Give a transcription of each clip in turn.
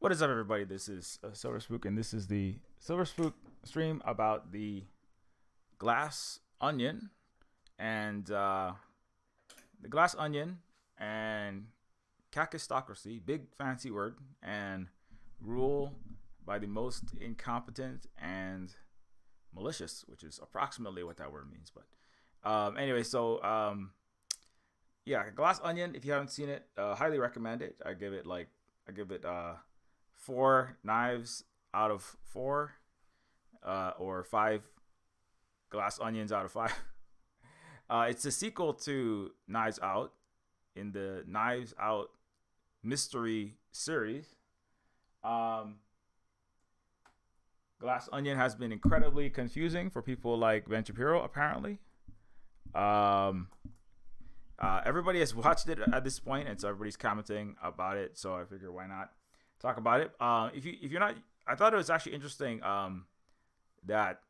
What is up, everybody? This is Silver Spook, and this is the Silver Spook stream about the glass onion and the glass onion and kakistocracy, big fancy word, and rule by the most incompetent and malicious, which is approximately what that word means. But anyway, yeah, glass onion. If you haven't seen it, highly recommend it. I give it 4 knives out of 4, or 5 glass onions out of 5. It's a sequel to Knives Out in the Knives Out mystery series. Glass Onion has been incredibly confusing for people like Ben Shapiro, apparently. Everybody has watched it at this point, and so everybody's commenting about it. So I figure, why not talk about it? If you're not, I thought it was actually interesting that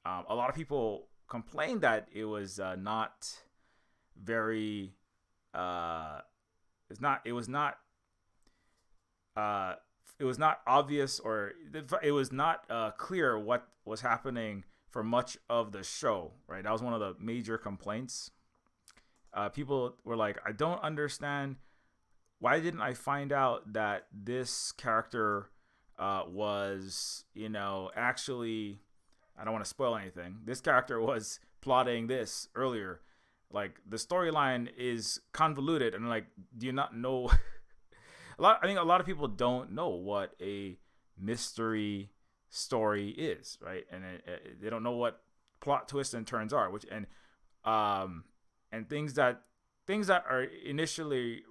a lot of people complained that it was not very it was not obvious, or it was not clear what was happening for much of the show, right? That was one of the major complaints. People were like, I don't understand, why didn't I find out that this character was, actually, I don't want to spoil anything, this character was plotting this earlier. Like, the storyline is convoluted, and like, do you not know? I think a lot of people don't know what a mystery story is, right? And they don't know what plot twists and turns are, and things that are initially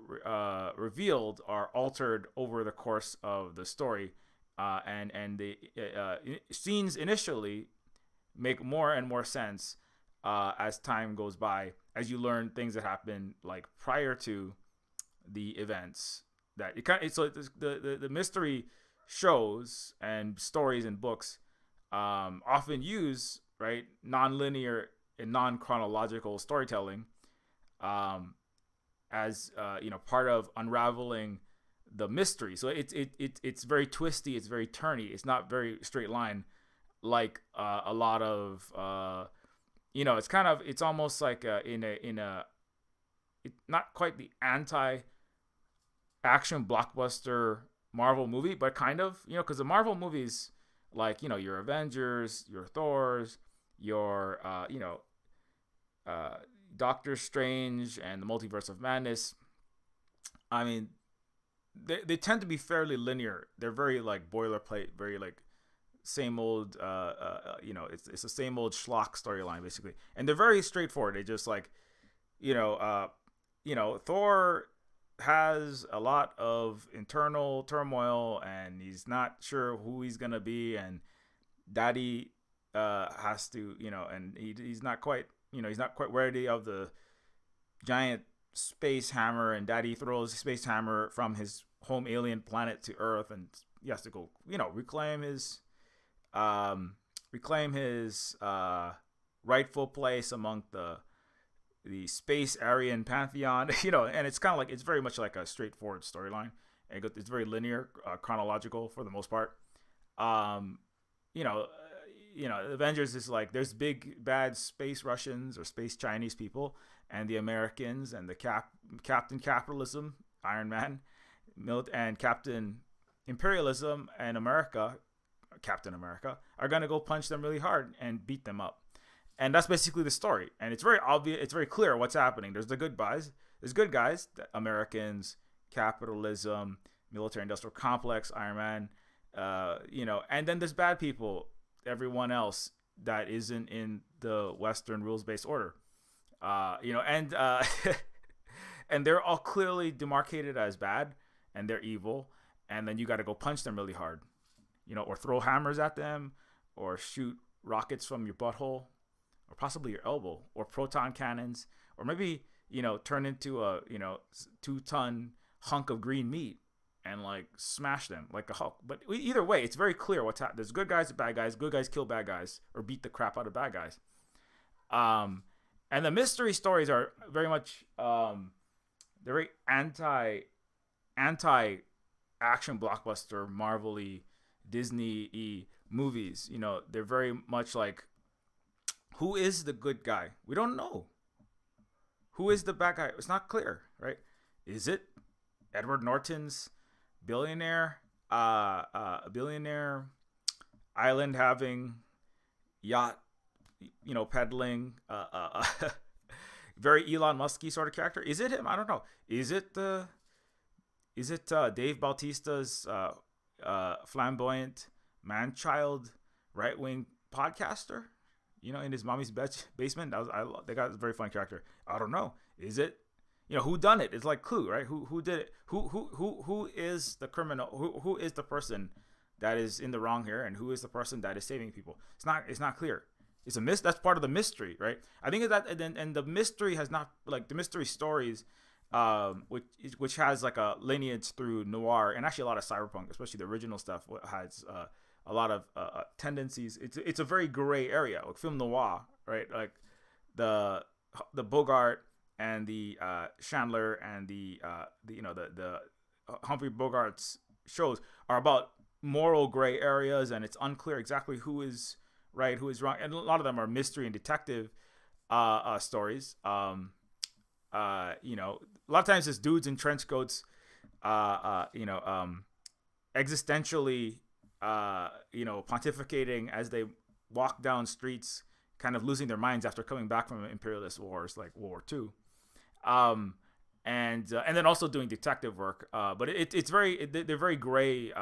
revealed are altered over the course of the story, and the scenes initially make more and more sense as time goes by, as you learn things that happen like prior to the events. That the mystery shows and stories and books often use, right, non-linear and non-chronological storytelling as part of unraveling the mystery. So it's very twisty, it's very turny, it's not very straight line, like a lot of it's almost like not quite the anti action blockbuster Marvel movie, but kind of, because the Marvel movies, like, your Avengers, your Thors, your Doctor Strange and the Multiverse of Madness, I mean, they tend to be fairly linear. They're very like boilerplate, very like same old it's the same old schlock storyline, basically, and they're very straightforward. They just like Thor has a lot of internal turmoil, and he's not sure who he's gonna be, and Daddy has to, and he's not quite worthy of the giant space hammer, and Daddy throws the space hammer from his home alien planet to Earth, and he has to go, reclaim his rightful place among the space Aryan pantheon, and it's kind of like, it's very much like a straightforward storyline, and it's very linear, chronological for the most part. Avengers is like, there's big bad space Russians or space Chinese people, and the Americans, and the Captain Capitalism, Iron Man, and Captain Imperialism, and Captain America, are gonna go punch them really hard and beat them up. And that's basically the story. And it's very obvious, it's very clear what's happening. There's the good guys, the Americans, capitalism, military industrial complex, Iron Man, and then there's bad people, everyone else that isn't in the Western rules-based order, and they're all clearly demarcated as bad, and they're evil, and then you got to go punch them really hard, or throw hammers at them, or shoot rockets from your butthole, or possibly your elbow, or proton cannons, or maybe, turn into a 2-ton hunk of green meat and like smash them like a Hulk. But either way, it's very clear what's happening. There's good guys and bad guys. Good guys kill bad guys or beat the crap out of bad guys. And the mystery stories are very much they're very anti action blockbuster Marvel-y, Disney-y movies. You know, they're very much like, who is the good guy? We don't know. Who is the bad guy? It's not clear, right? Is it Edward Norton's billionaire, billionaire island having yacht, you know, peddling, very Elon Musky sort of character? Is it him? I don't know. Is it Dave Bautista's flamboyant man-child right-wing podcaster? You know, in his mommy's basement. They got a very fun character. I don't know. Is it? You know, who done it? It's like Clue, right? Who did it? Who is the criminal? Who is the person that is in the wrong here, and who is the person that is saving people? It's not clear. It's a that's part of the mystery, right? I think that and the mystery has not, like, the mystery stories, which has like a lineage through noir and actually a lot of cyberpunk, especially the original stuff, has a lot of tendencies. It's a very gray area, like film noir, right? Like the Bogart and the Chandler and the Humphrey Bogart's shows are about moral gray areas, and it's unclear exactly who is right, who is wrong, and a lot of them are mystery and detective stories. You know, a lot of times it's dudes in trench coats, existentially, pontificating as they walk down streets, kind of losing their minds after coming back from imperialist wars like World War II. And then also doing detective work. But they're very gray.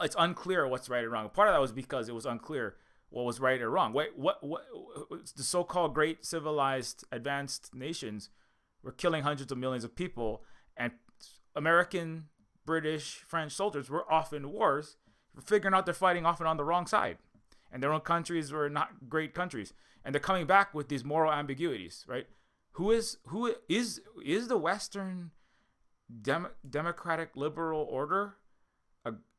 It's unclear what's right or wrong. Part of that was because it was unclear what was right or wrong. What the so-called great civilized advanced nations were killing hundreds of millions of people, and American, British, French soldiers were off in wars, figuring out they're fighting often on the wrong side, and their own countries were not great countries, and they're coming back with these moral ambiguities, right? Who is the Western democratic liberal order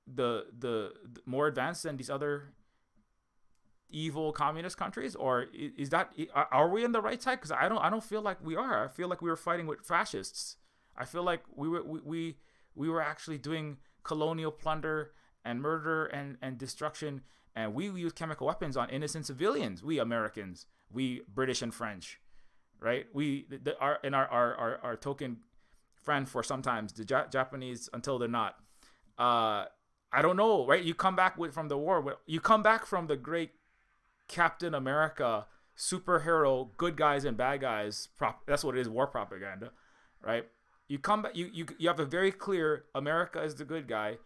the more advanced than these other evil communist countries, or are we on the right side? Because I don't feel like we are. I feel like we were fighting with fascists. I feel like we were actually doing colonial plunder and murder and destruction, and we use chemical weapons on innocent civilians. We Americans, we British and French, right? Our token friend for sometimes the Japanese until they're not. I don't know, right? You come back from the war. You come back from the great Captain America superhero, good guys and bad guys. That's what it is, war propaganda, right? You come back. You have a very clear America is the good guy.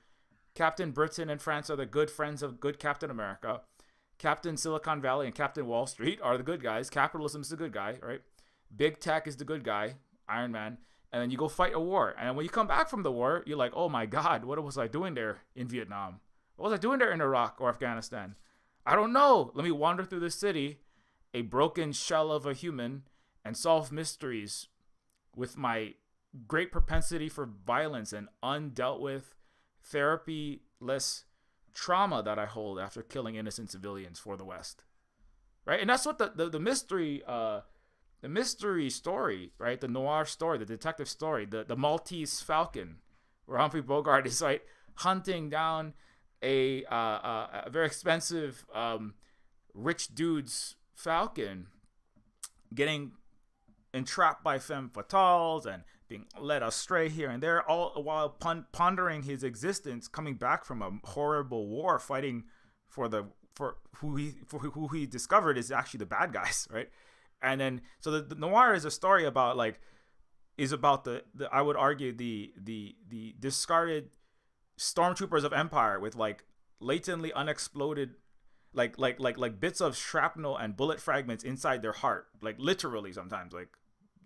Captain Britain and France are the good friends of good Captain America. Captain Silicon Valley and Captain Wall Street are the good guys. Capitalism is the good guy, right? Big tech is the good guy, Iron Man. And then you go fight a war. And when you come back from the war, you're like, oh my God, what was I doing there in Vietnam? What was I doing there in Iraq or Afghanistan? I don't know. Let me wander through the city, a broken shell of a human, and solve mysteries with my great propensity for violence and undealt with therapy-less trauma that I hold after killing innocent civilians for the West. Right? And that's what the mystery story, right? The noir story, the detective story, the Maltese Falcon, where Humphrey Bogart is like hunting down a very expensive rich dude's falcon, getting entrapped by femme fatales and being led astray here and there, all while pondering his existence, coming back from a horrible war, fighting for who he discovered is actually the bad guys, right? And then so the noir is a story about the I would argue the discarded stormtroopers of empire with like latently unexploded like bits of shrapnel and bullet fragments inside their heart, like literally sometimes, like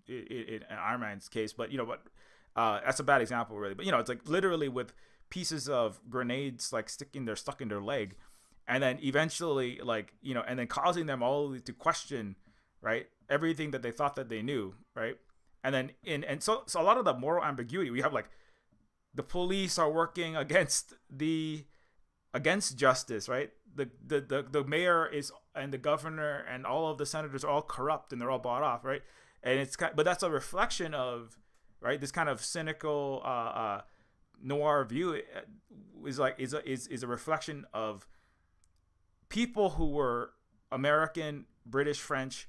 in Iron Man's case, but that's a bad example really, but it's like literally with pieces of grenades like stuck in their leg, and then eventually and then causing them all to question, right, everything that they thought that they knew, right? And then so a lot of the moral ambiguity, we have like the police are working against justice, right? The mayor is, and the governor and all of the senators are all corrupt and they're all bought off, right? And but that's a reflection of, right, this kind of cynical noir view is a reflection of people who were American, British, French,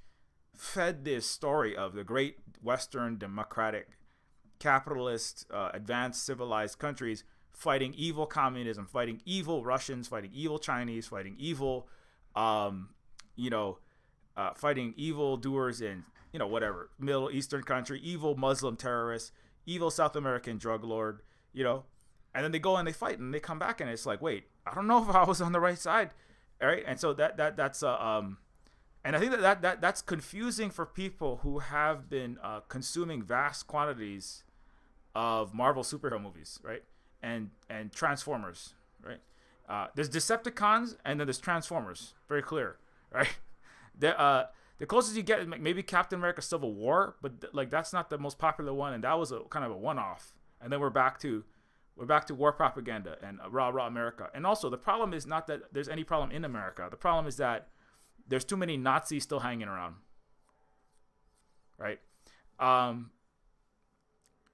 fed this story of the great Western democratic, capitalist, advanced civilized countries fighting evil communism, fighting evil Russians, fighting evil Chinese, fighting evil, fighting evil doers in, whatever, Middle Eastern country, evil Muslim terrorists, evil South American drug lord, and then they go and they fight and they come back and it's like, wait, I don't know if I was on the right side. All right. And so that's and I think that's confusing for people who have been consuming vast quantities of Marvel superhero movies, right? And Transformers, right? There's Decepticons and then there's Transformers, very clear, right? The closest you get, maybe Captain America: Civil War, but like that's not the most popular one, and that was a kind of a one-off. And then we're back to war propaganda and rah rah America. And also, the problem is not that there's any problem in America. The problem is that there's too many Nazis still hanging around, right?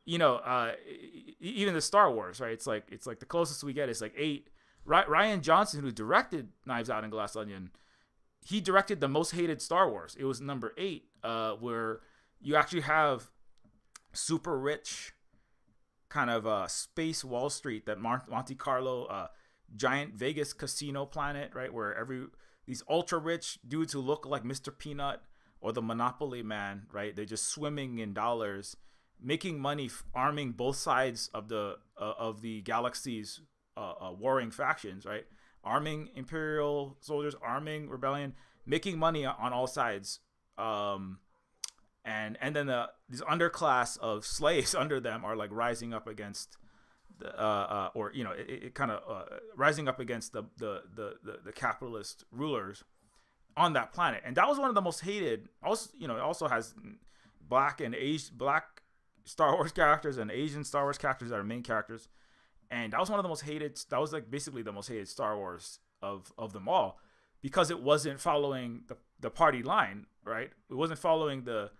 Even the Star Wars, right? It's like the closest we get is like 8. Rian Johnson, who directed Knives Out and Glass Onion, he directed the most hated Star Wars. It was number 8, where you actually have super rich kind of space Wall Street, that Monte Carlo, giant Vegas casino planet, right? Where these ultra rich dudes who look like Mr. Peanut or the Monopoly Man, right? They're just swimming in dollars, making money, arming both sides of the galaxy's warring factions, right? Arming Imperial soldiers, arming rebellion, making money on all sides, and then this underclass of slaves under them are like rising up against rising up against the capitalist rulers on that planet. And that was one of the most hated. Also, it also has black Star Wars characters and Asian Star Wars characters that are main characters. And that was one of the most hated. That was like basically the most hated Star Wars of them all, because it wasn't following the party line, right? It wasn't following the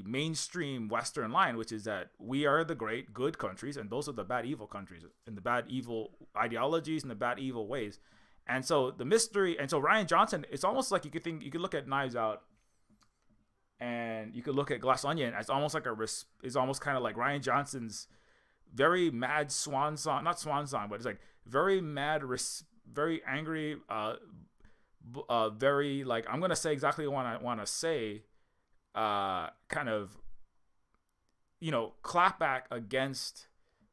mainstream Western line, which is that we are the great good countries and those are the bad evil countries and the bad evil ideologies and the bad evil ways. And so the mystery, and so Rian Johnson, it's almost like you could look at Knives Out and you could look at Glass Onion as almost like is almost kind of like Rian Johnson's very mad swan song, not swan song, but it's like very mad, very angry, very like, I'm gonna say exactly what I want to say, kind of, clap back against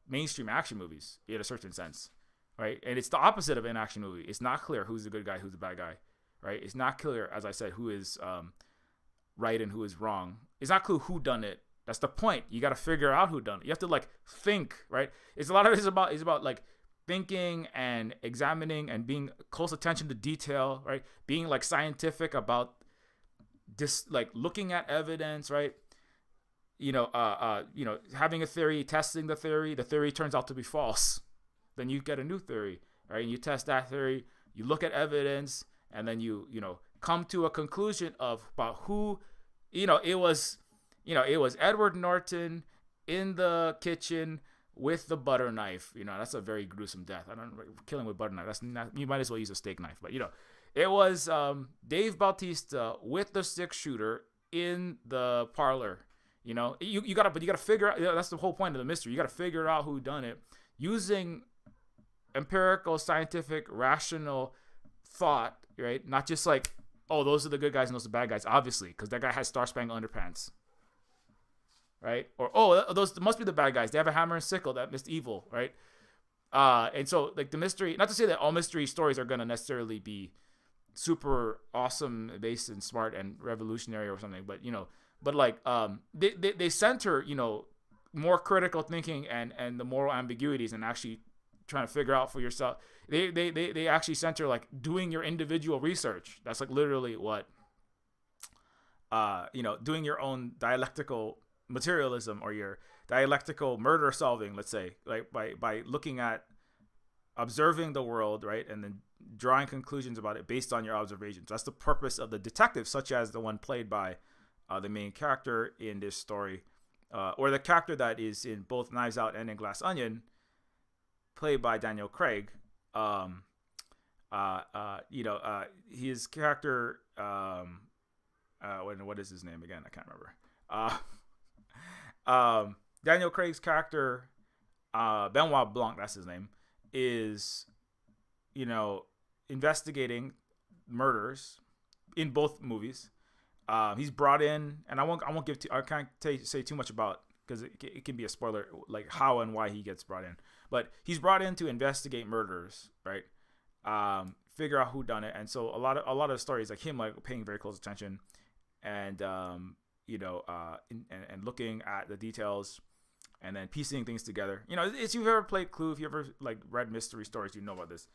mainstream action movies in a certain sense, right? And it's the opposite of an action movie. It's not clear who's the good guy, who's the bad guy, right? It's not clear, as I said, who is right and who is wrong. It's not clear who done it. That's the point. You got to figure out who done it. You have to like think, right? It's a lot of it is about like thinking and examining and being close attention to detail, right? Being like scientific about this, like looking at evidence, right? Having a theory, testing the theory turns out to be false. Then you get a new theory, right? And you test that theory, you look at evidence, and then you come to a conclusion about who, it was Edward Norton in the kitchen with the butter knife. That's a very gruesome death. Killing with butter knife. That's not, you might as well use a steak knife. But it was Dave Bautista with the 6-shooter in the parlor. You gotta figure out. That's the whole point of the mystery. You gotta figure out who done it using empirical, scientific, rational thought, right? Not just like, oh, those are the good guys and those are the bad guys, obviously, because that guy has star-spangled underpants, right? Or, oh, those must be the bad guys. They have a hammer and sickle. That must evil, right? And so, like, the mystery, not to say that all mystery stories are going to necessarily be super awesome, based and smart and revolutionary or something, but, they center, more critical thinking and the moral ambiguities and actually trying to figure out for yourself. They actually center like doing your individual research. That's like literally what doing your own dialectical materialism or your dialectical murder solving, let's say, like by looking at observing the world, right, and then drawing conclusions about it based on your observations. That's the purpose of the detective, such as the one played by the main character in this story, or the character that is in both Knives Out and in Glass Onion, played by Daniel Craig. His character. What is his name again? I can't remember. Daniel Craig's character, Benoit Blanc, that's his name, is, investigating murders in both movies. He's brought in, and I can't say too much about, because it can be a spoiler, like how and why he gets brought in. But he's brought in to investigate murders, right? Figure out who done it, and so a lot of stories like him, like paying very close attention, and and looking at the details, and then piecing things together. If you've ever played Clue, if you ever like read mystery stories, you know about this.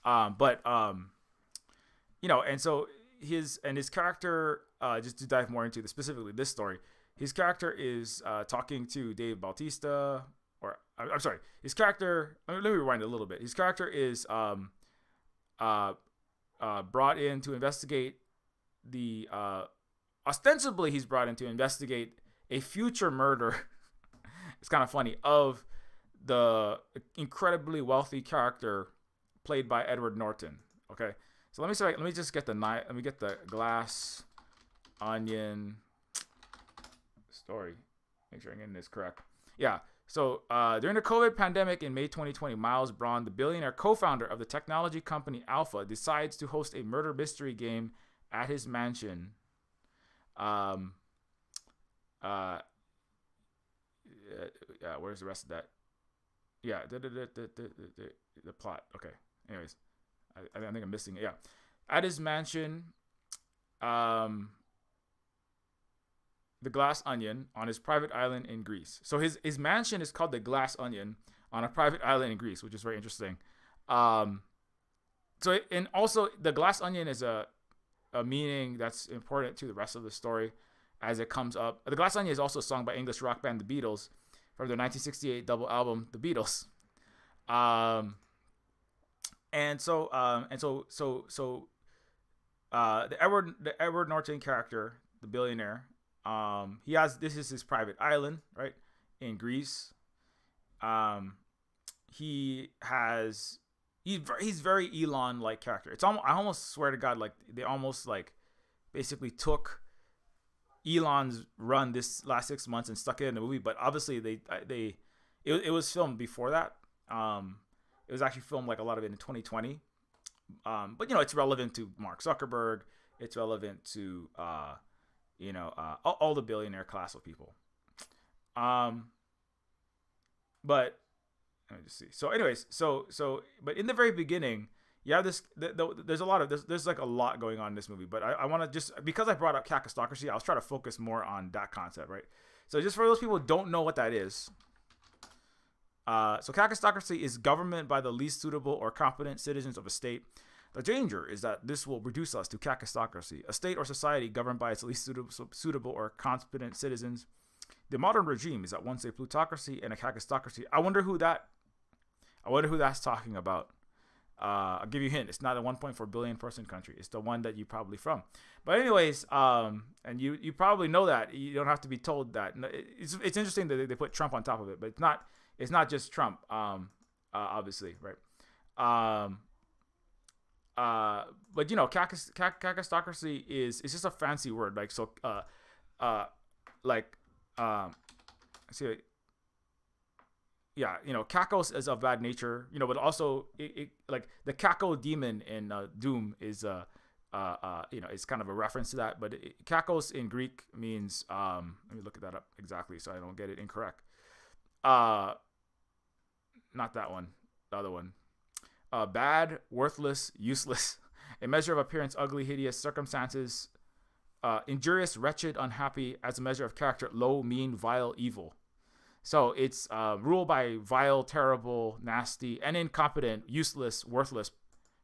And so his character, just to dive more into specifically this story, his character is talking to Dave Bautista, or I'm sorry, his character. Let me rewind a little bit. His character is brought in to investigate the ostensibly he's brought in to investigate a future murder. It's kind of funny, of the incredibly wealthy character played by Edward Norton. Okay, so let me just get the Glass Onion story. Make sure I'm getting this correct. Yeah. So during the COVID pandemic in May 2020, Miles Braun, the billionaire co-founder of the technology company Alpha, decides to host a murder mystery game at his mansion. Where's the rest of that? Yeah, the plot. Okay. Anyways, I think I'm missing it. Yeah, at his mansion, the Glass Onion, on his private island in Greece. So his mansion is called the Glass Onion on a private island in Greece, which is very interesting. And also the Glass Onion is a meaning that's important to the rest of the story as it comes up. The Glass Onion is also sung by English rock band The Beatles from their 1968 double album The Beatles. The Edward Norton character, the billionaire, this is his private island, right, in Greece. He's very Elon-like character. I almost swear to God, like they almost like basically took Elon's run this last 6 months and stuck it in the movie. But obviously it was filmed before that. It was actually filmed, like a lot of it, in 2020. But it's relevant to Mark Zuckerberg. It's relevant to all the billionaire class of people. But let me just see. So anyways, but in the very beginning, you have this. There's a lot of there's like a lot going on in this movie. But I want to just, because I brought up Kakistocracy, I was trying to focus more on that concept, right? So just for those people who don't know what that is. So Kakistocracy is government by the least suitable or competent citizens of a state. The danger is that this will reduce us to Kakistocracy, a state or society governed by its least suitable or competent citizens. The modern regime is at once a plutocracy and a Kakistocracy. I wonder who that's talking about. I'll give you a hint. It's not a 1.4 billion person country. It's the one that you're probably from. But anyways, and you probably know that. You don't have to be told that. It's interesting that they put Trump on top of it, but it's not just Trump, obviously, right? But Kakistocracy is just a fancy word, like so. See, yeah, Kakos is of bad nature, but also it like the Kako demon in Doom is it's kind of a reference to that. But Kakos in Greek means let me look that up exactly so I don't get it incorrect. Not that one, the other one. Bad, worthless, useless, a measure of appearance, ugly, hideous, circumstances, injurious, wretched, unhappy, as a measure of character, low, mean, vile, evil. So it's ruled by vile, terrible, nasty, and incompetent, useless, worthless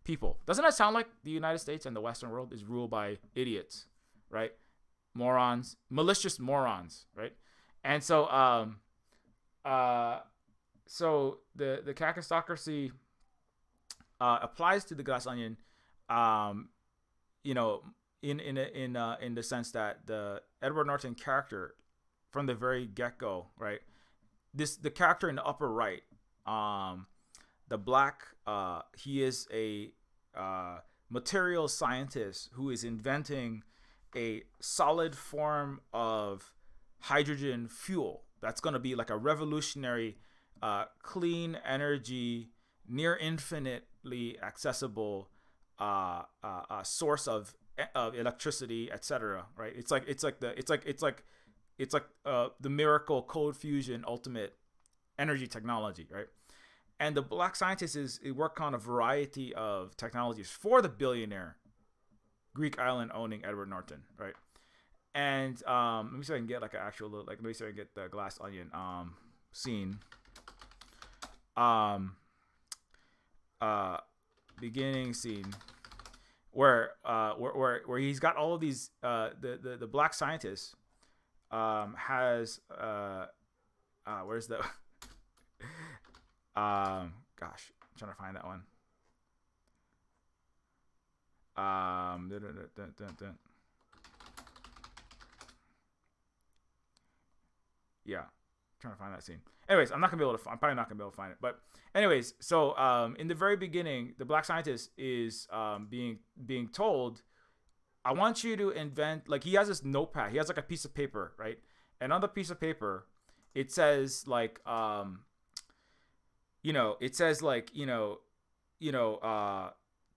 people. Doesn't that sound like the United States and the Western world is ruled by idiots, right? Morons, malicious morons, right? And so the Kakistocracy applies to the Glass Onion, in the sense that the Edward Norton character from the very get-go, right? The character in the upper right, the black, he is a material scientist who is inventing a solid form of hydrogen fuel that's going to be like a revolutionary clean energy, near infinitely accessible source of electricity, etc. Right? It's like the miracle code fusion ultimate energy technology, right? And the black scientists work on a variety of technologies for the billionaire Greek island owning Edward Norton, right? And let me see if I can get like an actual let me see if I can get the glass onion scene. Beginning scene where he's got all of these the black scientist has where's the gosh, I'm trying to find that one. Yeah, trying to find that scene. Anyways, I'm probably not gonna be able to find it. But anyways, so in the very beginning, the black scientist is being told, I want you to invent, like, he has this notepad. He has like a piece of paper, right? And on the piece of paper, it says like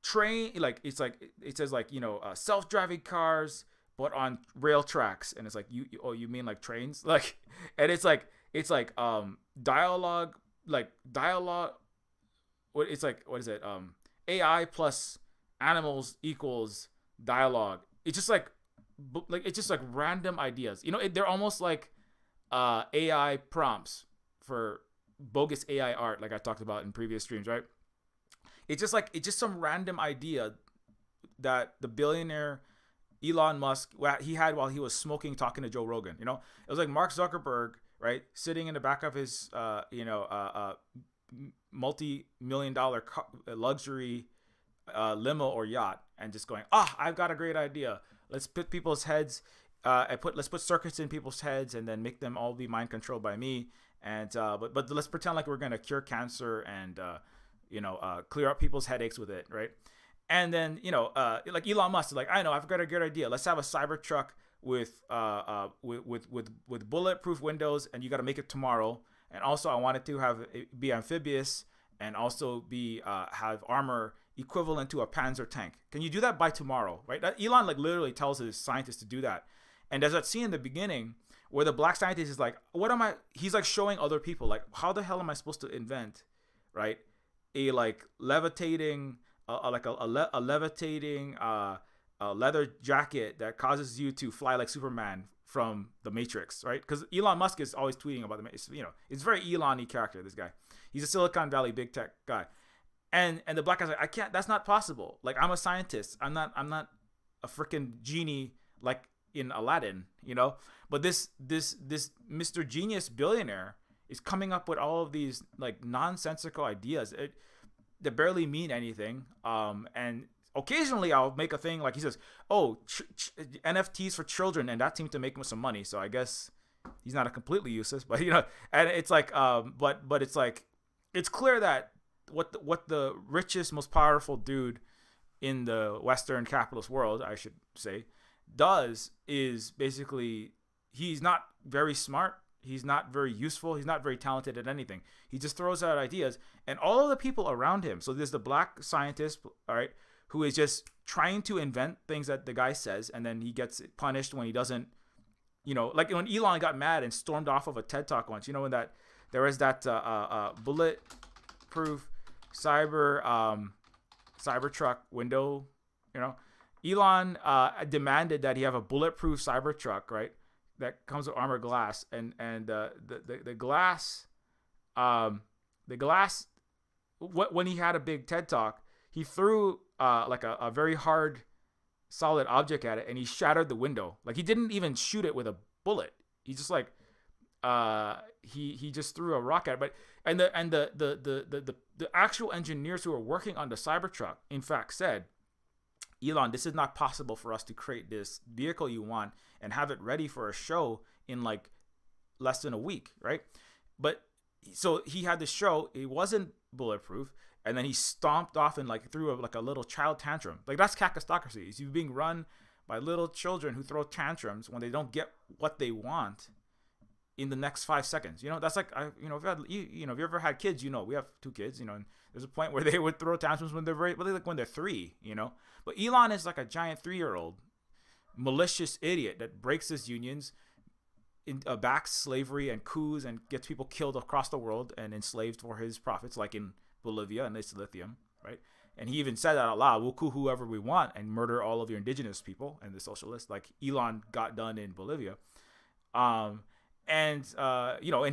train, like it says like self-driving cars but on rail tracks, and it's like you mean like trains, like, and it's like dialogue what is it, AI plus animals equals dialogue. It's just like random ideas, they're almost like AI prompts for bogus AI art, like I talked about in previous streams, right? It's just some random idea that the billionaire Elon Musk he had while he was smoking, talking to Joe Rogan. It was like Mark Zuckerberg, right, sitting in the back of his multi-million-dollar luxury limo or yacht, and just going, I've got a great idea. Let's put people's heads, let's put circuits in people's heads, and then make them all be mind controlled by me. And but let's pretend like we're gonna cure cancer and clear up people's headaches with it, right? And then like Elon Musk is like, I know, I've got a good idea. Let's have a cyber truck with bulletproof windows, and you got to make it tomorrow. And also, I wanted to be amphibious and also be have armor equivalent to a Panzer tank. Can you do that by tomorrow, right? Elon like literally tells his scientists to do that. And there's that scene in the beginning where the black scientist is like, he's like showing other people, like, how the hell am I supposed to invent, right, a like levitating levitating leather jacket that causes you to fly like Superman from the Matrix, right? Because Elon Musk is always tweeting about the Matrix. It's very Elon-y character, this guy. He's a Silicon Valley big tech guy. And the black guy's like, I can't, that's not possible. Like, I'm a scientist. I'm not a freaking genie like in Aladdin, But this Mr. Genius billionaire is coming up with all of these like nonsensical ideas that barely mean anything. And occasionally I'll make a thing like he says, NFTs for children, and that seems to make him some money. So I guess he's not a completely useless, but and it's like, but it's like, it's clear that what the richest, most powerful dude in the Western capitalist world, I should say, does is basically, he's not very smart. He's not very useful. He's not very talented at anything. He just throws out ideas, and all of the people around him. So there's the black scientist, all right, who is just trying to invent things that the guy says, and then he gets punished when he doesn't, like when Elon got mad and stormed off of a TED Talk once, when that there was that bulletproof cyber truck window, Elon demanded that he have a bulletproof cyber truck, right, that comes with armor glass, and the glass, when he had a big TED Talk, he threw like a very hard, solid object at it, and he shattered the window. Like, he didn't even shoot it with a bullet. He just like he just threw a rock at it. But the actual engineers who were working on the Cybertruck, in fact, said, Elon, this is not possible for us to create this vehicle you want and have it ready for a show in like less than a week, right? But so he had this show. It wasn't bulletproof, and then he stomped off and like threw like a little child tantrum. Like that's Kakistocracy. Is you being run by little children who throw tantrums when they don't get what they want in the next 5 seconds. That's like, if you ever had kids, we have 2 kids, and there's a point where they would throw tantrums when they're when they're 3, But Elon is like a giant 3-year-old malicious idiot that breaks his unions, backs slavery and coups and gets people killed across the world and enslaved for his profits, like in Bolivia and it's lithium, right? And he even said that out loud: we'll coup whoever we want and murder all of your indigenous people and the socialists, like Elon got done in Bolivia. And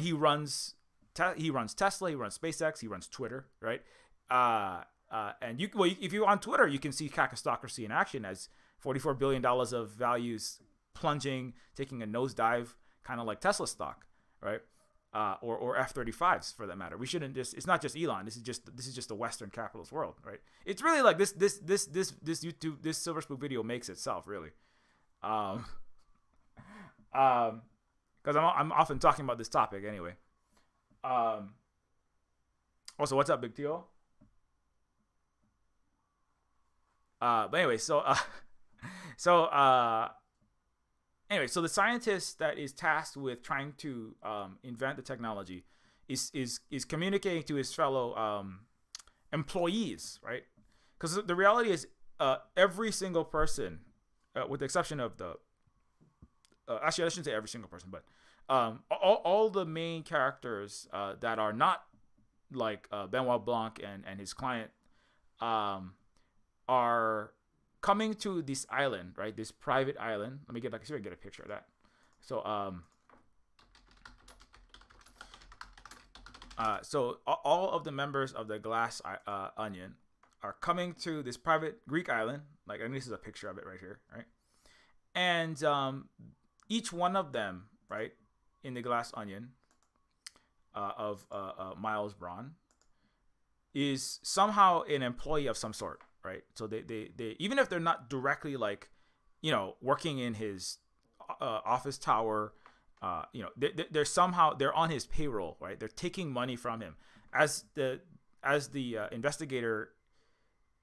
he runs Tesla, he runs SpaceX, he runs Twitter, right? And if you're on Twitter, you can see Kakistocracy in action as $44 billion of values plunging, taking a nosedive, kind of like Tesla stock, right? Or F-35s for that matter. We shouldn't it's not just Elon. This is just the Western capitalist world, right? It's really like this YouTube, this Silver Spoon video makes itself, really. Because I'm often talking about this topic anyway. Also, what's up, Big Tio? But anyway, so the scientist that is tasked with trying to invent the technology is communicating to his fellow employees, right? Because the reality is, every single person, with the exception of the actually I shouldn't say every single person, but all the main characters that are not like Benoit Blanc and his client are coming to this island, right? This private island. Let me see if I can get a picture of that. So so all of the members of the Glass Onion are coming to this private Greek island. Like, and this is a picture of it right here, right? And each one of them, right, in the Glass Onion of Miles Braun is somehow an employee of some sort, right? So they even if they're not directly like, working in his office tower, they're somehow they're on his payroll, right? They're taking money from him. As the investigator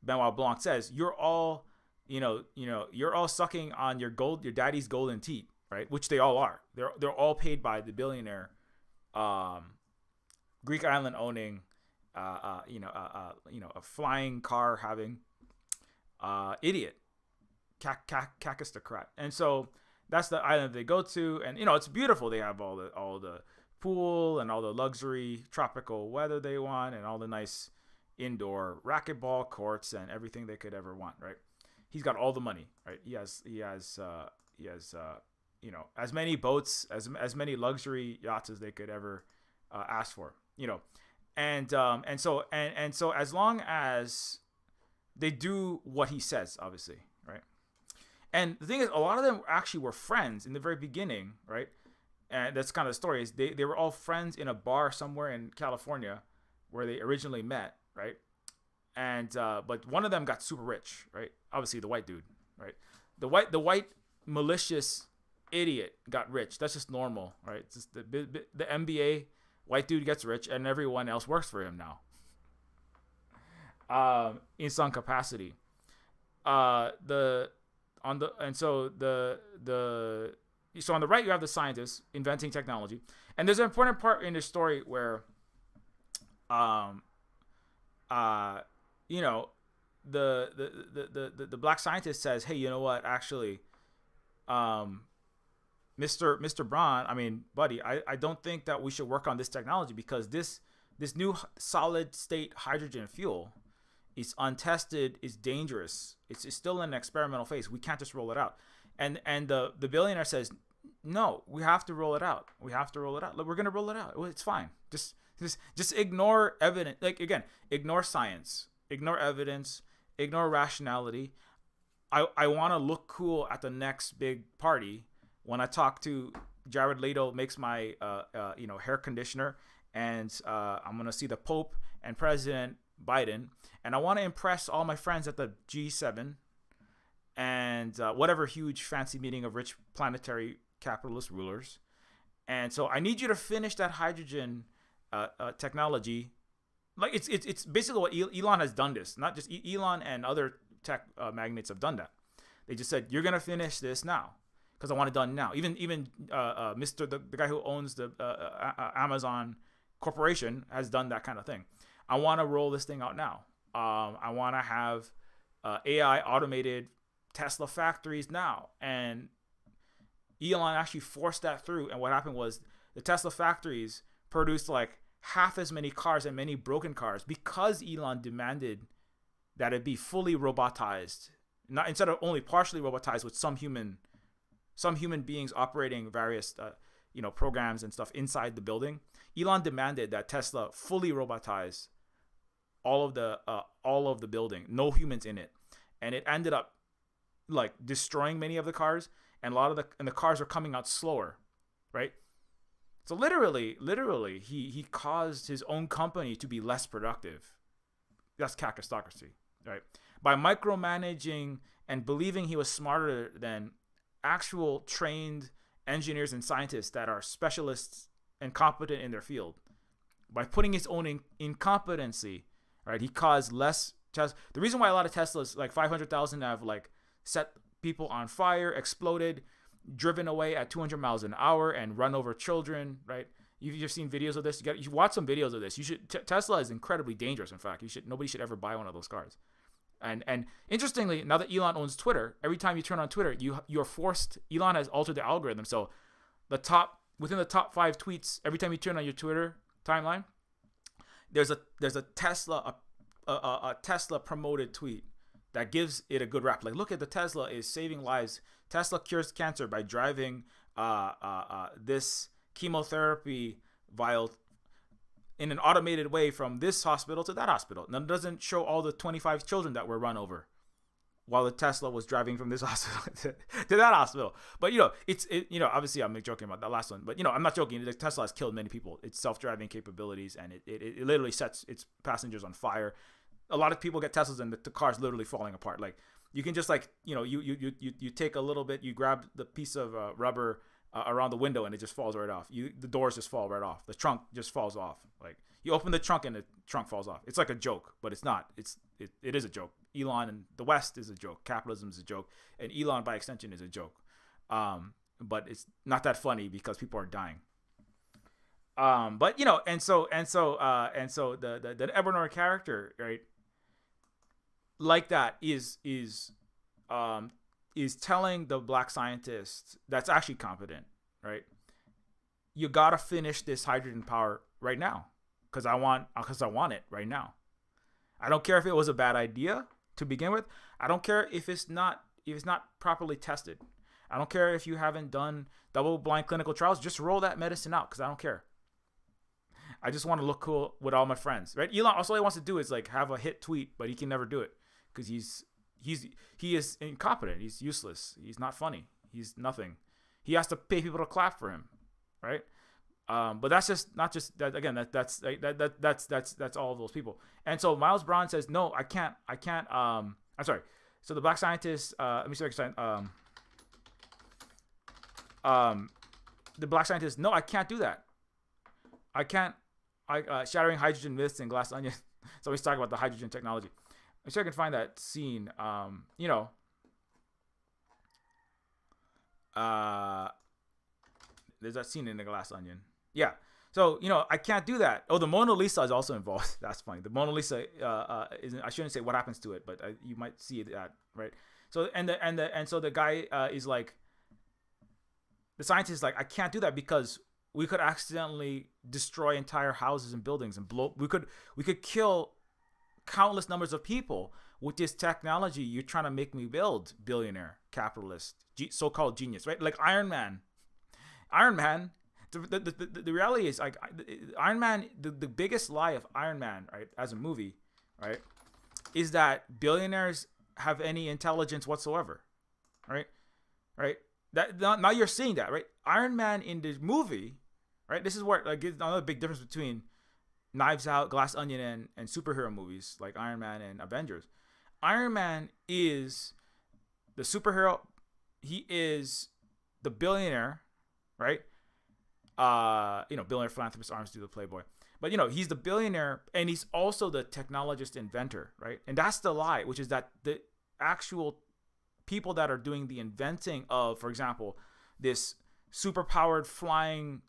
Benoit Blanc says, you're all you're all sucking on your daddy's golden teat, right? Which they all are. They're all paid by the billionaire, Greek island owning, a flying car having, idiot, Kakistocrat. And so that's the island they go to, and it's beautiful. They have all the pool and all the luxury tropical weather they want, and all the nice indoor racquetball courts and everything they could ever want, right? He's got all the money, right? He has as many boats, as many luxury yachts as they could ever ask for, and so as long as they do what he says, obviously, right? And the thing is, a lot of them actually were friends in the very beginning, right? And that's kind of the story. Is they were all friends in a bar somewhere in California where they originally met, right? And but one of them got super rich, right? Obviously the white dude, right? The white malicious idiot got rich. That's just normal, right? It's just the MBA white dude gets rich, and everyone else works for him now, in some capacity. So on the right you have the scientists inventing technology, and there's an important part in the story where the black scientist says, hey, you know what, actually, Mr. Braun, I mean, buddy, I don't think that we should work on this technology because this new solid state hydrogen fuel is untested, is dangerous. It's still in an experimental phase. We can't just roll it out. And the billionaire says, no, we have to roll it out. We have to roll it out. Look, we're going to roll it out. It's fine. Just ignore evidence. Like, again, ignore science, ignore evidence, ignore rationality. I want to look cool at the next big party. When I talk to Jared Leto, makes my hair conditioner, and I'm gonna see the Pope and President Biden, and I want to impress all my friends at the G7 and whatever huge fancy meeting of rich planetary capitalist rulers, And so I need you to finish that hydrogen technology. Like it's basically what Elon has done this. Not just Elon and other tech magnates have done that. They just said, you're gonna finish this now because I want it done now. Even Mr. The guy who owns the Amazon corporation has done that kind of thing. I want to roll this thing out now. I want to have AI automated Tesla factories now. And Elon actually forced that through. And what happened was the Tesla factories produced like half as many cars and many broken cars because Elon demanded that it be fully robotized, not instead of only partially robotized with some human beings operating various programs and stuff inside the building. Elon demanded that Tesla fully robotize all of the building, no humans in it, and it ended up like destroying many of the cars, and the cars are coming out slower, right? So literally, he caused his own company to be less productive. That's kakistocracy, right? By micromanaging and believing he was smarter than actual trained engineers and scientists that are specialists and competent in their field. By putting his own incompetency, right? He caused less. The reason why a lot of Teslas, like 500,000, have like set people on fire, exploded, driven away at 200 miles an hour, and run over children, right? You've seen videos of this. You should watch some videos of this. You should. Tesla is incredibly dangerous. In fact, nobody should ever buy one of those cars. And interestingly, now that Elon owns Twitter, every time you turn on Twitter, you're forced. Elon has altered the algorithm, so within the top 5 tweets, every time you turn on your Twitter timeline, there's a Tesla promoted tweet that gives it a good rap. Like, look at the Tesla is saving lives. Tesla cures cancer by driving this chemotherapy vial in an automated way from this hospital to that hospital. And it doesn't show all the 25 children that were run over while the Tesla was driving from this hospital to that hospital. But obviously I'm joking about that last one, but I'm not joking. The Tesla has killed many people. Its self-driving capabilities, and it literally sets its passengers on fire. A lot of people get Teslas and the car's literally falling apart. Like, you can just you take a little bit, you grab the piece of rubber around the window and it just falls right off. The doors just fall right off. The trunk just falls off. Like, you open the trunk and the trunk falls off. It's like a joke, but it's not. It is a joke. Elon and the West is a joke. Capitalism is a joke, and Elon by extension is a joke. But it's not that funny because people are dying. But and so the Evernorth character, right, like that is telling the black scientist that's actually competent, right? You gotta finish this hydrogen power right now, because I want it right now. I don't care if it was a bad idea to begin with. I don't care if it's not properly tested. I don't care if you haven't done double-blind clinical trials. Just roll that medicine out, because I don't care. I just want to look cool with all my friends, right? Elon, all he wants to do is like have a hit tweet, but he can never do it because he is incompetent. He's useless. He's not funny. He's nothing. He has to pay people to clap for him, right? But that's just not just that. Again, that's all of those people. And so Miles Brown says, no, I can't. I'm sorry. So the black scientist, let me see if I can the black scientist, no, I can't do that. I can't. Shattering hydrogen myths and Glass Onion. So he's talking about the hydrogen technology. I'm sure I can find that scene. There's that scene in the Glass Onion. Yeah. So, I can't do that. Oh, the Mona Lisa is also involved. That's funny. The Mona Lisa I shouldn't say what happens to it, but you might see that, right? So so the guy is like, the scientist is like, I can't do that because we could accidentally destroy entire houses and buildings and blow. We could kill countless numbers of people with this technology you're trying to make me build, billionaire, capitalist, so-called genius, right? Like Iron Man. The reality is, like, Iron Man, the biggest lie of Iron Man, right, as a movie, right, is that billionaires have any intelligence whatsoever, right? That now you're seeing that, right? Iron Man in the movie, right? This is where, like, another big difference between Knives Out, Glass Onion, and superhero movies like Iron Man and Avengers. Iron Man is the superhero. He is the billionaire, right? Billionaire philanthropist arms dealer playboy. But he's the billionaire, and he's also the technologist inventor, right? And that's the lie, which is that the actual people that are doing the inventing of, for example, this superpowered flying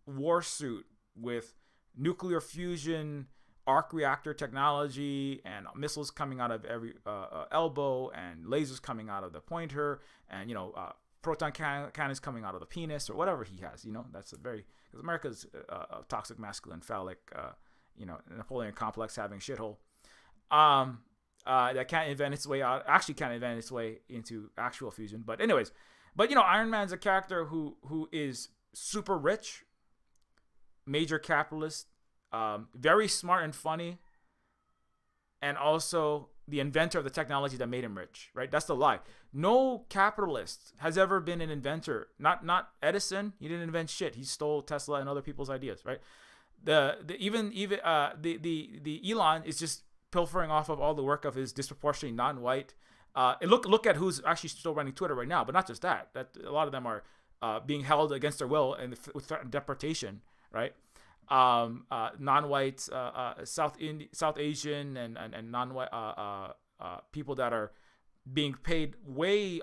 war suit with nuclear fusion, arc reactor technology, and missiles coming out of every elbow, and lasers coming out of the pointer, and proton cannons coming out of the penis, or whatever he has. That's because America's a toxic, masculine, phallic, Napoleon complex having shithole. That can't invent its way out. Actually, can't invent its way into actual fusion. But anyways, Iron Man's a character who is super rich, major capitalist, very smart and funny, and also the inventor of the technology that made him rich, right? That's the lie. No capitalist has ever been an inventor. Not Edison. He didn't invent shit. He stole Tesla and other people's ideas, right? The Elon is just pilfering off of all the work of his disproportionately non-white. Look at who's actually still running Twitter right now. But not just that. That a lot of them are being held against their will and with threatened deportation, right? Non-white, South Asian, and non-white people that are being paid way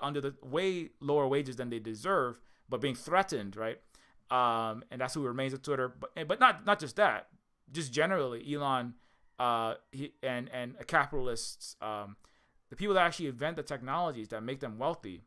lower wages than they deserve, but being threatened, right? And that's who remains at Twitter. But not just that, just generally, Elon, and capitalists, the people that actually invent the technologies that make them wealthy,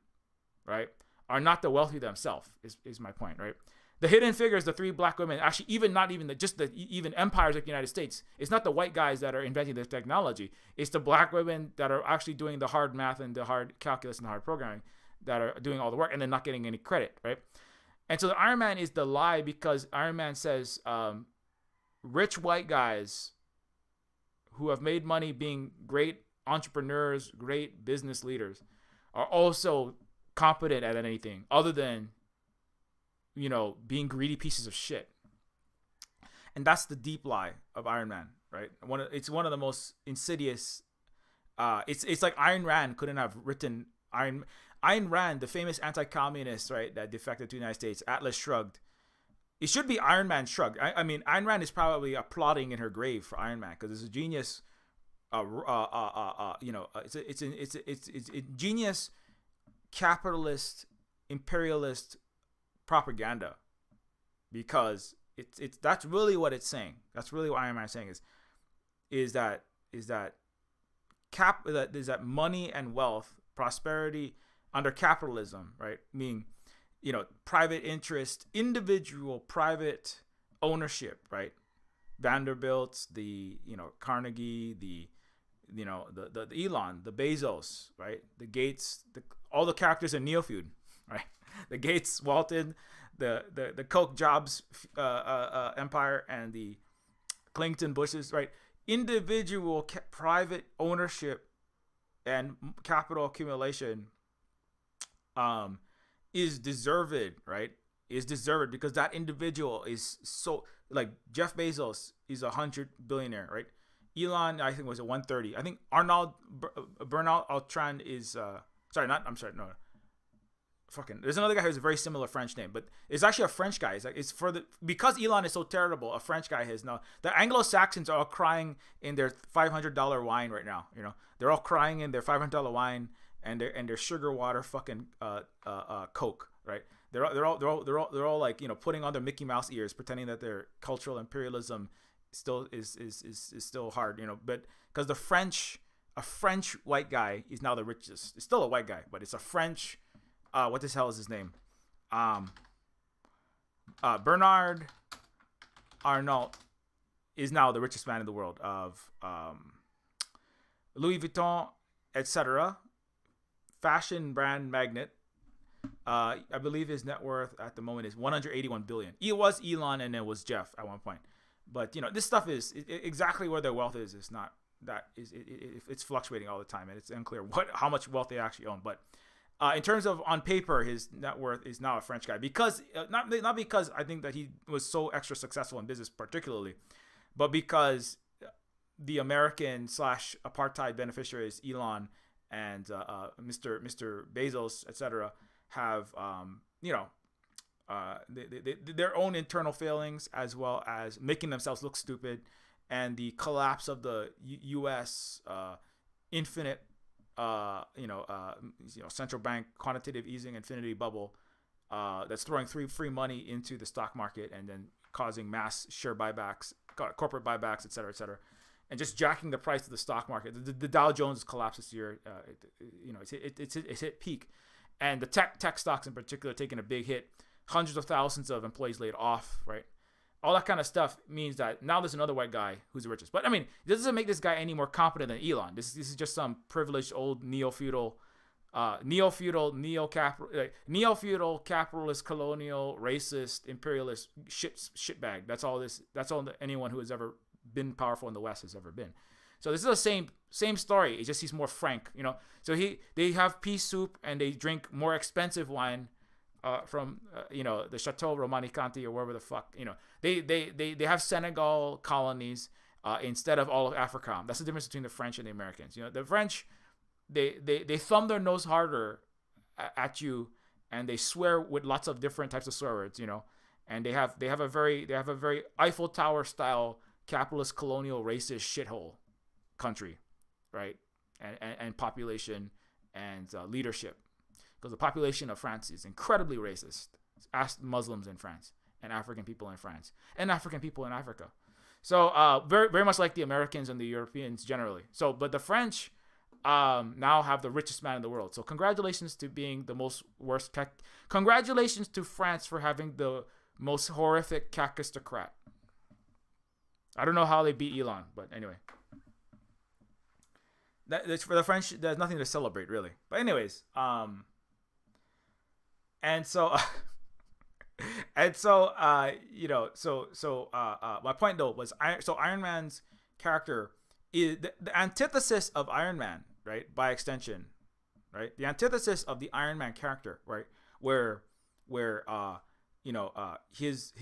right, are not the wealthy themselves. Is my point, right? The hidden figures, the three black women, actually even empires like the United States, it's not the white guys that are inventing the technology. It's the black women that are actually doing the hard math and the hard calculus and the hard programming that are doing all the work and then not getting any credit, right? And so the Iron Man is the lie, because Iron Man says rich white guys who have made money being great entrepreneurs, great business leaders, are also competent at anything other than being greedy pieces of shit. And that's the deep lie of Iron Man, right? It's one of the most insidious. It's like Ayn Rand couldn't have written Ayn Rand, the famous anti-communist, right, that defected to the United States. Atlas Shrugged. It should be Iron Man Shrugged. I mean, Ayn Rand is probably applauding in her grave for Iron Man, because it's a genius. It's a genius capitalist imperialist propaganda, because it's that's really what it's saying. That's really what Iron Man is saying is that money and wealth, prosperity under capitalism, right? Meaning, private interest, individual private ownership, right? Vanderbilt's, the Carnegie, the Elon, the Bezos, right? The Gates, all the characters in Neofeud, right? The Gates, Walton, the Koch Jobs empire, and the Clinton Bushes, right? Individual private ownership and capital accumulation is deserved, right? Is deserved because that individual is so, like, Jeff Bezos is $100 billionaire, right? Elon, I think, was at 130. I think Bernard Altran is there's another guy who has a very similar French name, but it's actually a French guy. Because Elon is so terrible, a French guy has no. The Anglo-Saxons are all crying in their $500 wine right now. They're all crying in their $500 wine and their sugar water fucking Coke, right? They're all like, putting on their Mickey Mouse ears, pretending that their cultural imperialism still is still hard, but because a French white guy is now the richest. It's still a white guy, but it's a French. What the hell is his name? Bernard Arnault is now the richest man in the world of Louis Vuitton, etc. Fashion brand magnate. I believe his net worth at the moment is $181 billion. It was Elon and it was Jeff at one point. But this stuff is exactly where their wealth is. It's not that it's fluctuating all the time, and it's unclear how much wealth they actually own. But in terms of on paper, his net worth is now a French guy, because not because I think that he was so extra successful in business particularly, but because the American / apartheid beneficiaries Elon and Mr. Bezos, etc., have their own internal failings as well as making themselves look stupid, and the collapse of the U.S. Infinite, central bank quantitative easing infinity bubble that's throwing free money into the stock market and then causing mass share buybacks, corporate buybacks, et cetera, and just jacking the price of the stock market. The Dow Jones collapsed this year. It's hit peak, and the tech stocks in particular taking a big hit. Hundreds of thousands of employees laid off, right? All that kind of stuff means that now there's another white guy who's the richest. But I mean, it doesn't make this guy any more competent than Elon. This is just some privileged old neo-feudal, capitalist, colonial, racist, imperialist shitbag. That's all anyone who has ever been powerful in the West has ever been. So this is the same story. It's just he's more frank, So they have pea soup and they drink more expensive wine from the Chateau Romanicanti or wherever the fuck, they have Senegal colonies instead of all of Africa. That's the difference between the French and the Americans. The French, they thumb their nose harder at you, and they swear with lots of different types of swear words, and they have a very Eiffel Tower style capitalist colonial racist shithole country, right? And population and leadership. Because the population of France is incredibly racist. Ask Muslims in France and African people in France and African people in Africa. So very, very much like the Americans and the Europeans generally. So, but the French now have the richest man in the world. So congratulations to being the most worst. Congratulations to France for having the most horrific kakistocrat. I don't know how they beat Elon, but anyway. That's for the French, there's nothing to celebrate really. But anyways, and so, my point though was Iron Man's character is the antithesis of Iron Man, right? By extension, right? The antithesis of the Iron Man character, right? Where his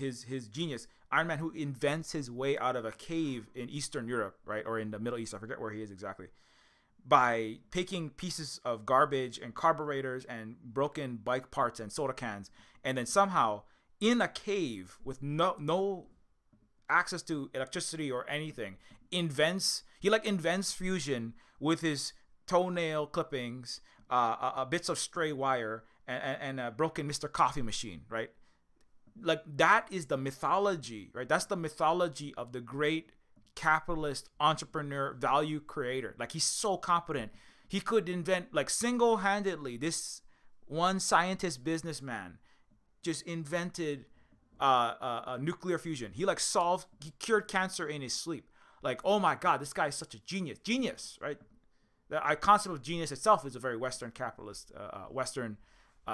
genius, Iron Man, who invents his way out of a cave in Eastern Europe, right? Or in the Middle East, I forget where he is exactly. By picking pieces of garbage and carburetors and broken bike parts and soda cans, and then somehow in a cave with no access to electricity or anything, invents fusion with his toenail clippings, bits of stray wire, and a broken Mr. Coffee machine, right? Like that is the mythology, right? That's the mythology of the great capitalist entrepreneur value creator. Like he's so competent, he could invent, like single-handedly, this one scientist businessman just invented nuclear fusion. He cured cancer in his sleep. Like, oh my god, this guy is such a genius, right? The concept of genius itself is a very Western capitalist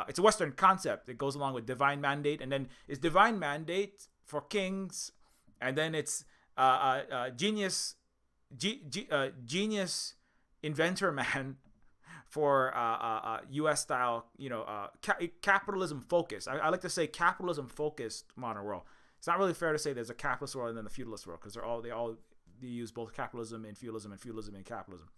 it's a Western concept. It goes along with divine mandate, and then it's divine mandate for kings, and then it's genius inventor man for U.S. style, capitalism focused. I like to say capitalism focused modern world. It's not really fair to say there's a capitalist world and then the feudalist world, because they use both capitalism and feudalism and capitalism.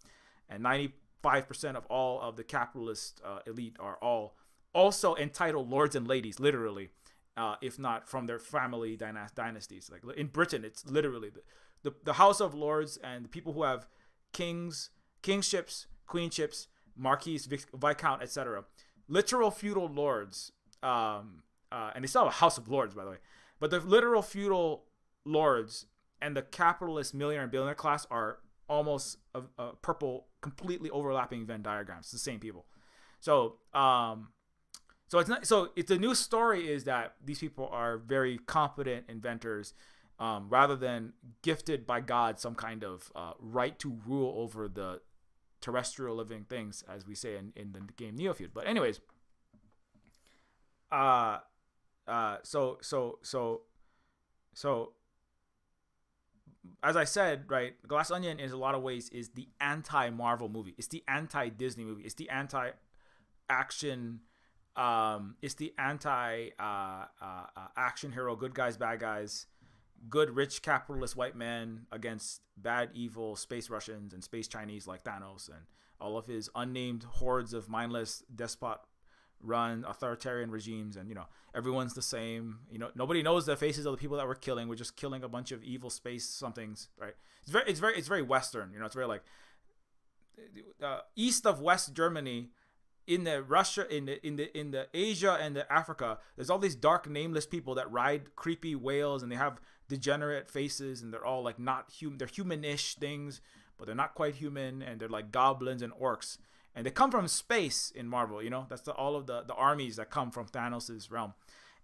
And 95% of all of the capitalist elite are all also entitled lords and ladies, literally. If not from their family dynasties. Like in Britain, it's literally the House of Lords and the people who have kingships, queenships, marquis, viscount, etc. Literal feudal lords, and they still have a House of Lords, by the way. But the literal feudal lords and the capitalist millionaire and billionaire class are almost a purple, completely overlapping Venn diagrams. It's the same people. So, the new story is that these people are very competent inventors, rather than gifted by God some kind of right to rule over the terrestrial living things, as we say in the game Neofeud. But anyways, so as I said, right, Glass Onion in a lot of ways is the anti-Marvel movie. It's the anti-Disney movie. It's the anti-action. It's the action hero, good guys, bad guys, good rich capitalist white man against bad evil space Russians and space Chinese like Thanos and all of his unnamed hordes of mindless despot run authoritarian regimes, and everyone's the same. Nobody knows the faces of the people that we're killing. We're just killing a bunch of evil space somethings, right? It's very Western. It's very like east of West Germany, in the Russia, in the Asia and the Africa. There's all these dark, nameless people that ride creepy whales, and they have degenerate faces, and they're all like not human. They're humanish things, but they're not quite human, and they're like goblins and orcs. And they come from space in Marvel, That's all of the armies that come from Thanos' realm.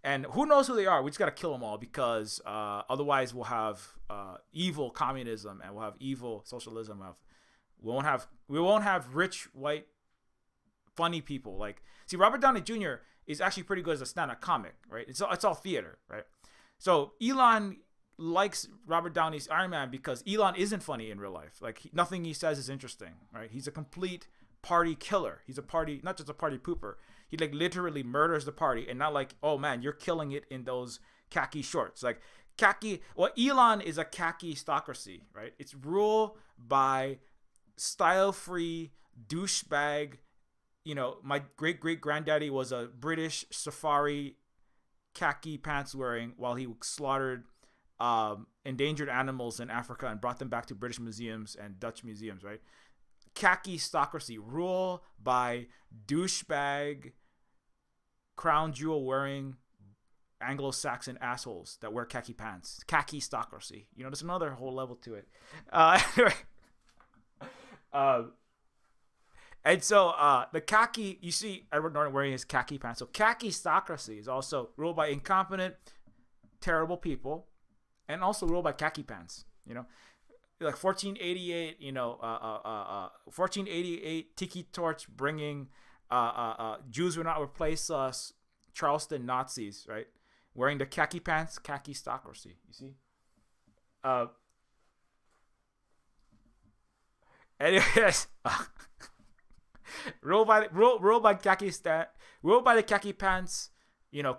And who knows who they are? We just got to kill them all, because otherwise we'll have evil communism, and we'll have evil socialism. We won't have rich, white, funny people. Like, see, Robert Downey Jr. is actually pretty good as a stand-up comic, right? It's all theater, right? So Elon likes Robert Downey's Iron Man because Elon isn't funny in real life. Like, nothing he says is interesting, right? He's a complete party killer. He's not just a party pooper. He like literally murders the party, and not like, oh man, you're killing it in those khaki shorts. Like khaki, well, Elon is a kakistocracy, right? It's ruled by style-free douchebag. My great granddaddy was a British safari khaki pants wearing while he slaughtered endangered animals in Africa and brought them back to British museums and Dutch museums, right? Kakistocracy, rule by douchebag, crown jewel wearing Anglo-Saxon assholes that wear khaki pants. Kakistocracy. There's another whole level to it. Anyway. And so the khaki, you see Edward Norton wearing his khaki pants. So kakistocracy is also ruled by incompetent, terrible people, and also ruled by khaki pants. Like 1488, 1488 tiki torch bringing Jews will not replace us, Charleston Nazis, right? Wearing the khaki pants, kakistocracy. You see? Anyways, ruled by the khaki pants,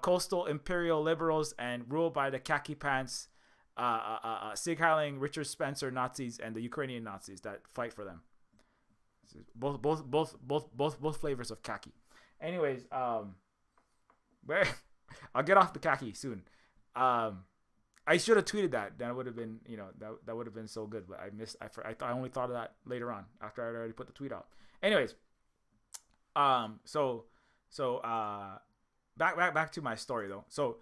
coastal imperial liberals, and ruled by the khaki pants, Sig Heiling, Richard Spencer Nazis, and the Ukrainian Nazis that fight for them. Both flavors of khaki. Anyways, I'll get off the khaki soon. I should have tweeted that. That would have been, that would have been so good. But I missed. I only thought of that later on after I already put the tweet out. Anyways, so back to my story though. So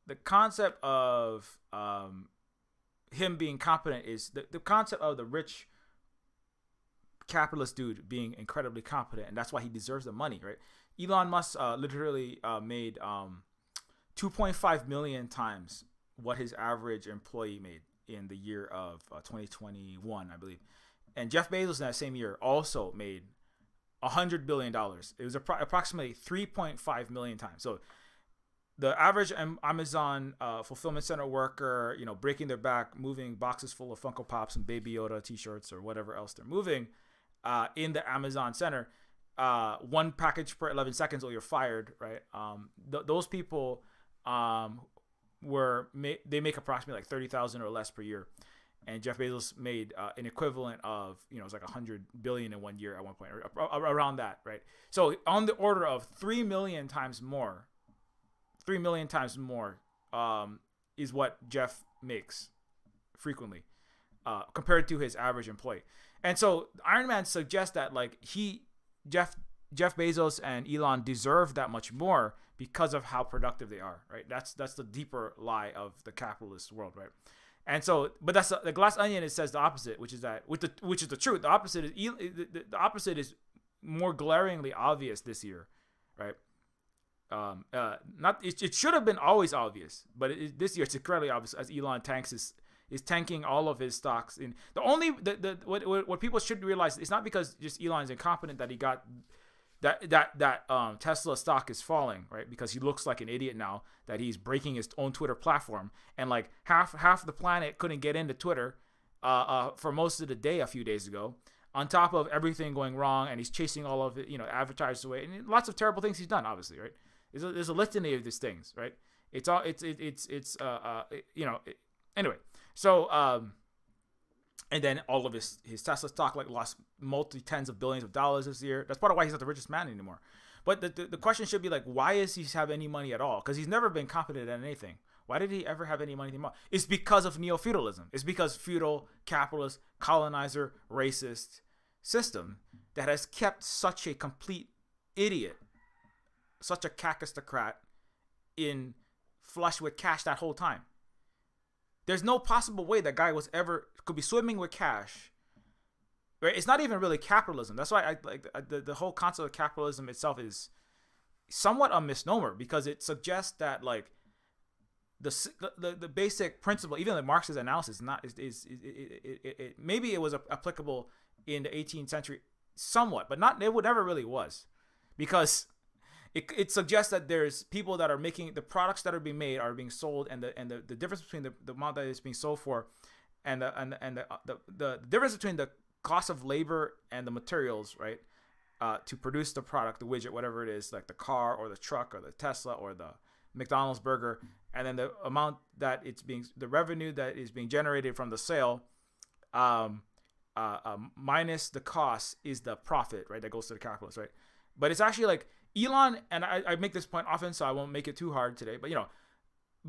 the concept of him being competent is the concept of the rich capitalist dude being incredibly competent, and that's why he deserves the money, right? Elon Musk literally made 2.5 million times what his average employee made in the year of 2021, I believe. And Jeff Bezos in that same year also made $100 billion. It was approximately 3.5 million times. So the average Amazon fulfillment center worker, breaking their back, moving boxes full of Funko Pops and Baby Yoda t-shirts or whatever else they're moving in the Amazon center, one package per 11 seconds or you're fired, right? Those people they make approximately like 30,000 or less per year. And Jeff Bezos made an equivalent of, it was like 100 billion in 1 year at one point, around that, right? So on the order of 3 million times more is what Jeff makes frequently compared to his average employee. And so Iron Man suggests that like Jeff Bezos and Elon deserve that much more because of how productive they are, right? That's the deeper lie of the capitalist world, right? And so, but that's the Glass Onion. It says the opposite, which is the truth. The opposite is more glaringly obvious this year, right? It should have been always obvious, but this year it's incredibly obvious as Elon is tanking all of his stocks. In what people should realize, it's not because just Elon is incompetent that he got that Tesla stock is falling, right? Because he looks like an idiot now that he's breaking his own Twitter platform, and like half the planet couldn't get into Twitter for most of the day a few days ago. On top of everything going wrong, and he's chasing all of it, advertisers away, and lots of terrible things he's done, obviously, right? There's a litany of these things, right? Anyway, so and then all of his Tesla stock like lost multi tens of billions of dollars this year. That's part of why he's not the richest man anymore. But the question should be like, why is he have any money at all? Because he's never been competent at anything. Why did he ever have any money anymore? It's because of neo-feudalism. It's because feudal, capitalist, colonizer, racist system that has kept such a complete idiot, such a kakistocrat in flush with cash that whole time. There's no possible way that guy could be swimming with cash. Right? It's not even really capitalism. That's why I like the whole concept of capitalism itself is somewhat a misnomer, because it suggests that like the basic principle, even the Marxist analysis, maybe it was applicable in the 18th century somewhat, but not, it never really was, because it suggests that there's people that are making the products that are being made are being sold, and the difference between the amount that is being sold for and the difference between the cost of labor and the materials, right, to produce the product, the widget, whatever it is, like the car or the truck or the Tesla or the McDonald's burger, and then the amount that the revenue that is being generated from the sale, minus the cost is the profit, right, that goes to the capitalist, right? But it's actually like Elon, and I make this point often, so I won't make it too hard today, but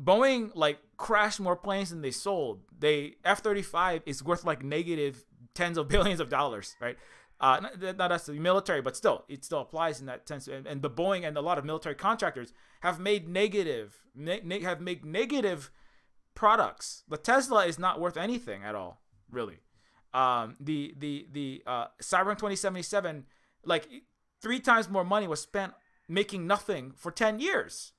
Boeing like crashed more planes than they sold. F-35 is worth like negative tens of billions of dollars, right? Not that's the military, but still, it still applies in that sense. And the Boeing and a lot of military contractors have made negative products. The Tesla is not worth anything at all, really. The Cyberpunk 2077, like 3 times more money was spent making nothing for 10 years.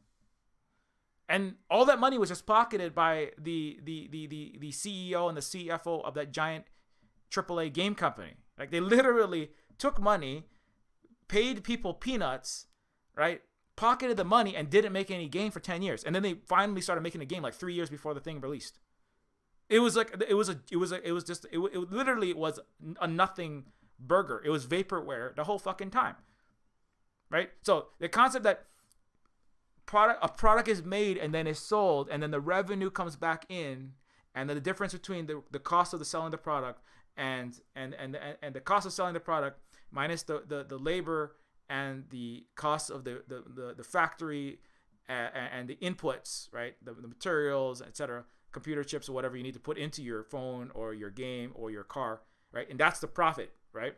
And all that money was just pocketed by the CEO and the CFO of that giant AAA game company. Like, they literally took money, paid people peanuts, right? Pocketed the money and didn't make any game for 10 years. And then they finally started making a game like 3 years before the thing released. It was literally a nothing burger. It was vaporware the whole fucking time. Right? So the concept that a product is made and then is sold, and then the revenue comes back in, and then the difference between the cost of selling the product and the cost of selling the product minus the labor and the cost of the factory and the inputs, right, the materials, etc., computer chips or whatever you need to put into your phone or your game or your car, right? And that's the profit, right?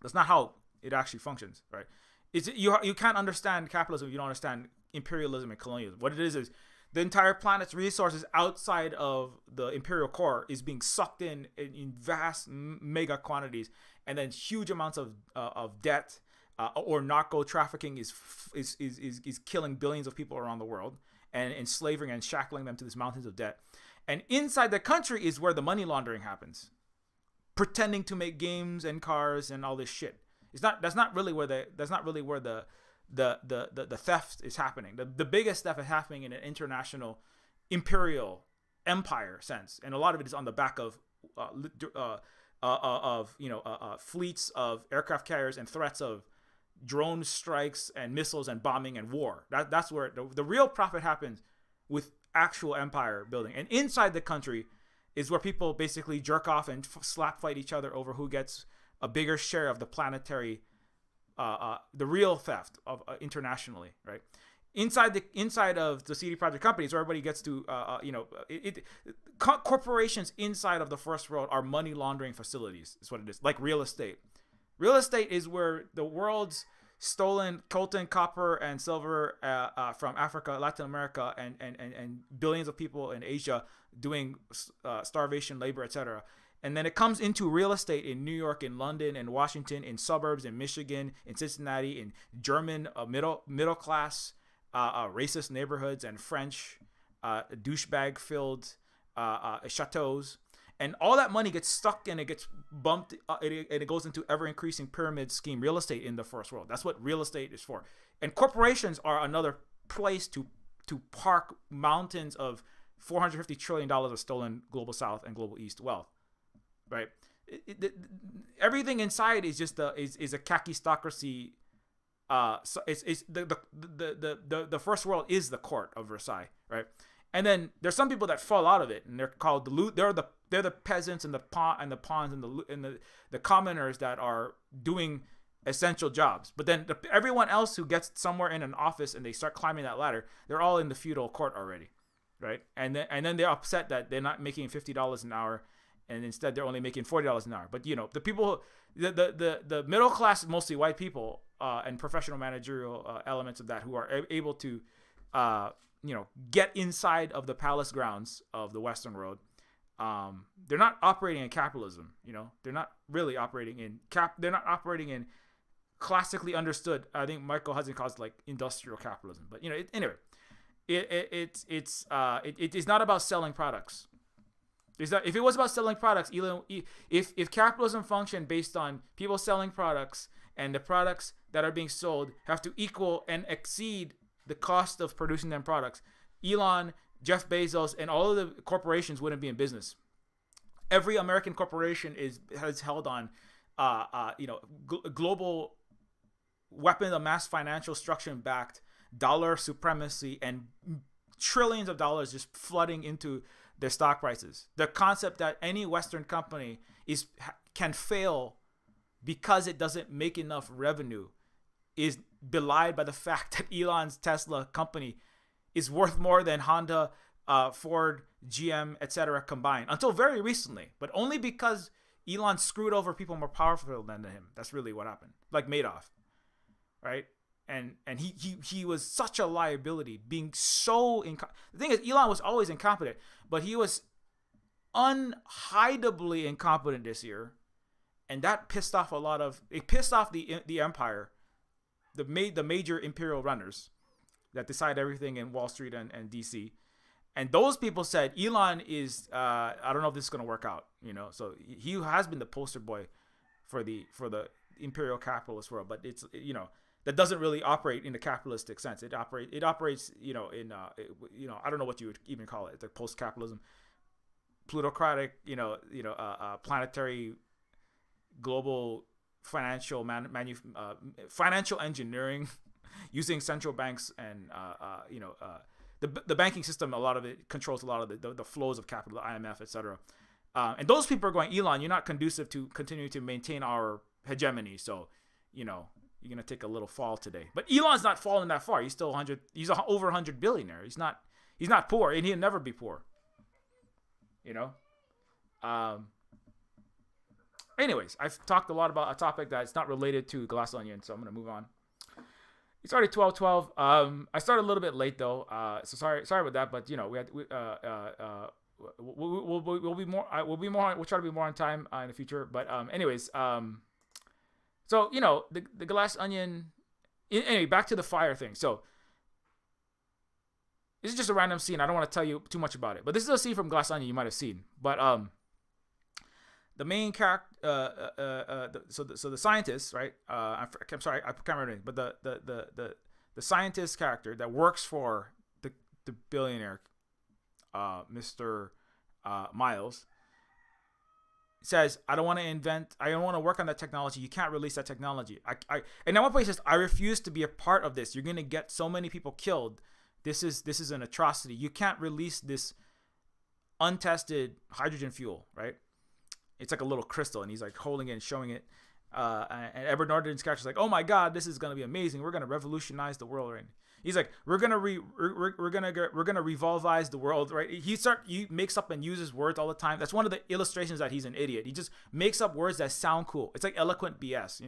That's not how it actually functions, right? You can't understand capitalism if you don't understand imperialism and colonialism. What it is the entire planet's resources outside of the imperial core is being sucked in vast mega quantities, and then huge amounts of debt or narco trafficking is killing billions of people around the world, and enslaving and shackling them to these mountains of debt. And inside the country is where the money laundering happens, pretending to make games and cars and all this shit. That's not really where the theft is happening. The biggest theft is happening in an international imperial empire sense, and a lot of it is on the back of fleets of aircraft carriers and threats of drone strikes and missiles and bombing and war. That's where the real profit happens, with actual empire building. And inside the country is where people basically jerk off and slap fight each other over who gets a bigger share of the planetary, the real theft of internationally, right? Inside of the CD Projekt companies, where everybody gets to, corporations inside of the first world are money laundering facilities. Is what it is, like real estate. Real estate is where the world's stolen coltan, copper, and silver from Africa, Latin America, and billions of people in Asia doing starvation labor, etc. And then it comes into real estate in New York, in London, in Washington, in suburbs, in Michigan, in Cincinnati, in German middle class racist neighborhoods, and French douchebag filled chateaus. And all that money gets stuck and it gets bumped, and it goes into ever-increasing pyramid scheme real estate in the first world. That's what real estate is for. And corporations are another place to park mountains of $450 trillion of stolen global South and global East wealth, right? Everything inside is just is a kakistocracy. So it's the first world is the court of Versailles, right? And then there's some people that fall out of it, and they're called they're the peasants and the pawns and the commoners that are doing essential jobs. But then everyone else who gets somewhere in an office and they start climbing that ladder, they're all in the feudal court already, right? And then they're upset that they're not making $50 an hour, and instead they're only making $40 an hour. But the people, the middle class, mostly white people, and professional managerial elements of that, who are able to, get inside of the palace grounds of the Western world. They're not operating in capitalism. They're not really operating in They're not operating in classically understood. I think Michael Hudson calls it like industrial capitalism. But anyway, it is not about selling products. If it was about selling products, if capitalism functioned based on people selling products, and the products that are being sold have to equal and exceed the cost of producing them products, Elon, Jeff Bezos, and all of the corporations wouldn't be in business. Every American corporation has held on, global weapon of mass financial destruction backed dollar supremacy and trillions of dollars just flooding into their stock prices. The concept that any Western company can fail because it doesn't make enough revenue is belied by the fact that Elon's Tesla company is worth more than Honda, Ford, GM, etc. combined until very recently, but only because Elon screwed over people more powerful than him. That's really what happened, like Madoff, right? And he was such a liability, being so the thing is, Elon was always incompetent, but he was unhideably incompetent this year, and that pissed off the empire, the major imperial runners that decide everything in Wall Street and DC. And those people said Elon is I don't know if this is going to work out, so he has been the poster boy for the imperial capitalist world, but it's that doesn't really operate in the capitalistic sense. It operates in I don't know what you would even call it, like post-capitalism, plutocratic, planetary, global financial financial engineering using central banks and the banking system. A lot of it controls a lot of the flows of capital, the IMF, etc. And those people are going, Elon, you're not conducive to continuing to maintain our hegemony. So, you're going to take a little fall today. But Elon's not falling that far. He's still he's over 100 billionaire. He's not poor, and he'll never be poor. Anyways, I've talked a lot about a topic that's not related to Glass Onion, so I'm going to move on. It's already 12:12. I started a little bit late though, so sorry about that. But we'll be more. We'll try to be more on time in the future. But anyways, so the Glass Onion. Anyway, back to the fire thing. So this is just a random scene. I don't want to tell you too much about it, but this is a scene from Glass Onion you might have seen. But the main character, so the scientist, right? I'm sorry, I can't remember anything, but the scientist character that works for the billionaire, Mr. Miles, says, I don't want to work on that technology. You can't release that technology. And at one point he says, I refuse to be a part of this. You're going to get so many people killed. This is an atrocity. You can't release this untested hydrogen fuel, right? It's like a little crystal, and he's like holding it and showing it. And Edward Norton's character is like, "Oh my God, this is gonna be amazing. We're gonna revolutionize the world." Right? He's like, "We're gonna revolvize the world." Right? He makes up and uses words all the time. That's one of the illustrations that he's an idiot. He just makes up words that sound cool. It's like eloquent BS.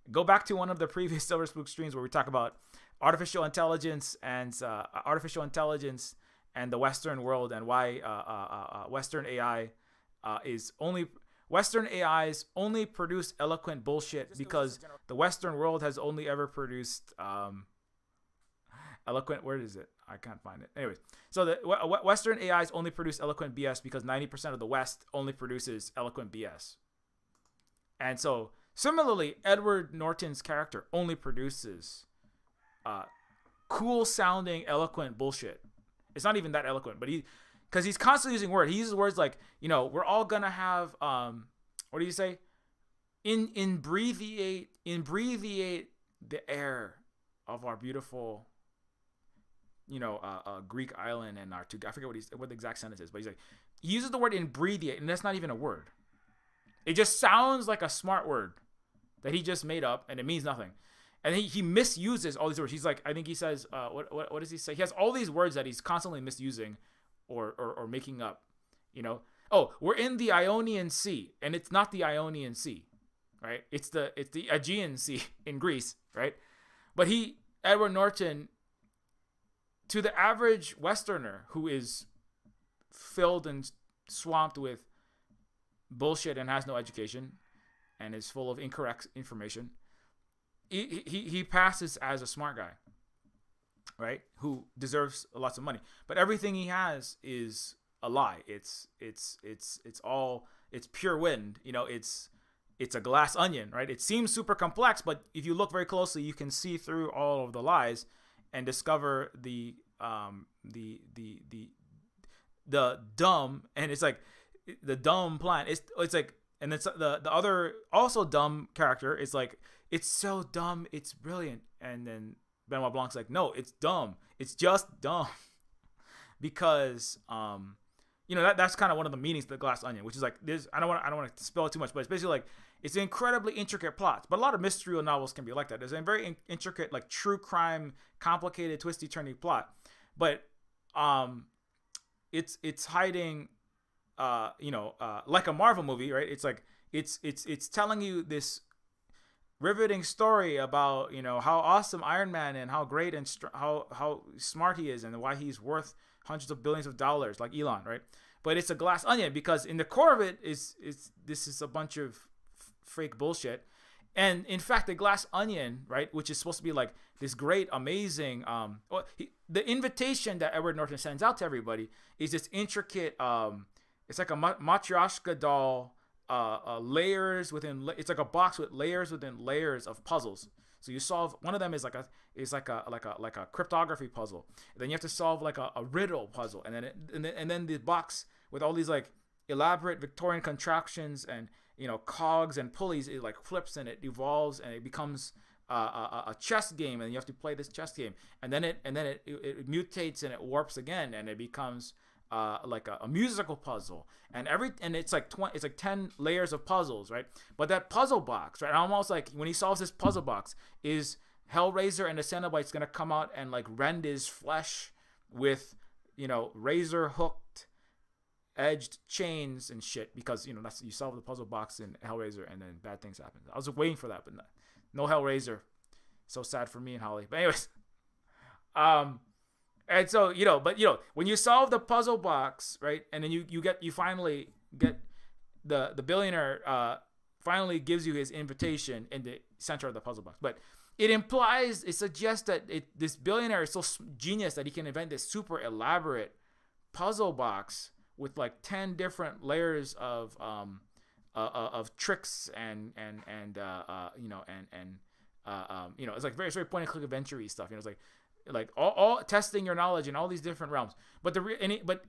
Go back to one of the previous Silver Spook streams where we talk about artificial intelligence and the Western world, and why Western AIs only produce eloquent bullshit because the Western world has only ever produced eloquent. Where is it? I can't find it. Anyways, so the Western AIs only produce eloquent BS because 90% of the West only produces eloquent BS. And so similarly, Edward Norton's character only produces cool sounding eloquent bullshit. It's not even that eloquent, but because he's constantly using words. He uses words like, we're all gonna have what do you say? Imbreviate the air of our beautiful, Greek island and our two. I forget what the exact sentence is, but he's like, he uses the word imbreviate, and that's not even a word. It just sounds like a smart word that he just made up, and it means nothing. And he misuses all these words. He's like, I think he says, what does he say? He has all these words that he's constantly misusing or making up, you know. Oh, we're in the Ionian Sea, and it's not the Ionian Sea, right? It's the Aegean Sea in Greece, right? But Edward Norton, to the average Westerner who is filled and swamped with bullshit and has no education and is full of incorrect information, he passes as a smart guy, right? Who deserves lots of money, but everything he has is a lie. It's pure wind. You know, it's a glass onion, right? It seems super complex, but if you look very closely, you can see through all of the lies and discover the dumb, and it's like the dumb plan. It's like, and it's the other also dumb character is like, it's so dumb, it's brilliant. And then Benoit Blanc's like, no, it's dumb. It's just dumb. Because you know, that's kind of one of the meanings of the glass onion, which is like this. I don't want to spell it too much, but it's basically like it's an incredibly intricate plot. But a lot of mystery novels can be like that. There's a very intricate, like true crime, complicated, twisty, turny plot. But it's hiding, like a Marvel movie, right? It's like it's telling you this riveting story about, you know, how awesome Iron Man and how great and how smart he is and why he's worth hundreds of billions of dollars, like Elon, right? But it's a glass onion because in the core of it is a bunch of fake bullshit. And in fact, the glass onion, right, which is supposed to be like this great, amazing, the invitation that Edward Norton sends out to everybody is this intricate, it's like a matryoshka doll, layers within, it's like a box with layers within layers of puzzles. So you solve, one of them is like a cryptography puzzle. And then you have to solve like a riddle puzzle, and then the box with all these like elaborate Victorian contraptions and, you know, cogs and pulleys, it like flips and it evolves and it becomes a chess game, and you have to play this chess game, and then it mutates and it warps again, and it becomes like a musical puzzle, and it's like 10 layers of puzzles, right? But that puzzle box, right, almost like when he solves this puzzle box, is Hellraiser and the Cenobites gonna come out and like rend his flesh with, you know, razor hooked edged chains and shit, because, you know, that's, you solve the puzzle box in Hellraiser and then bad things happen. I was waiting for that, but no Hellraiser. So sad for me and Holly. But anyways, and so, you know, but, you know, when you solve the puzzle box, right, and then you finally get the billionaire finally gives you his invitation in the center of the puzzle box. But it suggests that this billionaire is so genius that he can invent this super elaborate puzzle box with like 10 different layers of tricks and you know, you know, it's like very point and click adventure-y stuff. You know, it's like all testing your knowledge in all these different realms. But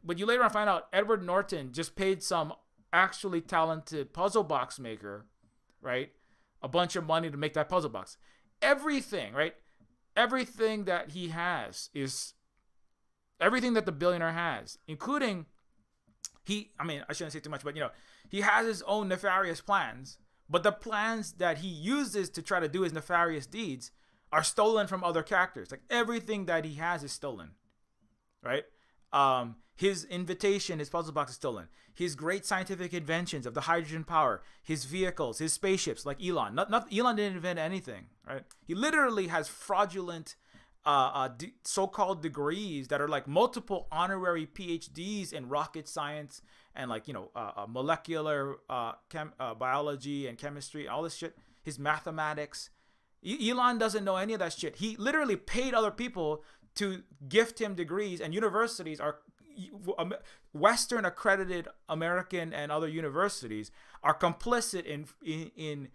but you later on find out Edward Norton just paid some actually talented puzzle box maker, right, a bunch of money to make that puzzle box. Everything, right? Everything that he has is everything that the billionaire has, including I shouldn't say too much, but, you know, he has his own nefarious plans, but the plans that he uses to try to do his nefarious deeds are stolen from other characters. Like everything that he has is stolen, right? His invitation, his puzzle box is stolen. His great scientific inventions of the hydrogen power, his vehicles, his spaceships, like Elon. Elon didn't invent anything, right? He literally has fraudulent so-called degrees that are like multiple honorary PhDs in rocket science and, like, you know, molecular biology and chemistry, all this shit. His mathematics. Elon doesn't know any of that shit. He literally paid other people to gift him degrees, and universities are Western accredited American and other universities are complicit in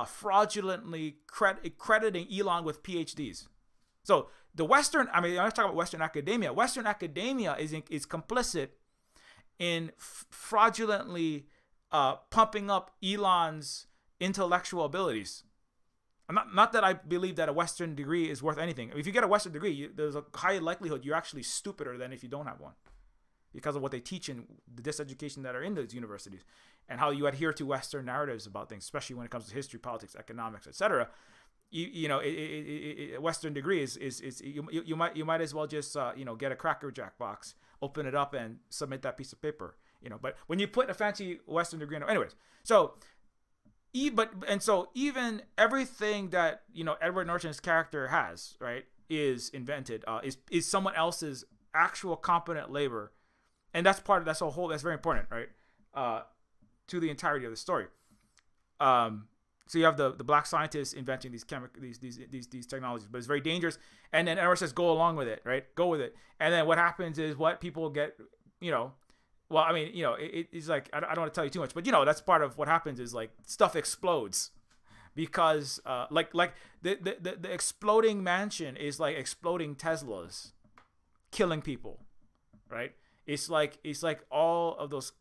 fraudulently crediting Elon with PhDs. So the Western, I'm talking about Western academia. Western academia is complicit in fraudulently pumping up Elon's intellectual abilities. Not that I believe that a Western degree is worth anything. If you get a Western degree, there's a high likelihood you're actually stupider than if you don't have one. because of what they teach in the diseducation that are in those universities, and how you adhere to Western narratives about things, especially when it comes to history, politics, economics, etc. Western degree is you might as well just get a Cracker Jack box, open it up, and submit that piece of paper. But when you put a fancy Western degree in, anyways, so even everything that Edward Norton's character has, right, is invented, is someone else's actual competent labor, and that's that's very important, right, to the entirety of the story. So you have the black scientists inventing these technologies, but it's very dangerous. And then Edward says, go along with it, right? Go with it. And then what happens is what people get, well, I mean, it's like, I don't want to tell you too much, but that's part of what happens is like stuff explodes because like the exploding mansion is like exploding Teslas, killing people, right? It's like all of those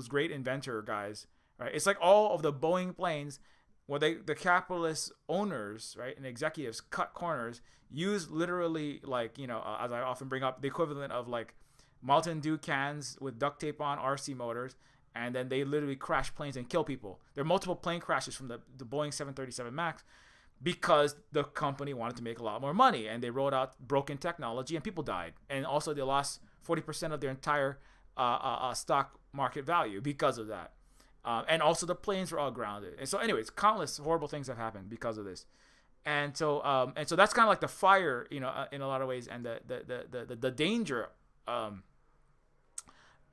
great inventor guys, right? It's like all of the Boeing planes where the capitalist owners, right, and executives cut corners, use literally like, as I often bring up, the equivalent of like Mountain Dew cans with duct tape on RC motors, and then they literally crash planes and kill people. There are multiple plane crashes from the Boeing 737 MAX because the company wanted to make a lot more money, and they rolled out broken technology and people died. And also they lost 40% of their entire stock market value because of that. And also the planes were all grounded. And so anyways, countless horrible things have happened because of this. And so that's kind of like the fire, in a lot of ways, and the danger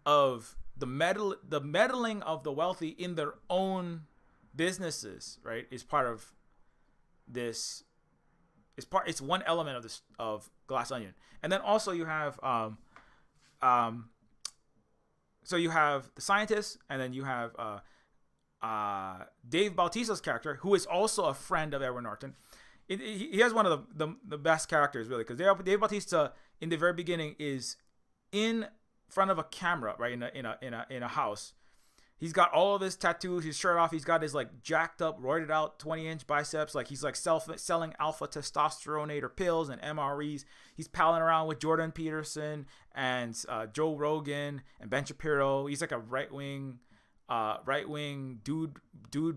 of the meddling of the wealthy in their own businesses, right, is part of this. It's one element of this, of Glass Onion. And then also you have so you have the scientist, and then you have Dave Bautista's character, who is also a friend of Edward Norton. He has one of the best characters, really, because Dave Bautista in the very beginning is in front of a camera, right, in a house. He's got all of his tattoos, his shirt off. He's got his like jacked up, roided out 20-inch biceps. Like he's like selling alpha testosteronator pills and MREs. He's palling around with Jordan Peterson and Joe Rogan and Ben Shapiro. He's like a right wing dude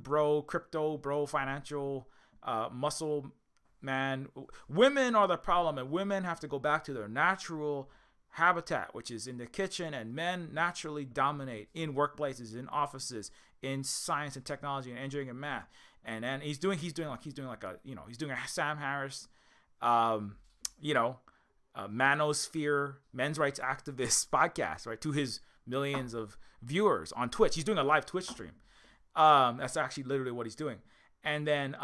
bro, crypto bro, financial muscle man. Women are the problem, and women have to go back to their natural habitat, which is in the kitchen, and men naturally dominate in workplaces, in offices, in science and technology and engineering and math. And then he's doing like a Sam Harris, manosphere men's rights activist podcast, right, to his millions of viewers on Twitch. He's doing a live Twitch stream. That's actually literally what he's doing. And then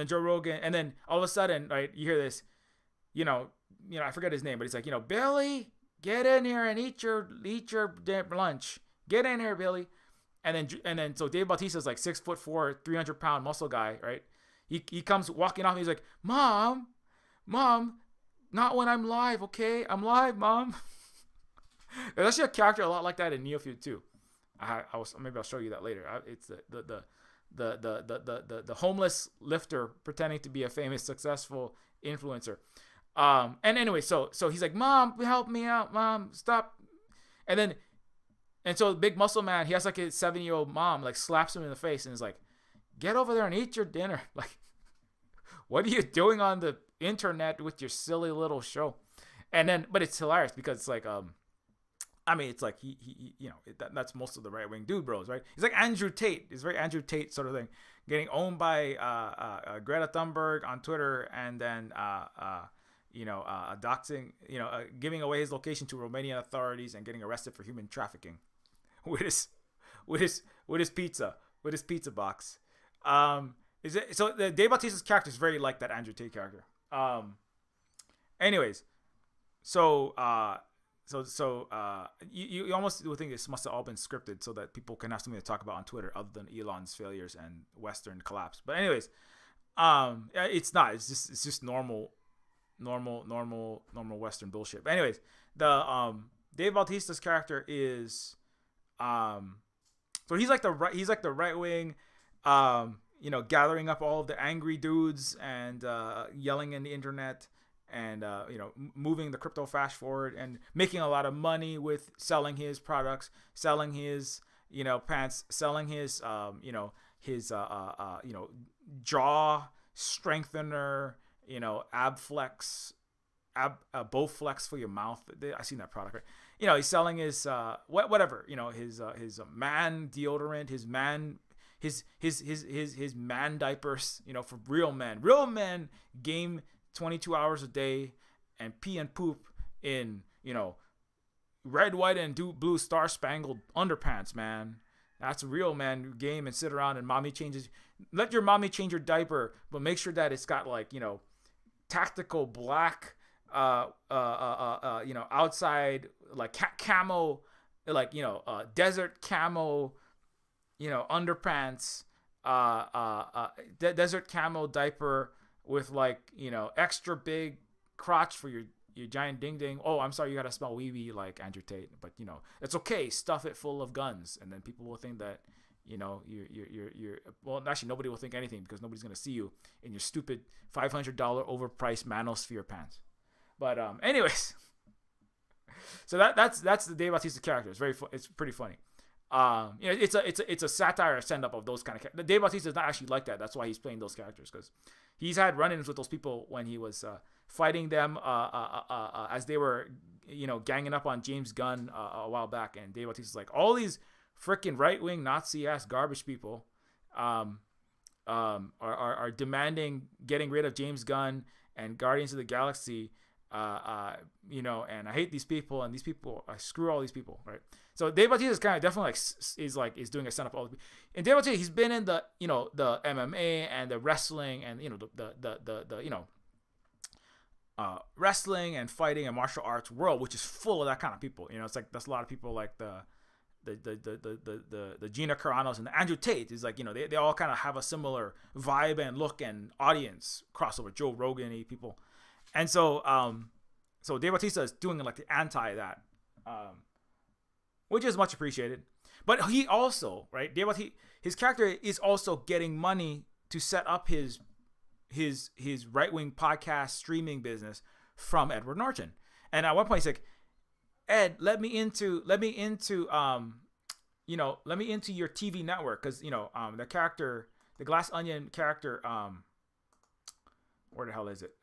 Joe Rogan, and then all of a sudden, right, you hear this, I forget his name, but he's like, Billy, get in here and eat your lunch. Get in here, Billy. And then so Dave Bautista's like 6'4", 300-pound muscle guy, right? He comes walking off, and he's like, Mom, not when I'm live, okay? I'm live, Mom. There's actually a character a lot like that in Neofeud too. Maybe I'll show you that later. It's the homeless lifter pretending to be a famous, successful influencer. And anyway, so he's like, Mom, help me out, Mom, stop. And so the big muscle man, he has like a 7-year-old mom, like slaps him in the face and is like, get over there and eat your dinner. Like, what are you doing on the internet with your silly little show? But it's hilarious because it's like, it's like that's most of the right wing dude bros, right? He's like Andrew Tate. It's very Andrew Tate sort of thing, getting owned by Greta Thunberg on Twitter, and then doxing, giving away his location to Romanian authorities and getting arrested for human trafficking, with his pizza box. So the Dave Bautista's character is very like that Andrew Tate character. Anyways, so you almost would think this must have all been scripted so that people can have something to talk about on Twitter other than Elon's failures and Western collapse. But anyways, it's not. It's just normal Western bullshit. But anyways, the Dave Bautista's character is so he's like the right wing, gathering up all of the angry dudes and yelling in the internet and moving the crypto fast forward and making a lot of money with selling his products, selling his pants, selling his his jaw strengthener, Bowflex for your mouth. I seen that product, right? He's selling his whatever, his man deodorant, his man diapers, for real men. Real men game 22 hours a day and pee and poop in, red, white, and blue star spangled underpants, man. That's a real man game, and sit around and let your mommy change your diaper, but make sure that it's got tactical black outside camo, desert camo, underpants, desert camo diaper with extra big crotch for your giant ding ding. Oh, I'm sorry, you gotta smell wee wee like Andrew Tate, but it's okay. Stuff it full of guns, and then people will think that you're well. Actually, nobody will think anything because nobody's gonna see you in your stupid $500 overpriced Manosphere pants. But anyways, so that's the Dave Bautista character. It's pretty funny. It's a satire, a send up of those kind of characters. Dave Bautista is not actually like that. That's why he's playing those characters, because he's had run-ins with those people when he was fighting them as they were ganging up on James Gunn a while back. And Dave Bautista's like, all these freaking right-wing Nazi ass garbage people are demanding getting rid of James Gunn and Guardians of the Galaxy. And I hate these people, and these people, I screw all these people, right? So Dave Bautista is kind of definitely is doing a stand up all. And Dave Bautista, he's been in the the MMA and the wrestling and the wrestling and fighting and martial arts world, which is full of that kind of people. It's like that's a lot of people like the Gina Carano's and the Andrew Tate is they all kind of have a similar vibe and look and audience crossover. Joe Rogan-y people. And so Dave Bautista is doing the anti that, which is much appreciated. But he also, right, his character is also getting money to set up his right-wing podcast streaming business from Edward Norton. And at one point he's like, Ed, let me into your TV network, because the character, the Glass Onion character, where the hell is it?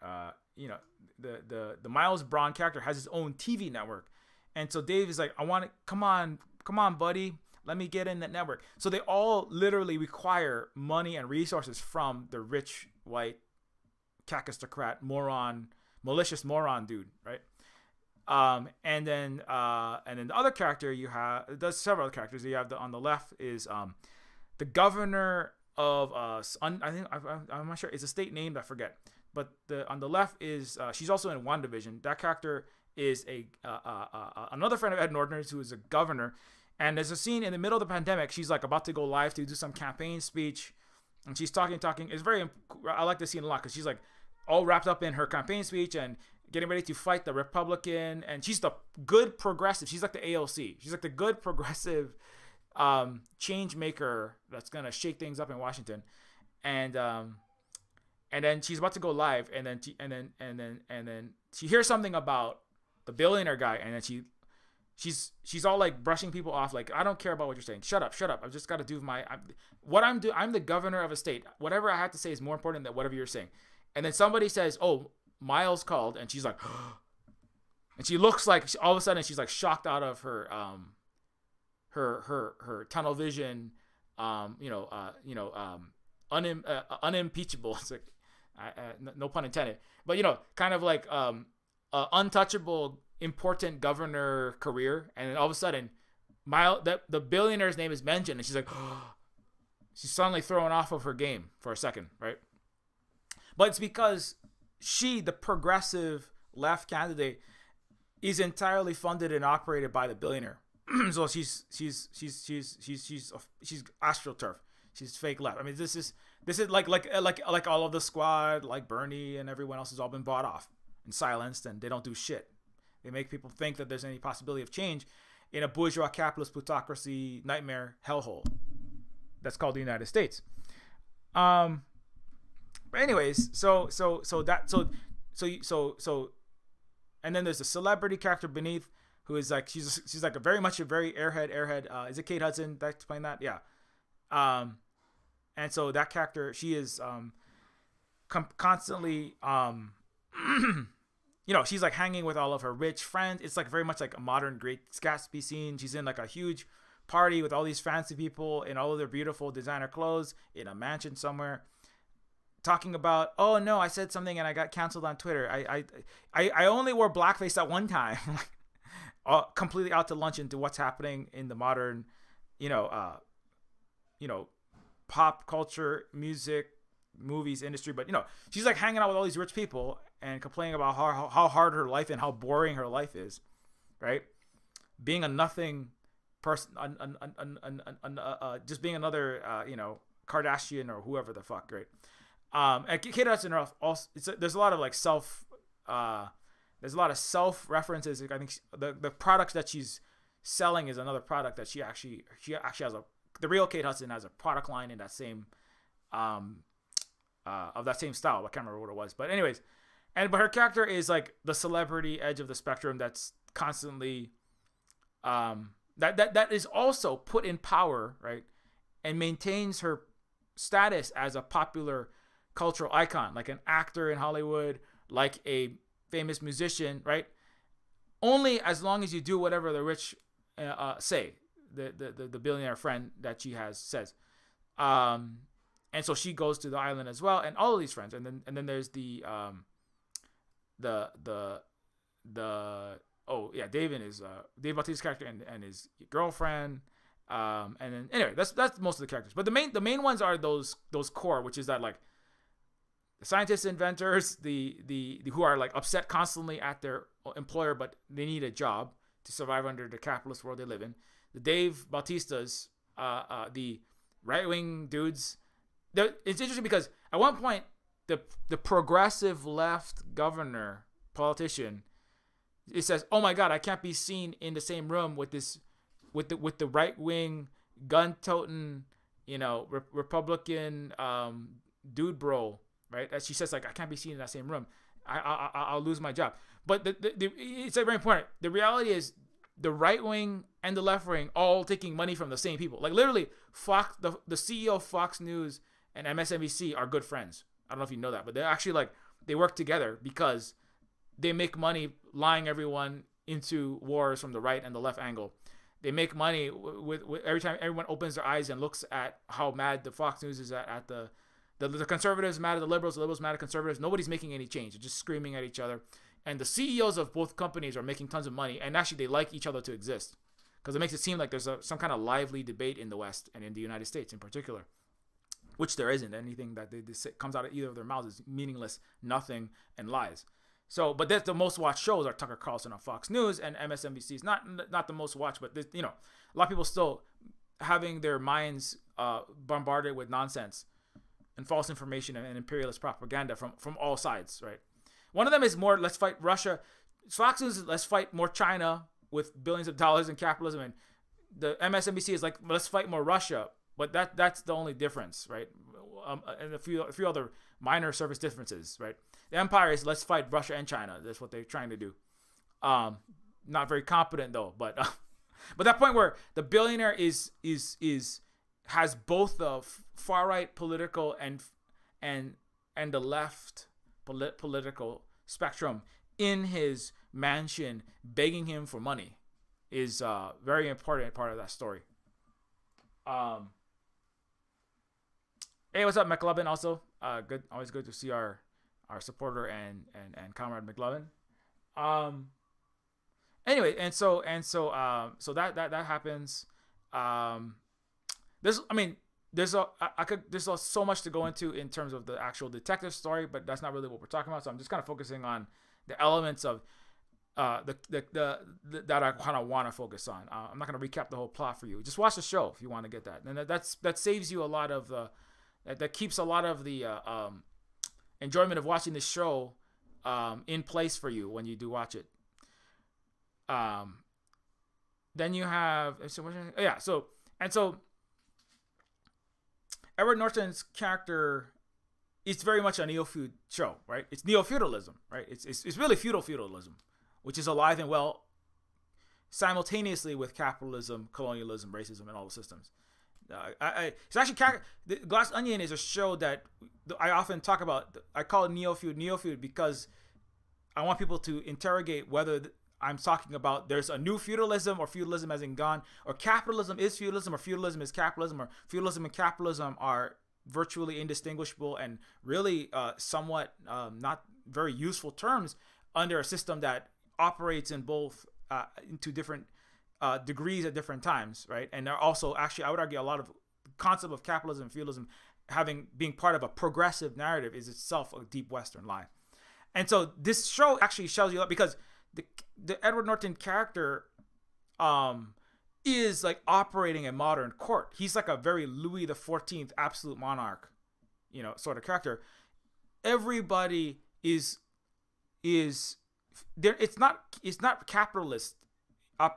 The Miles Braun character has his own TV network. And so Dave is like, I want to, come on, buddy, let me get in that network. So they all literally require money and resources from the rich, white, kakistocrat, malicious moron dude, right? And then the other character you have, there's several other characters. You have on the left is the governor of, I'm not sure, it's a state name, I forget. But on the left is she's also in WandaVision. That character is another friend of Ed Norton's who is a governor. And there's a scene in the middle of the pandemic. She's about to go live to do some campaign speech, and she's talking. It's I like this scene a lot because she's all wrapped up in her campaign speech and getting ready to fight the Republican. And she's the good progressive. She's like the AOC. She's like the good progressive change maker that's gonna shake things up in Washington. And then she's about to go live, and then she hears something about the billionaire guy, and then she's all brushing people off, I don't care about what you're saying. Shut up. I've just got to do I'm the governor of a state. Whatever I have to say is more important than whatever you're saying. And then somebody says, "Oh, Miles called," and she's like, and she looks all of a sudden she's shocked out of her her tunnel vision, unimpeachable. It's no pun intended, but kind of untouchable, important governor career, and then all of a sudden, the billionaire's name is mentioned, and she's like, she's suddenly thrown off of her game for a second, right? But it's because she, the progressive left candidate, is entirely funded and operated by the billionaire. So she's astroturf. She's fake left. I mean, this is like all of the squad, like Bernie and everyone else has all been bought off and silenced, and they don't do shit. They make people think that there's any possibility of change in a bourgeois capitalist plutocracy nightmare hellhole that's called the United States. But anyways, so and then there's a celebrity character beneath who is like she's like a very airhead. Is it Kate Hudson that explained that? Yeah. And so that character, she is constantly she's like hanging with all of her rich friends. It's like very much like a modern Great Gatsby scene. She's in like a huge party with all these fancy people in all of their beautiful designer clothes in a mansion somewhere, talking about, oh no, I said something and I got canceled on Twitter. I only wore blackface at one time. Completely out to lunch into what's happening in the modern, pop culture, music, movies industry. But she's like hanging out with all these rich people and complaining about how hard her life and how boring her life is, right? Being a nothing person, just being another Kardashian or whoever the fuck, right? And Kate Hudson also, there's a lot of like there's a lot of self references. I think the products that she's selling is another product that she actually has the real Kate Hudson has a product line in that same of that same style. I can't remember what it was, but anyways, but her character is like the celebrity edge of the spectrum that's constantly that is also put in power, right, and maintains her status as a popular cultural icon, like an actor in Hollywood, like a famous musician, right? Only as long as you do whatever the rich say, the billionaire friend that she has says. And so she goes to the island as well, and all of these friends, and then there's David is Dave Bautista's character and his girlfriend, and then anyway, that's most of the characters. But the main ones are those core, which is that like the scientists, inventors, the who are like upset constantly at their employer, but they need a job to survive under the capitalist world they live in. The Dave Bautistas, the right wing dudes. It's interesting because at one point the progressive left governor politician, it says, "Oh my God, I can't be seen in the same room with the right wing gun toting, Republican dude bro." Right? As she says, like, I can't be seen in that same room. I'll lose my job. But it's very important. The reality is the right wing and the left wing all taking money from the same people. Like literally, Fox, the CEO of Fox News and MSNBC are good friends. I don't know if you know that, but they're actually like they work together because they make money lying everyone into wars from the right and the left angle. They make money with every time everyone opens their eyes and looks at how mad the Fox News is at the conservatives mad at the liberals mad at conservatives. Nobody's making any change. They're just screaming at each other. And the CEOs of both companies are making tons of money, and actually they like each other to exist because it makes it seem like there's some kind of lively debate in the West and in the United States in particular, which there isn't. Anything that they say comes out of either of their mouths is meaningless, nothing, and lies. So, but that's the most watched shows are Tucker Carlson on Fox News, and MSNBC is not the most watched, but a lot of people still having their minds bombarded with nonsense and false information and imperialist propaganda from all sides, right? One of them is more, let's fight Russia. Fox News is let's fight more China with billions of dollars in capitalism, and the MSNBC is like, let's fight more Russia. But that's the only difference, right? And a few other minor surface differences, right? The Empire is let's fight Russia and China. That's what they're trying to do. Not very competent though, but that point where the billionaire has both the far right political and the left political spectrum in his mansion, begging him for money, is a very important part of that story. Hey, what's up, McLovin? Also, good, always good to see our supporter and comrade McLovin. Anyway, so that happens. There's so much to go into in terms of the actual detective story, but that's not really what we're talking about. So I'm just kind of focusing on the elements of that I kind of want to focus on. I'm not going to recap the whole plot for you. Just watch the show if you want to get that, and that saves you a lot of that keeps a lot of the enjoyment of watching the show in place for you when you do watch it. Then you have so Edward Norton's character it's very much a Neofeud show, right? It's neo-feudalism, right? It's really feudalism, which is alive and well simultaneously with capitalism, colonialism, racism, and all the systems. It's actually the Glass Onion is a show that I often talk about. I call it Neofeud because I want people to interrogate whether I'm talking about there's a new feudalism or feudalism hasn't gone, or capitalism is feudalism or feudalism is capitalism, or feudalism and capitalism are virtually indistinguishable and really somewhat not very useful terms under a system that operates in both into different degrees at different times, right? And they're also actually, I would argue, a lot of concept of capitalism and feudalism being part of a progressive narrative is itself a deep Western lie. And so this show actually shows you that because the Edward Norton character is like operating a modern court. He's like a very Louis XIV absolute monarch, sort of character. Everybody is there. It's not capitalist.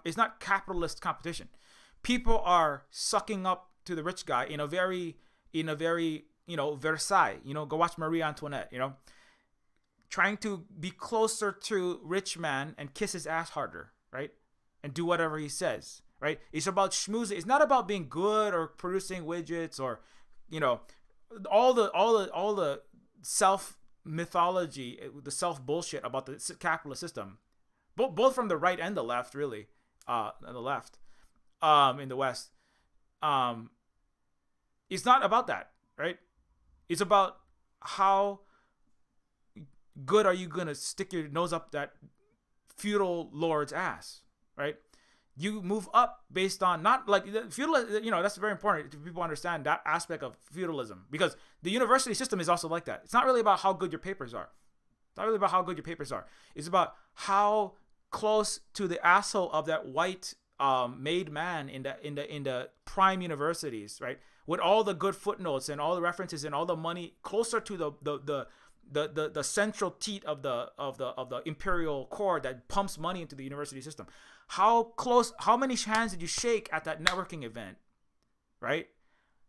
It's not capitalist competition. People are sucking up to the rich guy in a very Versailles. Go watch Marie Antoinette. Trying to be closer to rich man and kiss his ass harder, right? And do whatever he says, right? It's about schmoozing. It's not about being good or producing widgets or, all the self mythology, the self bullshit about the capitalist system, both from the right and the left, really, on the left, in the West. It's not about that, right? It's about how good are you gonna stick your nose up that feudal lord's ass, right? You move up based on not like feudal. That's very important to people understand that aspect of feudalism, because the university system is also like that. It's not really about how good your papers are. It's about how close to the asshole of that white made man in the prime universities, right? With all the good footnotes and all the references and all the money closer to the central teat of the imperial core that pumps money into the university system. How many hands did you shake at that networking event, right?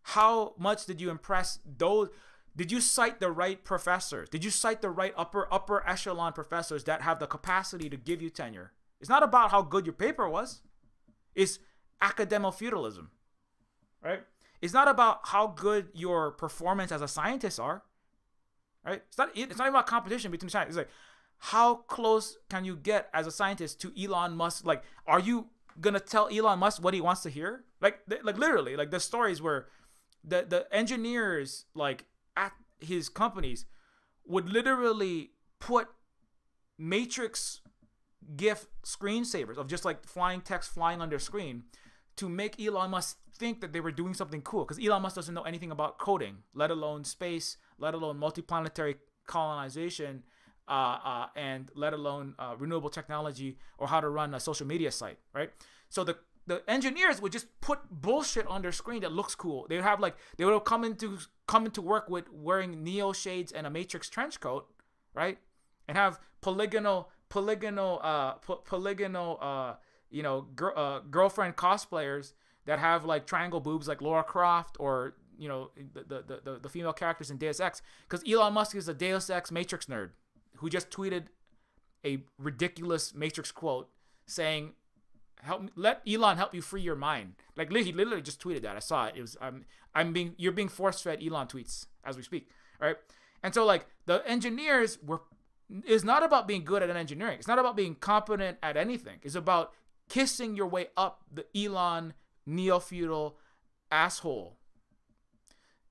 How much did you impress those? Did you cite the right professors? Did you cite the right upper echelon professors that have the capacity to give you tenure? It's not about how good your paper was. It's academo-feudalism, right? It's not about how good your performance as a scientist are. Right? It's not even about competition between scientists. It's like, how close can you get as a scientist to Elon Musk? Like, are you gonna tell Elon Musk what he wants to hear? Like literally, like the stories where the engineers like at his companies would literally put matrix GIF screensavers of just like flying text flying on their screen to make Elon Musk think that they were doing something cool, because Elon Musk doesn't know anything about coding, let alone space, let alone multiplanetary colonization, and let alone renewable technology or how to run a social media site, right? So the engineers would just put bullshit on their screen that looks cool. They would come into work with wearing Neo shades and a Matrix trench coat, right? And have polygonal girlfriend cosplayers that have like triangle boobs like Lara Croft or the female characters in Deus Ex, because Elon Musk is a Deus Ex Matrix nerd who just tweeted a ridiculous Matrix quote saying, let Elon help you free your mind. Like he literally just tweeted that. I saw it. It was you're being force fed Elon tweets as we speak, right? And so like the engineers is not about being good at engineering. It's not about being competent at anything. It's about kissing your way up the Elon neo-feudal asshole.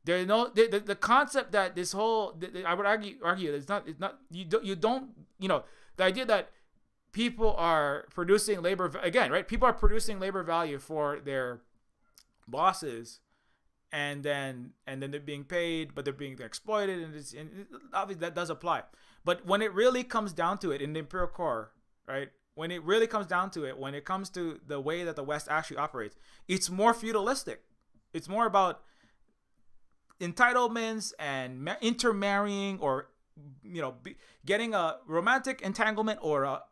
There's no the concept that this whole I would argue it's not you don't the idea that people are producing labor again, right? People are producing labor value for their bosses, and then they're being paid, but they're exploited, and obviously that does apply. But when it really comes down to it in the imperial core, right? When it really comes down to it, when it comes to the way that the West actually operates, it's more feudalistic. It's more about entitlements and intermarrying, or getting a romantic entanglement or a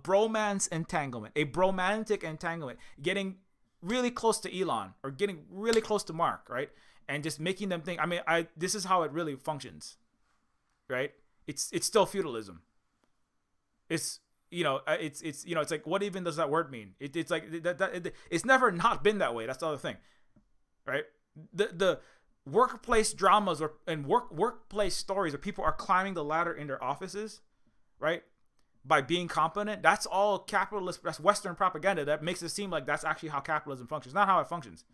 bromance entanglement, a bromantic entanglement, getting really close to Elon or getting really close to Mark, right? And just making them think. I mean, this is how it really functions, right? It's still feudalism. It's it's like, what even does that word mean? It's like it's never not been that way. That's the other thing, right? The workplace dramas and workplace stories where people are climbing the ladder in their offices, right? By being competent. That's all capitalist. That's Western propaganda that makes it seem like that's actually how capitalism functions. Not how it functions.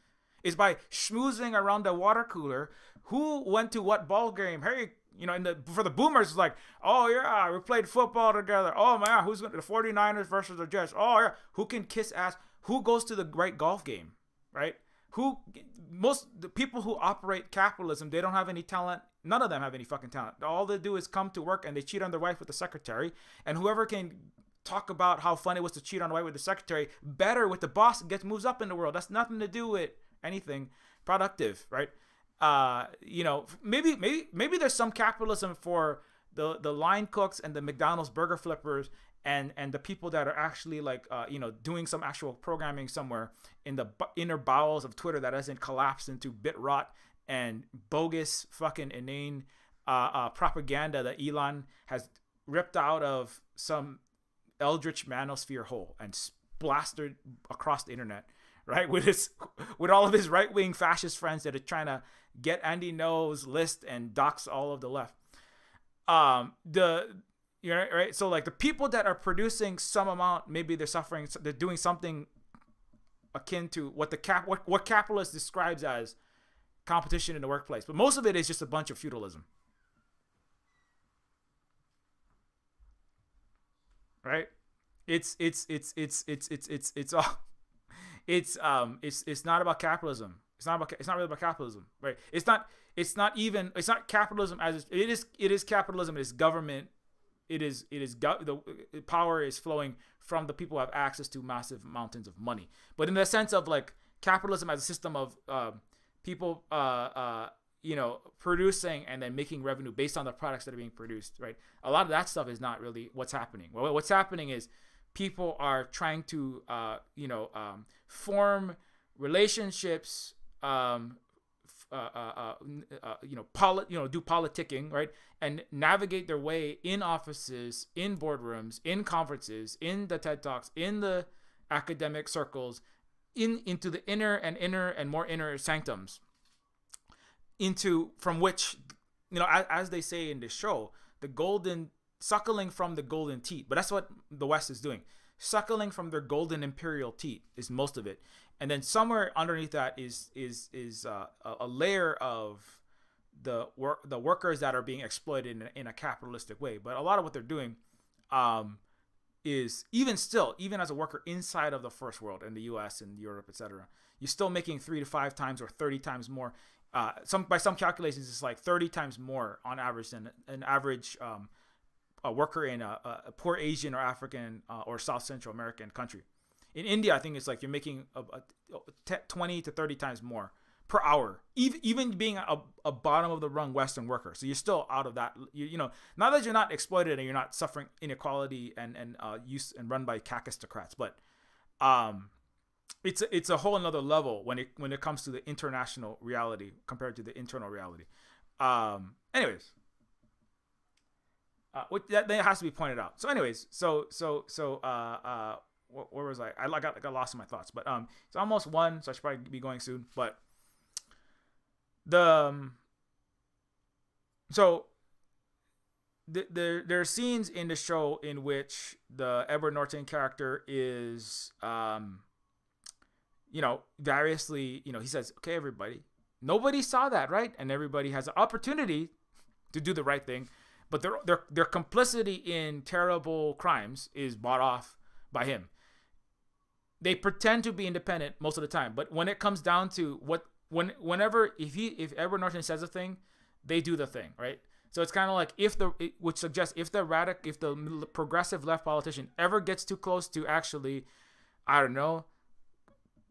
It's by schmoozing around the water cooler. Who went to what ball game? Hey, for the boomers, it's like, oh yeah, we played football together. Oh my God, who's going to the 49ers versus the Jets? Oh yeah, who can kiss ass? Who goes to the great golf game, right? The people who operate capitalism, they don't have any talent. None of them have any fucking talent. All they do is come to work and they cheat on their wife with the secretary. And whoever can talk about how fun it was to cheat on the wife with the secretary better with the boss moves up in the world. That's nothing to do with anything productive, right? Maybe there's some capitalism for the line cooks and the McDonald's burger flippers and the people that are actually like doing some actual programming somewhere in the inner bowels of Twitter that hasn't collapsed into bit rot and bogus fucking inane propaganda that Elon has ripped out of some eldritch manosphere hole and blasted across the internet, right? With all of his right-wing fascist friends that are trying to get Andy Ngo's list and dox all of the left. Right? So like the people that are producing some amount, maybe they're doing something akin to what what capitalists describes as competition in the workplace, but most of it is just a bunch of feudalism, right? It's not about capitalism. It's not really about capitalism, right? It's not capitalism as it is capitalism. It is government. The power is flowing from the people who have access to massive mountains of money. But in the sense of like capitalism as a system of people producing and then making revenue based on the products that are being produced, right? A lot of that stuff is not really what's happening. Well, what's happening is people are trying to form relationships, do politicking, right, and navigate their way in offices, in boardrooms, in conferences, in the TED Talks, in the academic circles, into the inner and more inner sanctums, from which, as they say in this show, suckling from the golden teat. But that's what the West is doing. Suckling from their golden imperial teat is most of it. And then somewhere underneath that is a layer of the workers that are being exploited in a capitalistic way. But a lot of what they're doing is even as a worker inside of the first world in the US and Europe, etc., you're still making 3 to 5 times or 30 times more. By some calculations, it's like 30 times more on average than an average a worker in a poor Asian or African or South Central American country. In India, I think it's like you're making 20 to 30 times more per hour, even being a bottom of the rung Western worker. So you're still out of that. Not that you're not exploited and you're not suffering inequality and use and run by kakistocrats, but it's a whole another level when it comes to the international reality compared to the internal reality. Anyways. That has to be pointed out. So, anyways, where was I? I got lost in my thoughts. But it's almost 1, so I should probably be going soon. But there are scenes in the show in which the Edward Norton character is, variously, he says, "Okay, everybody, nobody saw that, right?" And everybody has an opportunity to do the right thing. But their complicity in terrible crimes is bought off by him. They pretend to be independent most of the time, but when it comes down to if Edward Norton says a thing, they do the thing, right? So it's kind of like which suggests if the progressive left politician ever gets too close to actually, I don't know,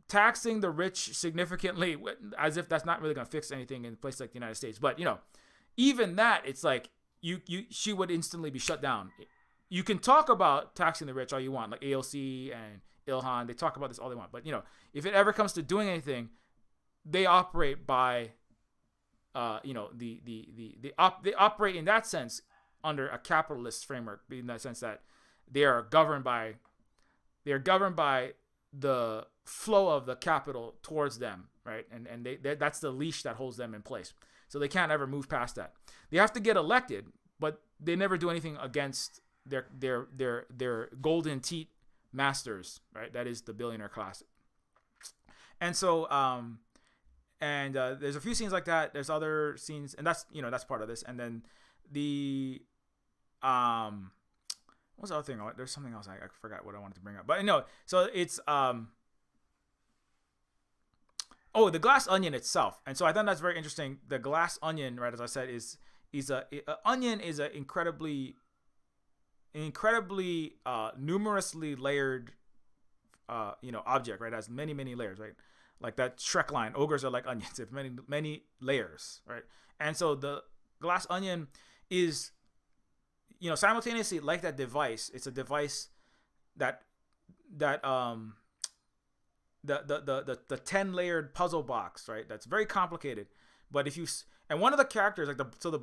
taxing the rich significantly, as if that's not really going to fix anything in a place like the United States. But even that, it's like. She would instantly be shut down. You can talk about taxing the rich all you want, like AOC and Ilhan. They talk about this all they want, but if it ever comes to doing anything, they operate by, they operate in that sense under a capitalist framework, in that sense that they are governed by the flow of the capital towards them, right? And that's the leash that holds them in place. So they can't ever move past that. They have to get elected, but they never do anything against their golden teat masters, right? That is the billionaire class. And so there's a few scenes like that. There's other scenes, and that's part of this. And then the what's the other thing? There's something else I forgot what I wanted to bring up. But no, so it's the glass onion itself. And so I thought that's very interesting. The glass onion, right, as I said, is onion is an incredibly numerously layered object, right? It has many layers, right? Like that Shrek line, ogres are like onions, have many layers, right? And so the glass onion is simultaneously like that device. It's a device that the 10 layered puzzle box, right? That's very complicated. But and one of the characters, like the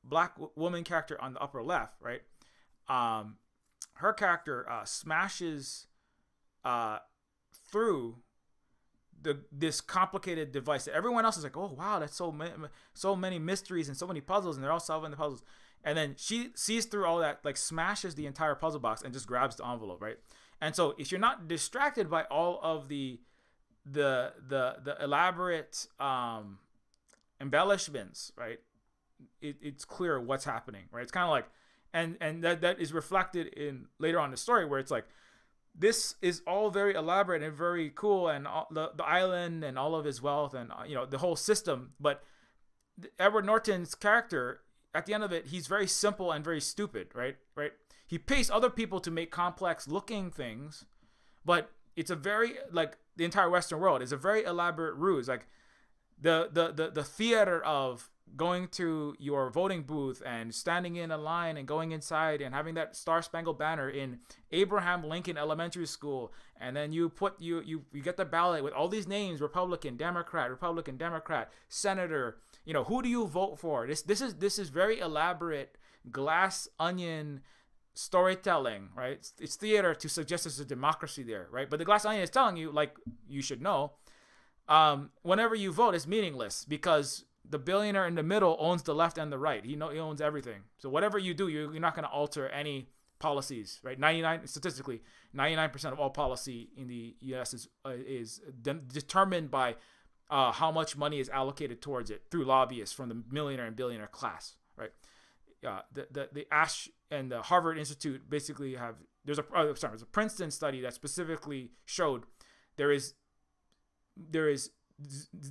black woman character on the upper left, right? Her character smashes through this complicated device that everyone else is like, oh wow, that's so many mysteries and so many puzzles, and they're all solving the puzzles. And then she sees through all that, like smashes the entire puzzle box and just grabs the envelope, right? And so if you're not distracted by all of the elaborate embellishments, right, it's clear what's happening, right? It's kind of like, and that is reflected in later on in the story, where it's like, this is all very elaborate and very cool, and the island and all of his wealth and the whole system. But Edward Norton's character, at the end of it, he's very simple and very stupid, right? He pays other people to make complex looking things, but it's a very, like, the entire Western world is a very elaborate ruse. Like the theater of going to your voting booth and standing in a line and going inside and having that Star-Spangled Banner in Abraham Lincoln Elementary School, and then you get the ballot with all these names: Republican, Democrat, Senator. Who do you vote for? This is very elaborate glass onion storytelling, right? It's theater to suggest there's a democracy there, right? But the glass onion is telling you, like you should know, whenever you vote, it's meaningless, because the billionaire in the middle owns the left and the right. He owns everything. So whatever you do, you're not going to alter any policies, right? 99% of all policy in the U.S. is determined by how much money is allocated towards it through lobbyists from the millionaire and billionaire class, right? The Ash and the Harvard Institute basically there's a Princeton study that specifically showed there is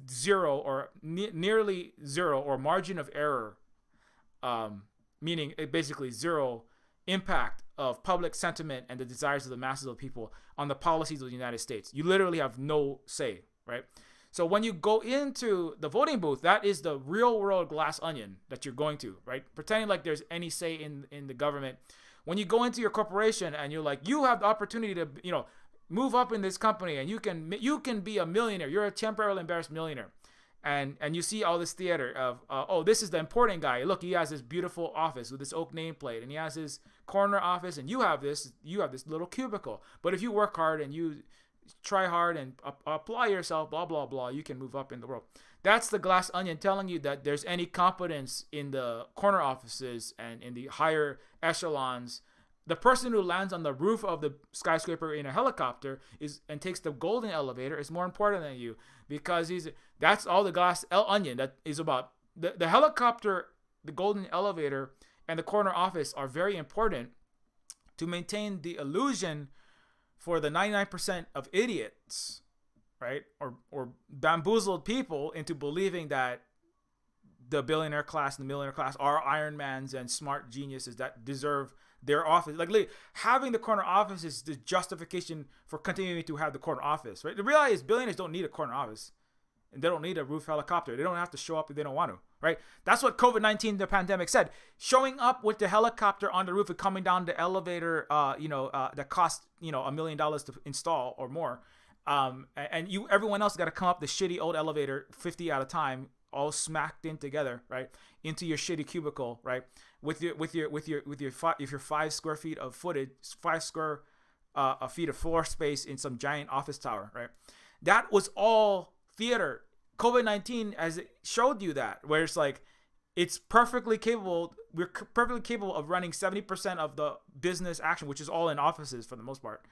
zero or nearly zero or margin of error, meaning basically zero impact of public sentiment and the desires of the masses of people on the policies of the United States. You literally have no say, right? So when you go into the voting booth, that is the real world glass onion that you're going to, right? Pretending like there's any say in the government. When you go into your corporation and you're like, you have the opportunity to, move up in this company, and you can be a millionaire. You're a temporarily embarrassed millionaire. And you see all this theater of, this is the important guy. Look, he has this beautiful office with this oak nameplate, and he has his corner office, and you have this little cubicle. But if you work hard and you try hard and apply yourself, blah, blah, blah, you can move up in the world. That's the glass onion telling you that there's any competence in the corner offices and in the higher echelons. The person who lands on the roof of the skyscraper in a helicopter and takes the golden elevator is more important than you, because that's all the glass onion that is about. The helicopter, the golden elevator, and the corner office are very important to maintain the illusion for the 99% of idiots, right? Or bamboozled people into believing that the billionaire class and the millionaire class are Iron Mans and smart geniuses that deserve their office. Like, having the corner office is the justification for continuing to have the corner office, right? The reality is billionaires don't need a corner office, and they don't need a roof helicopter. They don't have to show up if they don't want to. right? That's what COVID-19, the pandemic, said. Showing up with the helicopter on the roof and coming down the elevator, that cost $1 million to install or more, and everyone else got to come up the shitty old elevator 50 at a time, all smacked in together, right, into your shitty cubicle, right, with your 5 square feet of footage, 5 square feet of floor space in some giant office tower, right? That was all theater. COVID-19 as it showed you that, where it's like, it's perfectly capable. We're perfectly capable of running 70% of the business action, which is all in offices for the most part.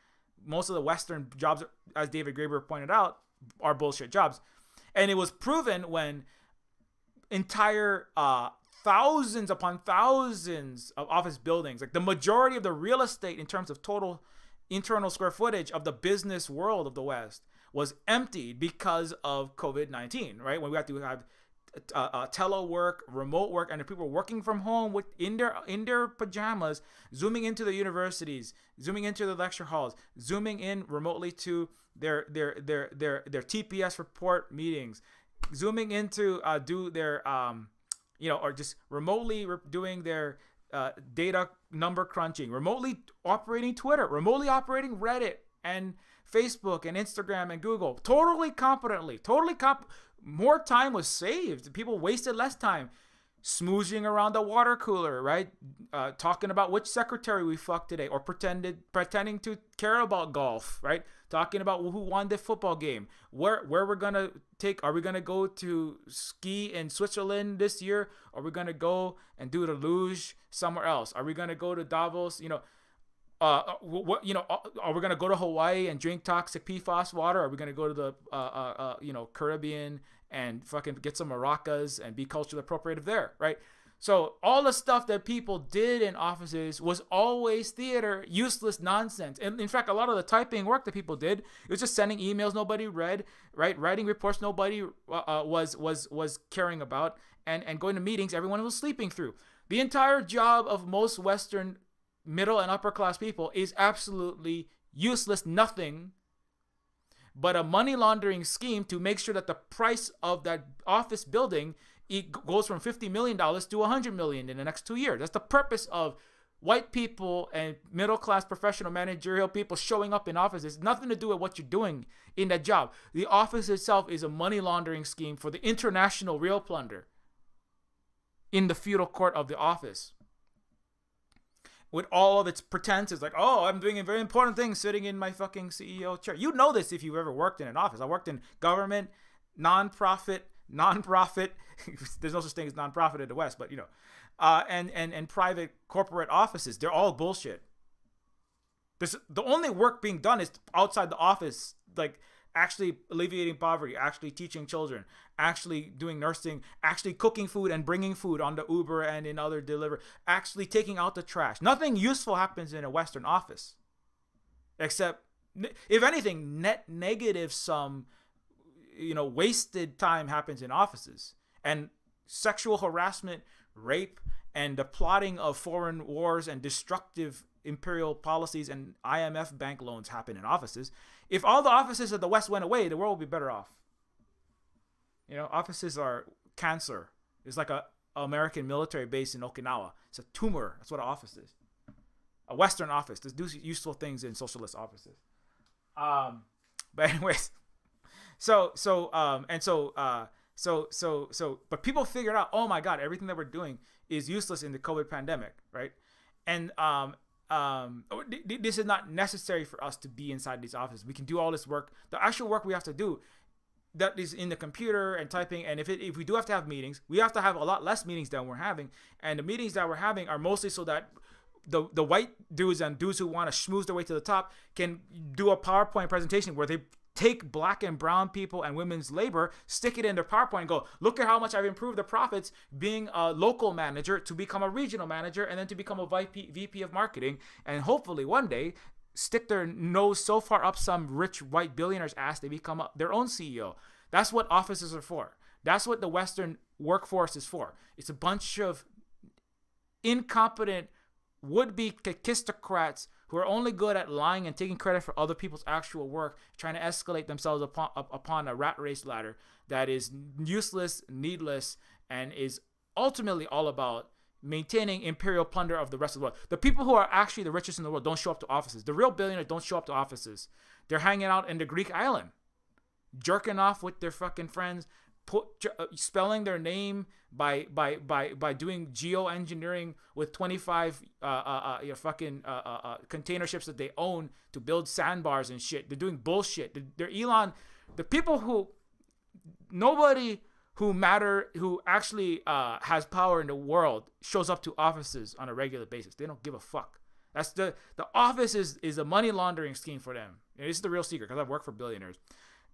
Most of the Western jobs, as David Graeber pointed out, are bullshit jobs. And it was proven when entire thousands upon thousands of office buildings, like the majority of the real estate in terms of total internal square footage of the business world of the West, was emptied because of COVID-19, right? When we have to have telework, remote work, and the people working from home in their pajamas, zooming into the universities, zooming into the lecture halls, zooming in remotely to their TPS report meetings, zooming into do their or just remotely doing their data number crunching, remotely operating Twitter, remotely operating Reddit and Facebook and Instagram and Google, totally competently, more time was saved. People wasted less time smoozing around the water cooler, right? Talking about which secretary we fucked today, or pretending to care about golf, right? Talking about who won the football game, where we're gonna are we gonna go to ski in Switzerland this year? Are we gonna go and do the luge somewhere else? Are we gonna go to Davos? Are we gonna go to Hawaii and drink toxic PFAS water? Are we gonna go to the Caribbean and fucking get some maracas and be culturally appropriative there, right? So all the stuff that people did in offices was always theater, useless nonsense. And in fact, a lot of the typing work that people did, it was just sending emails nobody read, right? Writing reports nobody was caring about, and going to meetings everyone was sleeping through. The entire job of most Western middle and upper class people is absolutely useless, nothing but a money laundering scheme to make sure that the price of that office building goes from $50 million to $100 million in the next 2 years. That's the purpose of white people and middle class professional managerial people showing up in offices. It's nothing to do with what you're doing in that job. The office itself is a money laundering scheme for the international real plunder in the feudal court of the office, with all of its pretenses, like, oh, I'm doing a very important thing sitting in my fucking CEO chair. You know this if you've ever worked in an office. I worked in government, nonprofit. There's no such thing as nonprofit in the West, but and private corporate offices. They're all bullshit. The only work being done is outside the office, like actually alleviating poverty, actually teaching children, actually doing nursing, actually cooking food and bringing food on the Uber and in other delivery, actually taking out the trash. Nothing useful happens in a Western office, except, if anything, net negative some, wasted time happens in offices. And sexual harassment, rape, and the plotting of foreign wars and destructive imperial policies and IMF bank loans happen in offices. If all the offices of the West went away, the world would be better off. Offices are cancer. It's like a American military base in Okinawa. It's a tumor. That's what an office is. A Western office. There's do useful things in socialist offices. But anyways, but people figured out, oh my God, everything that we're doing is useless in the COVID pandemic, right? And this is not necessary for us to be inside these offices. We can do all this work. The actual work we have to do, that is in the computer and typing. And if we do have to have meetings, we have to have a lot less meetings than we're having. And the meetings that we're having are mostly so that the white dudes and dudes who want to schmooze their way to the top can do a PowerPoint presentation where they take black and brown people and women's labor, stick it in their PowerPoint and go, look at how much I've improved the profits being a local manager to become a regional manager and then to become a VP of marketing. And hopefully one day stick their nose so far up some rich white billionaire's ass they become their own CEO. That's what offices are for. That's what the Western workforce is for. It's a bunch of incompetent would-be kakistocrats who are only good at lying and taking credit for other people's actual work, trying to escalate themselves upon a rat race ladder that is useless, needless, and is ultimately all about maintaining imperial plunder of the rest of the world. The people who are actually the richest in the world don't show up to offices. The real billionaires don't show up to offices. They're hanging out in the Greek island, jerking off with their fucking friends, spelling their name by doing geoengineering with 25 container ships that they own to build sandbars and shit. They're doing bullshit. They're Elon. The people who nobody who actually has power in the world shows up to offices on a regular basis. They don't give a fuck. That's the office is a money laundering scheme for them. And this is the real secret, because I've worked for billionaires.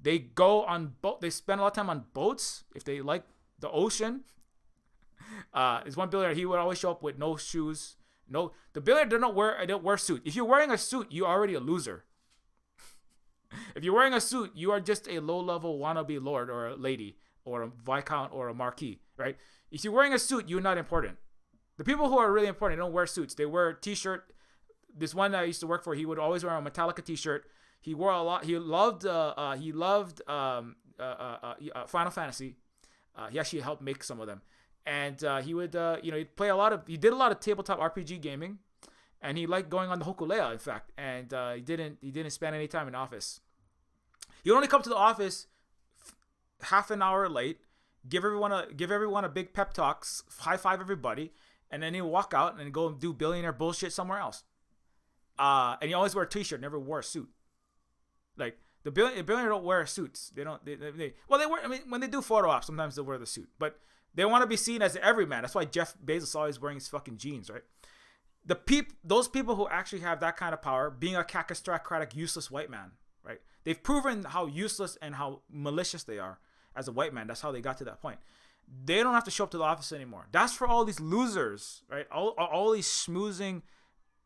They go on boat. They spend a lot of time on boats if they like the ocean. There's one billionaire. He would always show up with no shoes. No, the billionaire don't wear suit. If you're wearing a suit, you're already a loser. If you're wearing a suit, you are just a low-level wannabe lord or a lady or a viscount or a marquis, right? If you're wearing a suit, you're not important. The people who are really important, they don't wear suits. They wear a t-shirt. This one that I used to work for, he would always wear a Metallica t-shirt. He wore a lot. He loved Final Fantasy. He actually helped make some of them, and he would he'd play he did a lot of tabletop RPG gaming, and he liked going on the Hokulea, in fact, and he didn't spend any time in office. He would only come to the office half an hour late, give everyone a big pep talk, high five everybody, and then he'd walk out and go and do billionaire bullshit somewhere else. And he always wore a t-shirt, never wore a suit. Like the billionaire don't wear suits. They don't. They wear. I mean, when they do photo ops, sometimes they wear the suit, but they want to be seen as everyman. That's why Jeff Bezos is always wearing his fucking jeans, right? Those people who actually have that kind of power, being a kakistocratic, useless white man, right? They've proven how useless and how malicious they are as a white man. That's how they got to that point. They don't have to show up to the office anymore. That's for all these losers, right? All these schmoozing,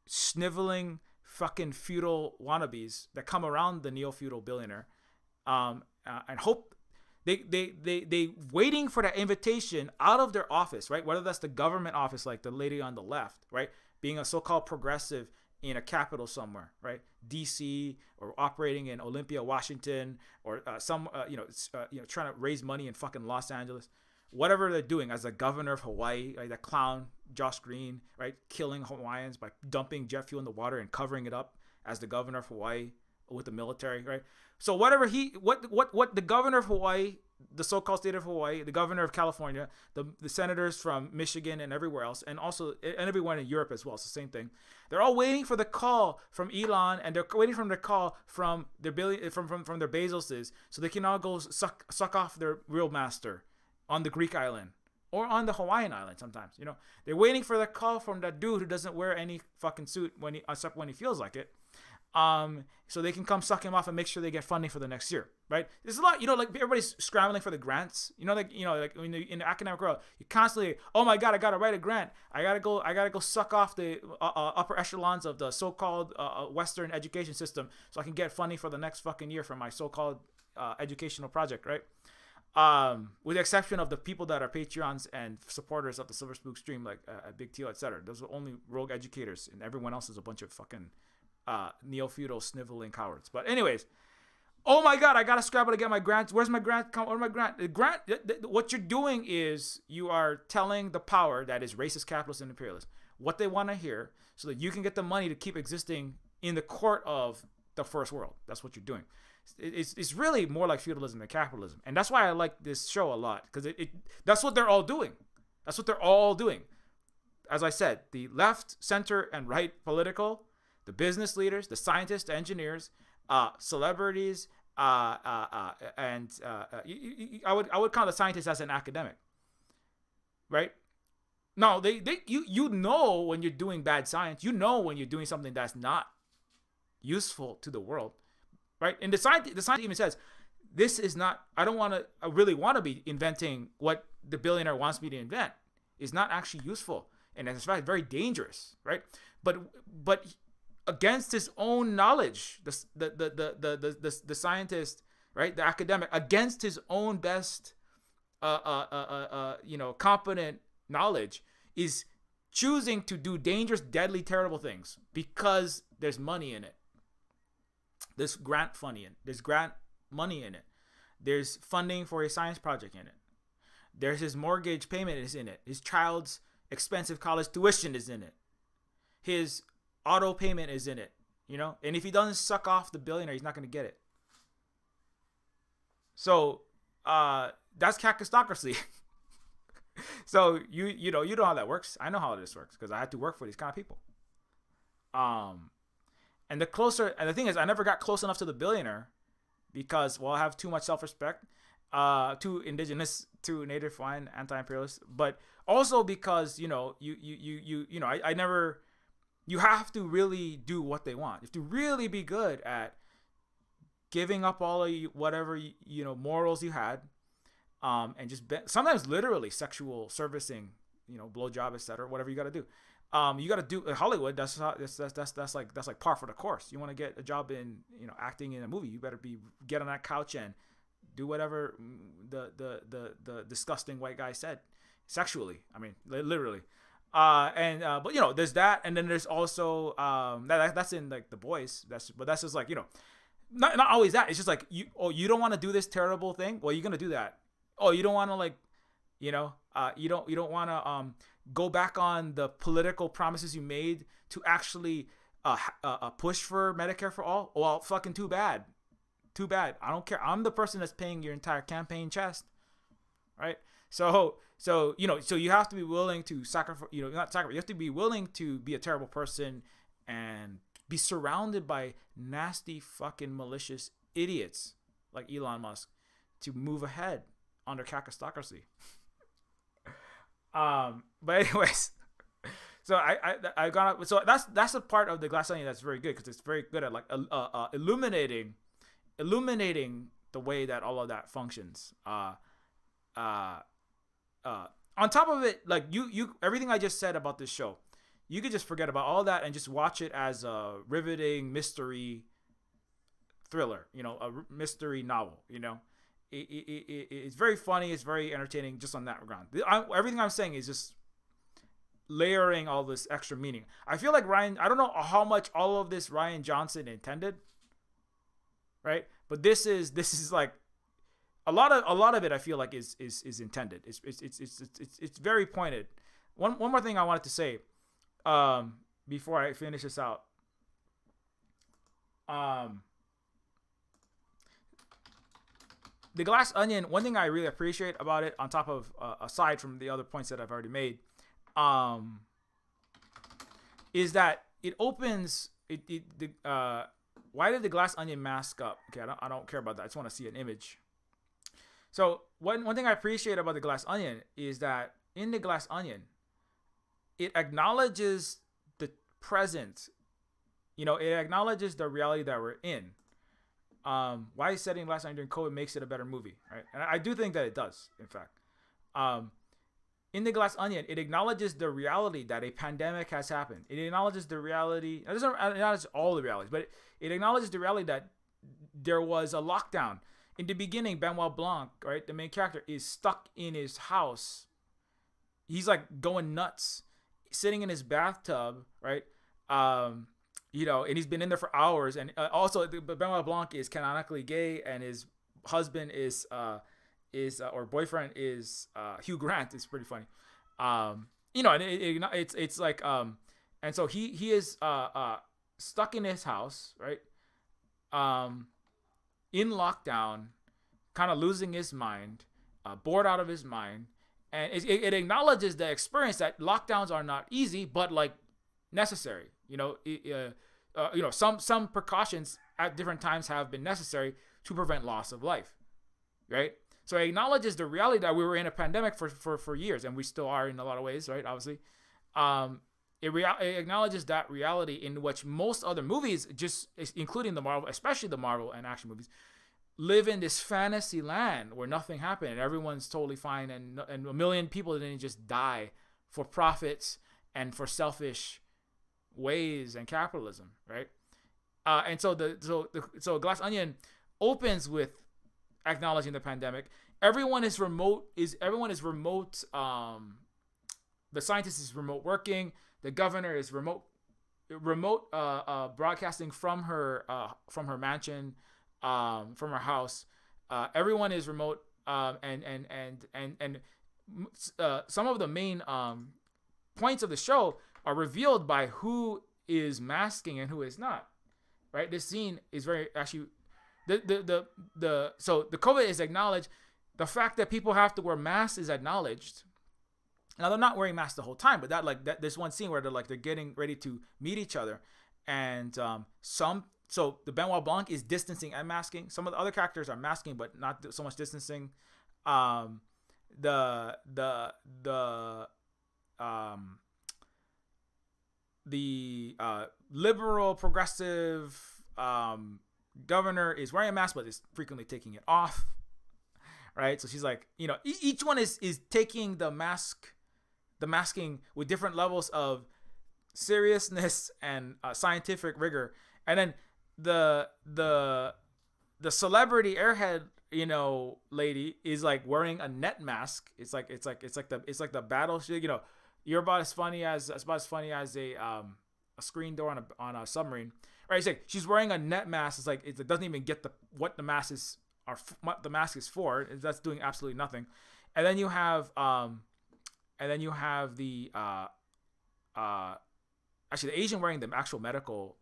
sniveling, fucking feudal wannabes that come around the neo-feudal billionaire, and hope they waiting for that invitation out of their office, right? Whether that's the government office, like the lady on the left, right? Being a so-called progressive in a capital somewhere, right? DC, or operating in Olympia, Washington, or trying to raise money in fucking Los Angeles. Whatever they're doing as the governor of Hawaii, right? That clown Josh Green, right? Killing Hawaiians by dumping jet fuel in the water and covering it up as the governor of Hawaii with the military, right? So what the governor of Hawaii, the so-called state of Hawaii, the governor of California, the senators from Michigan and everywhere else, and everyone in Europe as well, it's the same thing. They're all waiting for the call from Elon, and they're waiting for the call from their from their Bezoses, so they can all go suck off their real master on the Greek island or on the Hawaiian island sometimes. They're waiting for the call from that dude who doesn't wear any fucking suit except when he feels like it, so they can come suck him off and make sure they get funding for the next year, right? There's a lot, like everybody's scrambling for the grants, like when in the academic world, you constantly, oh my God, I gotta write a grant, I gotta go suck off the upper echelons of the so-called Western education system so I can get funding for the next fucking year for my so-called educational project, right? With the exception of the people that are Patreons and supporters of the Silver Spook stream, like Big Teal, etc. Those are only rogue educators, and everyone else is a bunch of fucking neo-feudal sniveling cowards. But anyways, oh my God, I gotta scrabble to get my grants. Where's my grant? Where's my grant? What you're doing is you are telling the power that is racist, capitalist, and imperialist what they want to hear, so that you can get the money to keep existing in the court of the first world. That's what you're doing. It's really more like feudalism than capitalism, and that's why I like this show a lot, because that's what they're all doing. That's what they're all doing. As I said, the left, center, and right political, the business leaders, the scientists, the engineers, celebrities, I would count the scientists as an academic, right? No, you know when you're doing bad science, you know when you're doing something that's not useful to the world. Right? And the scientist even says, this is not, I really want to be inventing what the billionaire wants me to invent. It's not actually useful. And it's fact very dangerous, right? But against his own knowledge, the scientist, right? The academic, against his own best, competent knowledge, is choosing to do dangerous, deadly, terrible things because there's money in it. There's grant money in it. There's funding for a science project in it. There's his mortgage payment is in it. His child's expensive college tuition is in it. His auto payment is in it. You know, and if he doesn't suck off the billionaire, he's not going to get it. So that's kakistocracy. So you know how that works. I know how this works because I had to work for these kind of people. And the thing is, I never got close enough to the billionaire because, well, I have too much self-respect, too indigenous, too native, fine, anti-imperialist, but also because I never. You have to really do what they want. You have to really be good at giving up all of whatever morals you had, and just sometimes literally sexual servicing, blowjob, etc. Whatever you got to do. You got to do Hollywood. That's like par for the course. You want to get a job in acting in a movie, you better get on that couch and do whatever the disgusting white guy said sexually. I mean, literally. But there's that, and then there's also that's in like The Boys. That's just like not always that. It's just like you don't want to do this terrible thing. Well, you're gonna do that. Oh, you don't want to you don't want to go back on the political promises you made to actually push for Medicare for all. Well, fucking too bad. I don't care. I'm the person that's paying your entire campaign chest, right? So you have to be willing to sacrifice. Not sacrifice. You have to be willing to be a terrible person and be surrounded by nasty, fucking malicious idiots like Elon Musk to move ahead under kakistocracy. But anyways, so I got up. So that's a part of the Glass Onion that's very good because it's very good at like illuminating the way that all of that functions. On top of it, like you everything I just said about this show, you could just forget about all that and just watch it as a riveting mystery thriller, a mystery novel. It's very funny, it's very entertaining just on that regard. Everything I'm saying is just layering all this extra meaning. I feel like I don't know how much all of this Rian Johnson intended, right? But this is like a lot of it. I feel like is intended. It's very pointed. One more thing I wanted to say, before I finish this out. The Glass Onion. One thing I really appreciate about it, on top of aside from the other points that I've already made, is that it opens. Why did the Glass Onion mask up? Okay, I don't care about that. I just want to see an image. So one thing I appreciate about the Glass Onion is that in the Glass Onion, it acknowledges the present. It acknowledges the reality that we're in. Why setting Glass Onion during COVID makes it a better movie, right? And I do think that it does, in fact. In the Glass Onion, it acknowledges the reality that a pandemic has happened. It acknowledges the reality. It doesn't acknowledge all the realities, but it acknowledges the reality that there was a lockdown. In the beginning, Benoit Blanc, right, the main character, is stuck in his house. He's like going nuts, sitting in his bathtub, right? And he's been in there for hours. And also, Benoit Blanc is canonically gay, and his husband or boyfriend is Hugh Grant. It's pretty funny. And it's like, and so he is stuck in his house, right? In lockdown, kind of losing his mind, bored out of his mind, and it acknowledges the experience that lockdowns are not easy, but like necessary. Some precautions at different times have been necessary to prevent loss of life, right? So it acknowledges the reality that we were in a pandemic for years, and we still are in a lot of ways, right? Obviously, it acknowledges that reality in which most other movies, just including the Marvel, especially the Marvel and action movies, live in this fantasy land where nothing happened and everyone's totally fine, and a million people didn't just die for profits and for selfish ways and capitalism, right? And so so Glass Onion opens with acknowledging the pandemic. Everyone is remote. The scientist is remote working. The governor is remote broadcasting from her mansion, from her house. Everyone is remote, and some of the main points of the show are revealed by who is masking and who is not. Right? This scene is very actually so the COVID is acknowledged. The fact that people have to wear masks is acknowledged. Now they're not wearing masks the whole time, but there's one scene where they're getting ready to meet each other, and so the Benoit Blanc is distancing and masking. Some of the other characters are masking, but not so much distancing. The liberal progressive governor is wearing a mask, but is frequently taking it off. Right, so she's like, each one is taking the masking with different levels of seriousness and scientific rigor, and then the celebrity airhead lady is like wearing a net mask. It's like the battle. You're about as funny as a screen door on a submarine. Right, it's like she's wearing a net mask. It's like it doesn't even get what the mask is. What the mask is for. That's doing absolutely nothing. And then you have the actually the Asian wearing the actual medical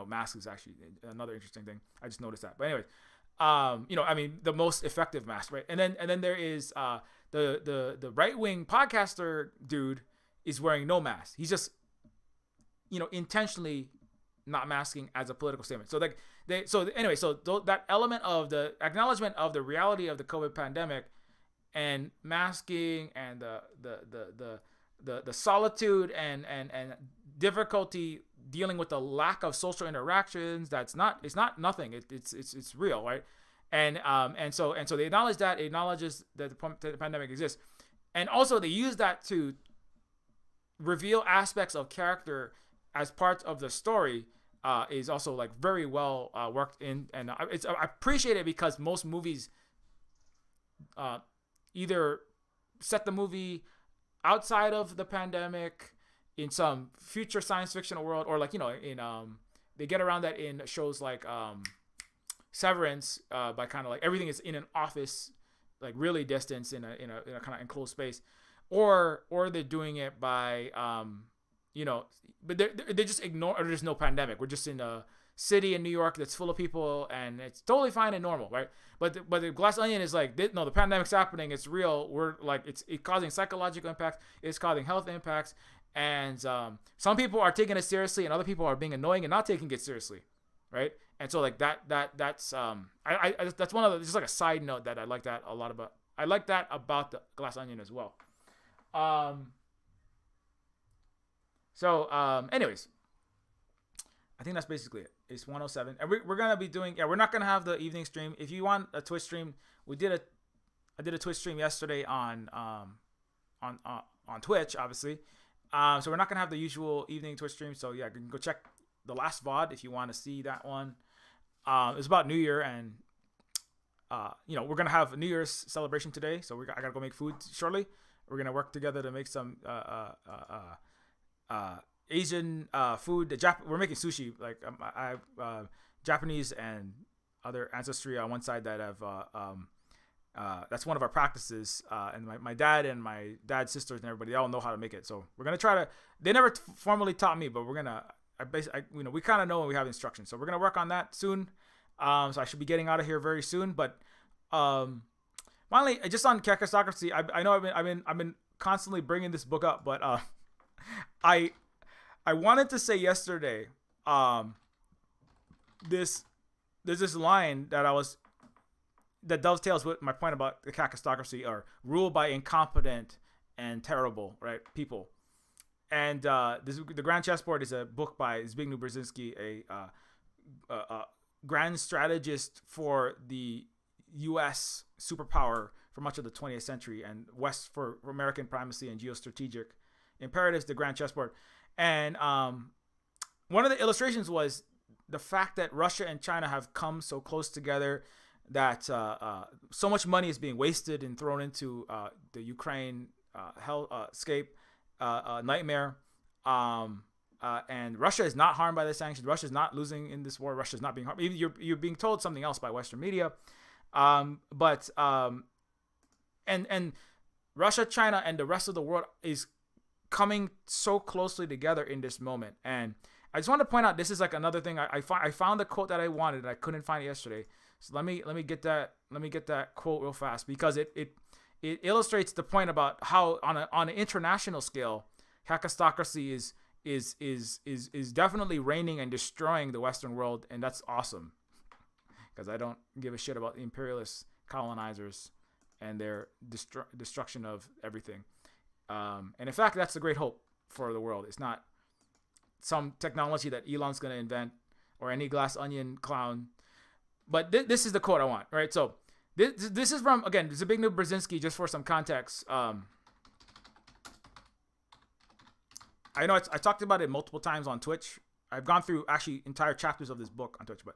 mask is actually another interesting thing. I just noticed that. But anyways, the most effective mask, right? And then there is the right-wing podcaster dude is wearing no mask. He's just intentionally not masking as a political statement. So that element of the acknowledgement of the reality of the COVID pandemic and masking and the solitude and difficulty dealing with the lack of social interactions. It's not nothing. It's real, right? And so they acknowledge that. It acknowledges that the pandemic exists, and also they use that to reveal aspects of character as parts of the story. Is also like very well worked in, and I appreciate it because most movies either set the movie outside of the pandemic in some future science fictional world, or they get around that in shows like Severance by kind of like everything is in an office, like really distanced in a kind of enclosed space, or they're doing it by but they just ignore, or there's no pandemic. We're just in a city in New York that's full of people, and it's totally fine and normal, right? But the Glass Onion is like, no, the pandemic's happening. It's real. We're like, it's causing psychological impacts. It's causing health impacts, and some people are taking it seriously, and other people are being annoying and not taking it seriously, right? And so like that's that's one of the, just like a side note that I like that a lot about. I like that about the Glass Onion as well. Anyways, I think that's basically it. It's 107, and we're gonna be doing. Yeah, we're not gonna have the evening stream. If you want a Twitch stream, I did a Twitch stream yesterday on Twitch, obviously. So we're not gonna have the usual evening Twitch stream. So yeah, you can go check the last VOD if you want to see that one. It's about New Year, and we're gonna have a New Year's celebration today. So I gotta go make food shortly. We're gonna work together to make some Asian food. We're making sushi. Like I have Japanese and other ancestry on one side that have that's one of our practices. And my dad and my dad's sisters and everybody, they all know how to make it. So we're gonna try to. They never formally taught me, but we're gonna. We kind of know when we have instructions. So we're gonna work on that soon. So I should be getting out of here very soon. But finally, just on Kakistocracy, I know I've been constantly bringing this book up, but I wanted to say yesterday, there's this line that dovetails with my point about the Kakistocracy, or ruled by incompetent and terrible, right, people. And the Grand Chessboard is a book by Zbigniew Brzezinski, a grand strategist for the U.S. superpower for much of the 20th century, and West for American primacy and geostrategic imperatives, the Grand Chessboard. And one of the illustrations was the fact that Russia and China have come so close together that so much money is being wasted and thrown into the Ukraine hellscape nightmare. And Russia is not harmed by the sanctions. Russia is not losing in this war. Russia is not being harmed. You're being told something else by Western media. And Russia, China, and the rest of the world is coming so closely together in this moment. And I just want to point out, this is like another thing. I found the quote that I wanted and I couldn't find it yesterday. So let me get that quote real fast, because it illustrates the point about how on an international scale, Kakistocracy is definitely reigning and destroying the Western world, and that's awesome. Because I don't give a shit about the imperialist colonizers and their destruction of everything. And in fact, that's the great hope for the world. It's not some technology that Elon's going to invent or any glass onion clown. But this is the quote I want, right? So this is from, again, Zbigniew Brzezinski, just for some context. I know I talked about it multiple times on Twitch. I've gone through actually entire chapters of this book on Twitch, but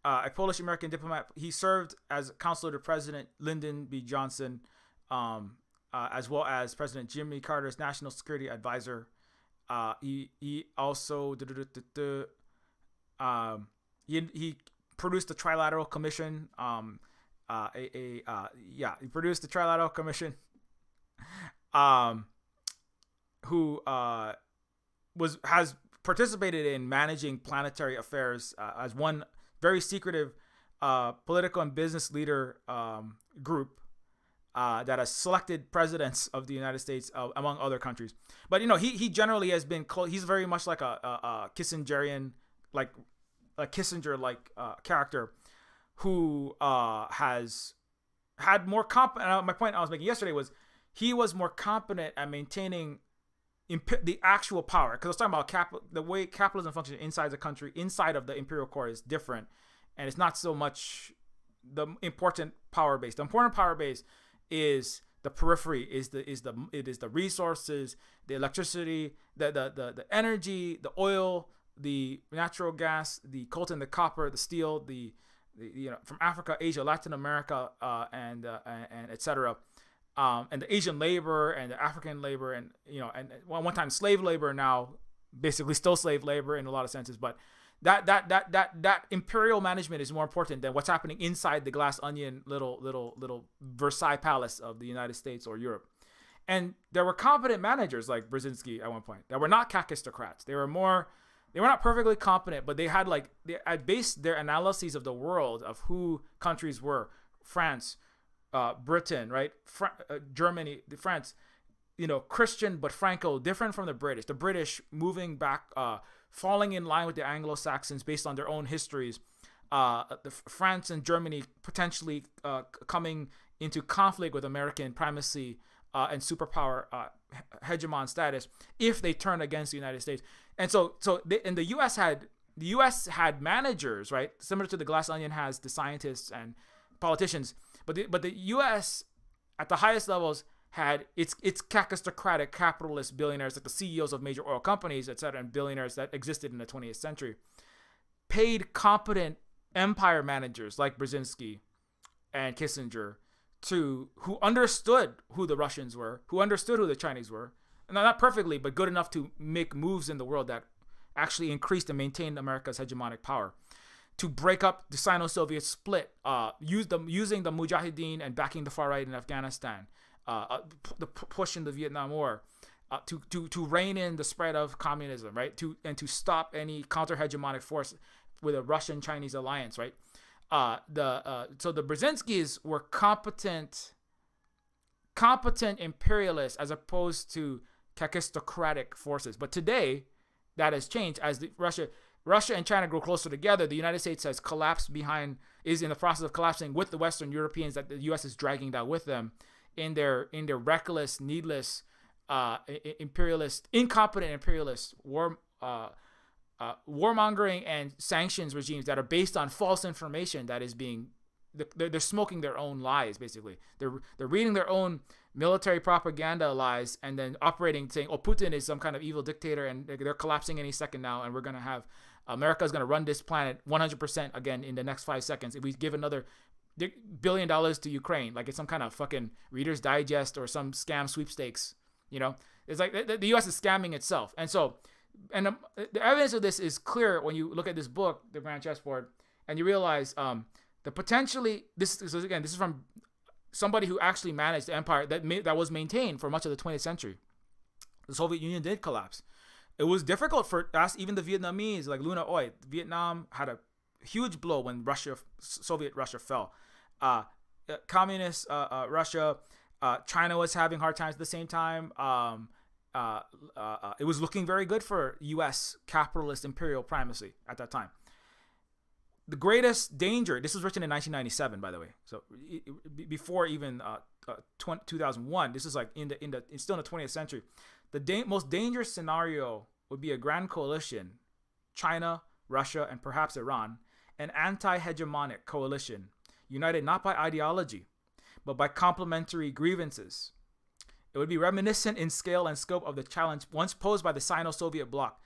a Polish American diplomat. He served as counselor to President Lyndon B. Johnson, as well as President Jimmy Carter's national security advisor. He also he produced the Trilateral Commission. He produced the Trilateral Commission. Who has participated in managing planetary affairs as one very secretive political and business leader group that has selected presidents of the United States among other countries. But he generally has been close. He's very much like a Kissingerian, like a Kissinger-like character who has had more my point I was making yesterday was he was more competent at maintaining the actual power, because I was talking about the way capitalism functions inside the country, inside of the imperial core, is different, and it's not so much the important power base. The important power base is the periphery, it is the resources, the electricity, the energy, the oil, the natural gas, the coltan, the copper, the steel, the from Africa, Asia, Latin America, and etc. And the Asian labor and the African labor, and one time slave labor, now basically still slave labor in a lot of senses. But that imperial management is more important than what's happening inside the glass onion little Versailles palace of the United States or Europe. And there were competent managers like Brzezinski at one point that were not kakistocrats. They were not perfectly competent, but they had they based their analyses of the world, of who countries were, France, Britain, right? Germany, France, Christian but Franco, different from the British. The British moving back, falling in line with the Anglo-Saxons based on their own histories. France and Germany potentially coming into conflict with American primacy and superpower hegemon status if they turn against the United States. And the U.S. had managers, right? Similar to the glass onion has the scientists and politicians. But the U.S. at the highest levels had its kakistocratic capitalist billionaires, like the CEOs of major oil companies, etc., and billionaires that existed in the 20th century, paid competent empire managers like Brzezinski and Kissinger who understood who the Russians were, who understood who the Chinese were, and not perfectly, but good enough to make moves in the world that actually increased and maintained America's hegemonic power, to break up the Sino-Soviet split, using the Mujahideen and backing the far right in Afghanistan, the push in the Vietnam War, to rein in the spread of communism, right? To stop any counter-hegemonic force with a Russian-Chinese alliance, right? So the Brzezinskis were competent imperialists as opposed to kakistocratic forces. But today, that has changed as Russia and China grow closer together. The United States is in the process of collapsing with the Western Europeans that the U.S. is dragging down with them in their reckless, needless, incompetent imperialist warmongering and sanctions regimes that are based on false information that is they're smoking their own lies, basically. They're reading their own military propaganda lies and then operating, saying, oh, Putin is some kind of evil dictator and they're collapsing any second now, and we're going to have America's going to run this planet 100% again in the next 5 seconds if we give another $1 billion to Ukraine, like it's some kind of fucking Reader's Digest or some scam sweepstakes. It's like the U.S. is scamming itself. And so, the evidence of this is clear when you look at this book, The Grand Chessboard, and you realize this is from somebody who actually managed the empire that was maintained for much of the 20th century. The Soviet Union did collapse. It was difficult for us, even the Vietnamese, like Luna Oi. Vietnam had a huge blow when Soviet Russia fell. Communist Russia, China was having hard times at the same time. It was looking very good for U.S. capitalist imperial primacy at that time. The greatest danger, this was written in 1997, by the way, so before even 2001. This is like it's still in the 20th century. The most dangerous scenario would be a grand coalition, China, Russia, and perhaps Iran, an anti-hegemonic coalition, united not by ideology, but by complementary grievances. It would be reminiscent in scale and scope of the challenge once posed by the Sino-Soviet bloc,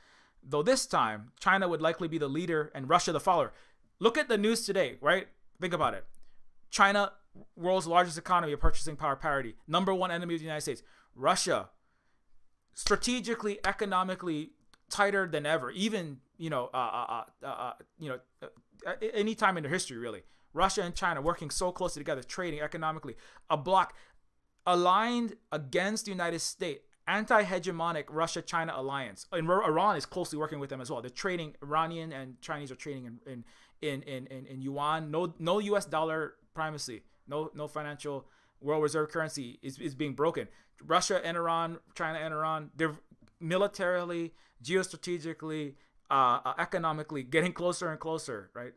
though this time, China would likely be the leader and Russia the follower. Look at the news today, right? Think about it. China, world's largest economy of purchasing power parity, number one enemy of the United States. Russia, strategically, economically tighter than ever, even any time in their history, really. Russia and China working so closely together, trading economically, a bloc aligned against the United States, anti-hegemonic Russia-China alliance. And Iran is closely working with them as well. They're trading, Iranian and Chinese are trading in yuan. No U.S. dollar primacy. No financial world reserve currency is being broken. Russia and Iran, China and Iran, they're militarily, geostrategically, economically getting closer and closer, right?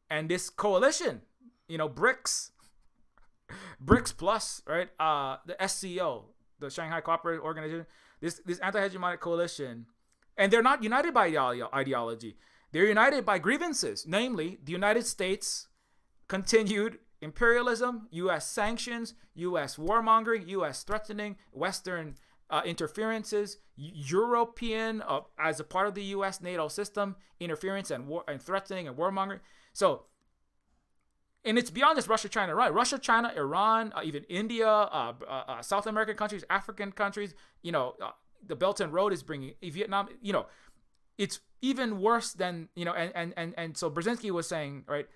And this coalition, BRICS Plus, right? The SCO, the Shanghai Cooperative Organization, this anti-hegemonic coalition, and they're not united by ideology. They're united by grievances, namely the United States continued imperialism, U.S. sanctions, U.S. warmongering, U.S. threatening, Western interferences, European, as a part of the U.S. NATO system, interference and threatening and warmongering. So, and it's beyond just Russia, China, Iran. Russia, China, Iran, even India, South American countries, African countries. The Belt and Road is bringing Vietnam. It's even worse than and so Brzezinski was saying, right,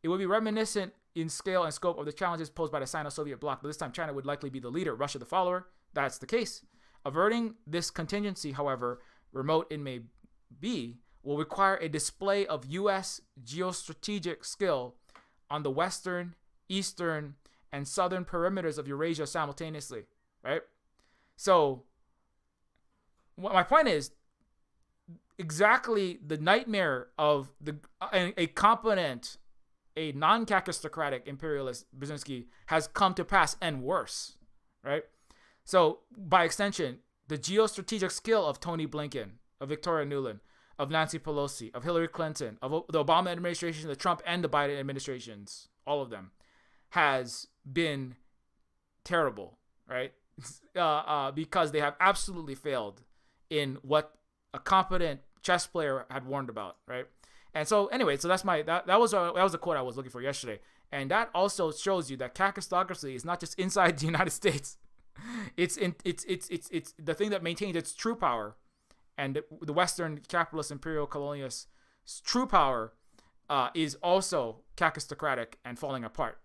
it would be reminiscent in scale and scope of the challenges posed by the Sino-Soviet bloc, but this time China would likely be the leader, Russia the follower. That's the case. Averting this contingency, however remote it may be, will require a display of U.S. geostrategic skill on the western, eastern, and southern perimeters of Eurasia simultaneously, right? So, my point is, exactly the nightmare of a competent, a non-kakistocratic imperialist Brzezinski has come to pass, and worse, right? So, by extension, the geostrategic skill of Tony Blinken, of Victoria Nuland, of Nancy Pelosi, of Hillary Clinton, of the Obama administration, the Trump and the Biden administrations, all of them, has been terrible, right? Because they have absolutely failed in what a competent chess player had warned about, right? And so, anyway, so that was a quote I was looking for yesterday, and that also shows you that kakistocracy is not just inside the United States. It's the thing that maintains its true power. And the Western capitalist imperial colonialist true power is also kakistocratic and falling apart.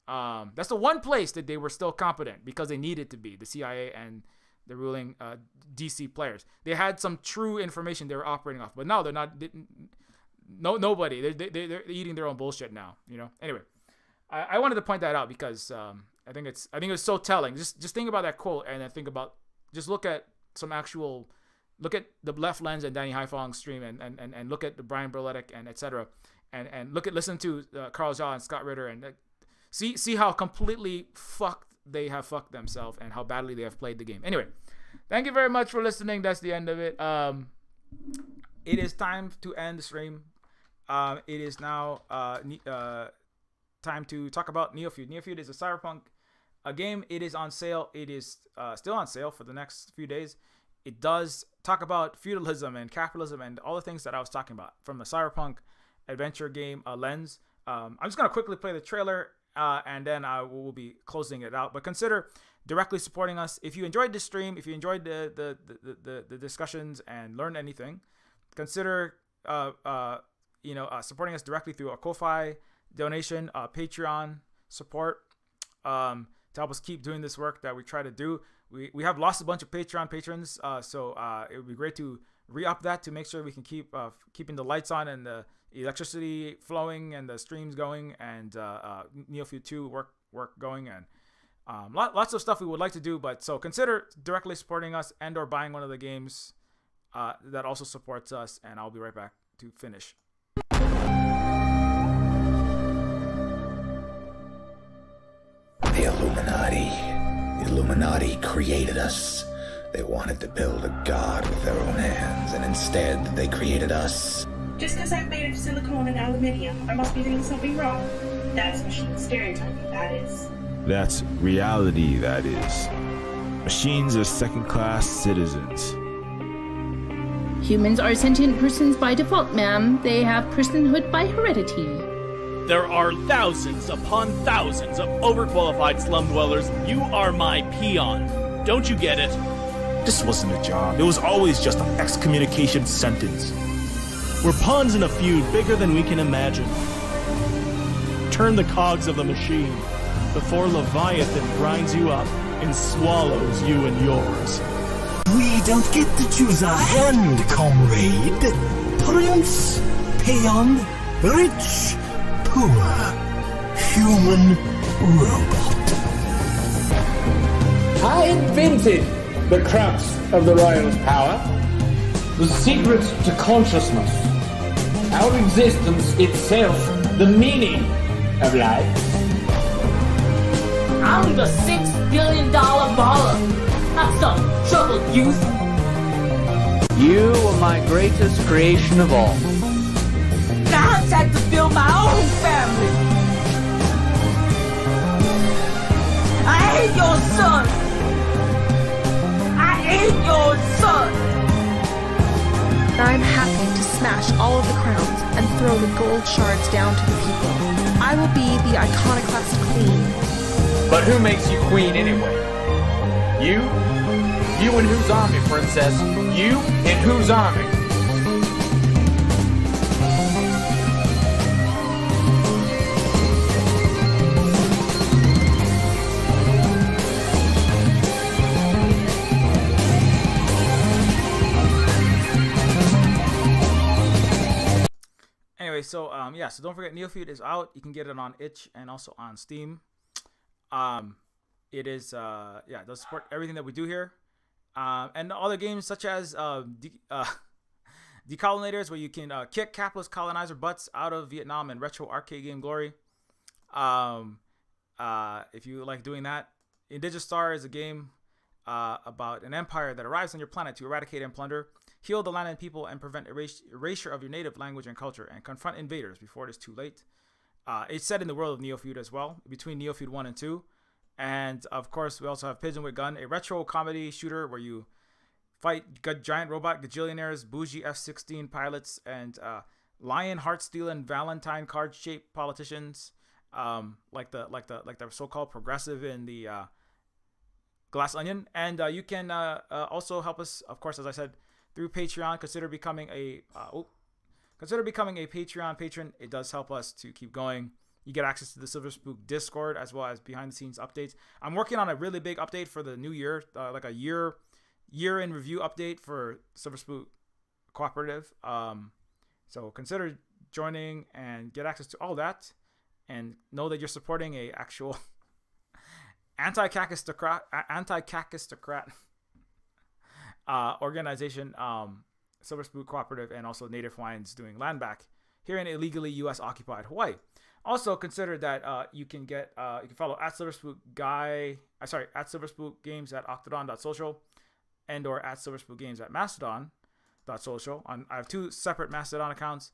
That's the one place that they were still competent because they needed to be, the CIA and the ruling DC players. They had some true information they were operating off, but now they're not. Nobody. They're eating their own bullshit now. Anyway, I wanted to point that out because I think it's so telling. Just think about that quote and then look at the Left Lens and Danny Haifong's stream and look at the Brian Berletic and etc. and listen to Carl Zha and Scott Ritter and see how completely they have fucked themselves and how badly they have played the game. Anyway, thank you very much for listening. That's the end of it. It is time to end the stream. It is now time to talk about Neofeud. Neofeud is a cyberpunk game. It is on sale. It is still on sale for the next few days. It does talk about feudalism and capitalism and all the things that I was talking about from the cyberpunk adventure game lens. I'm just going to quickly play the trailer and then I will be closing it out. But consider directly supporting us. If you enjoyed this stream, if you enjoyed the discussions and learned anything, consider supporting us directly through a Ko-Fi donation, Patreon support. to help us keep doing this work that we try to do. We have lost a bunch of Patreon patrons, so it would be great to re-up that to make sure we can keep keeping the lights on and the electricity flowing and the streams going and Neofeud 2 work going, and lots of stuff we would like to do. But so consider directly supporting us and or buying one of the games that also supports us, and I'll be right back to finish. The Illuminati created us. They wanted to build a god with their own hands, and instead they created us. Just because I'm made of silicone and aluminium, I must be doing something wrong. That's machine stereotyping, that is. That's reality, that is. Machines are second-class citizens. Humans are sentient persons by default, ma'am. They have personhood by heredity. There are thousands upon thousands of overqualified slum dwellers. You are my peon. Don't you get it? This wasn't a job. It was always just an excommunication sentence. We're pawns in a feud bigger than we can imagine. Turn the cogs of the machine before Leviathan grinds you up and swallows you and yours. We don't get to choose our hand, comrade. Prince, peon, rich, poor, human, robot. I invented the crux of the royal power, the secret to consciousness, our existence itself, the meaning of life. I'm the $6 billion baller. Not some troubled youth. You are my greatest creation of all. I had to build my own family. I hate your son. I hate your son. I'm happy to smash all of the crowns and throw the gold shards down to the people. I will be the iconoclast queen. But who makes you queen anyway? You? You and whose army, princess? You and whose army? Anyway, so so don't forget Neofeud is out. You can get it on itch and also on Steam. It is it does support everything that we do here, and other games such as Decolonators, where you can kick capitalist colonizer butts out of Vietnam and retro arcade game glory. If you like doing that, Indigenous Star is a game about an empire that arrives on your planet to eradicate and plunder, heal the land and people, and prevent erasure of your native language and culture, and confront invaders before it is too late. It's set in the world of Neofeud as well, between Neofeud 1 and 2. And of course, we also have Pigeon with Gun, a retro comedy shooter where you fight giant robot gajillionaires, bougie F-16 pilots, and lion heart-stealing Valentine card-shaped politicians, like the so-called progressive in the Glass Onion. And you can also help us, of course, as I said, through Patreon. Consider becoming a Patreon patron. It does help us to keep going. You get access to the Silver Spook Discord as well as behind-the-scenes updates. I'm working on a really big update for the new year, like a year in review update for Silver Spook Cooperative. So consider joining and get access to all that, and know that you're supporting a actual anti-Kakistocrat organization, Silver Spook Cooperative, and also Native Hawaiians doing land back here in illegally U.S. occupied Hawaii. Also consider that you can follow at Silver Spook at Silver Spook Games at Octodon.social and or at Silver Spook Games at Mastodon.social. I have two separate Mastodon accounts.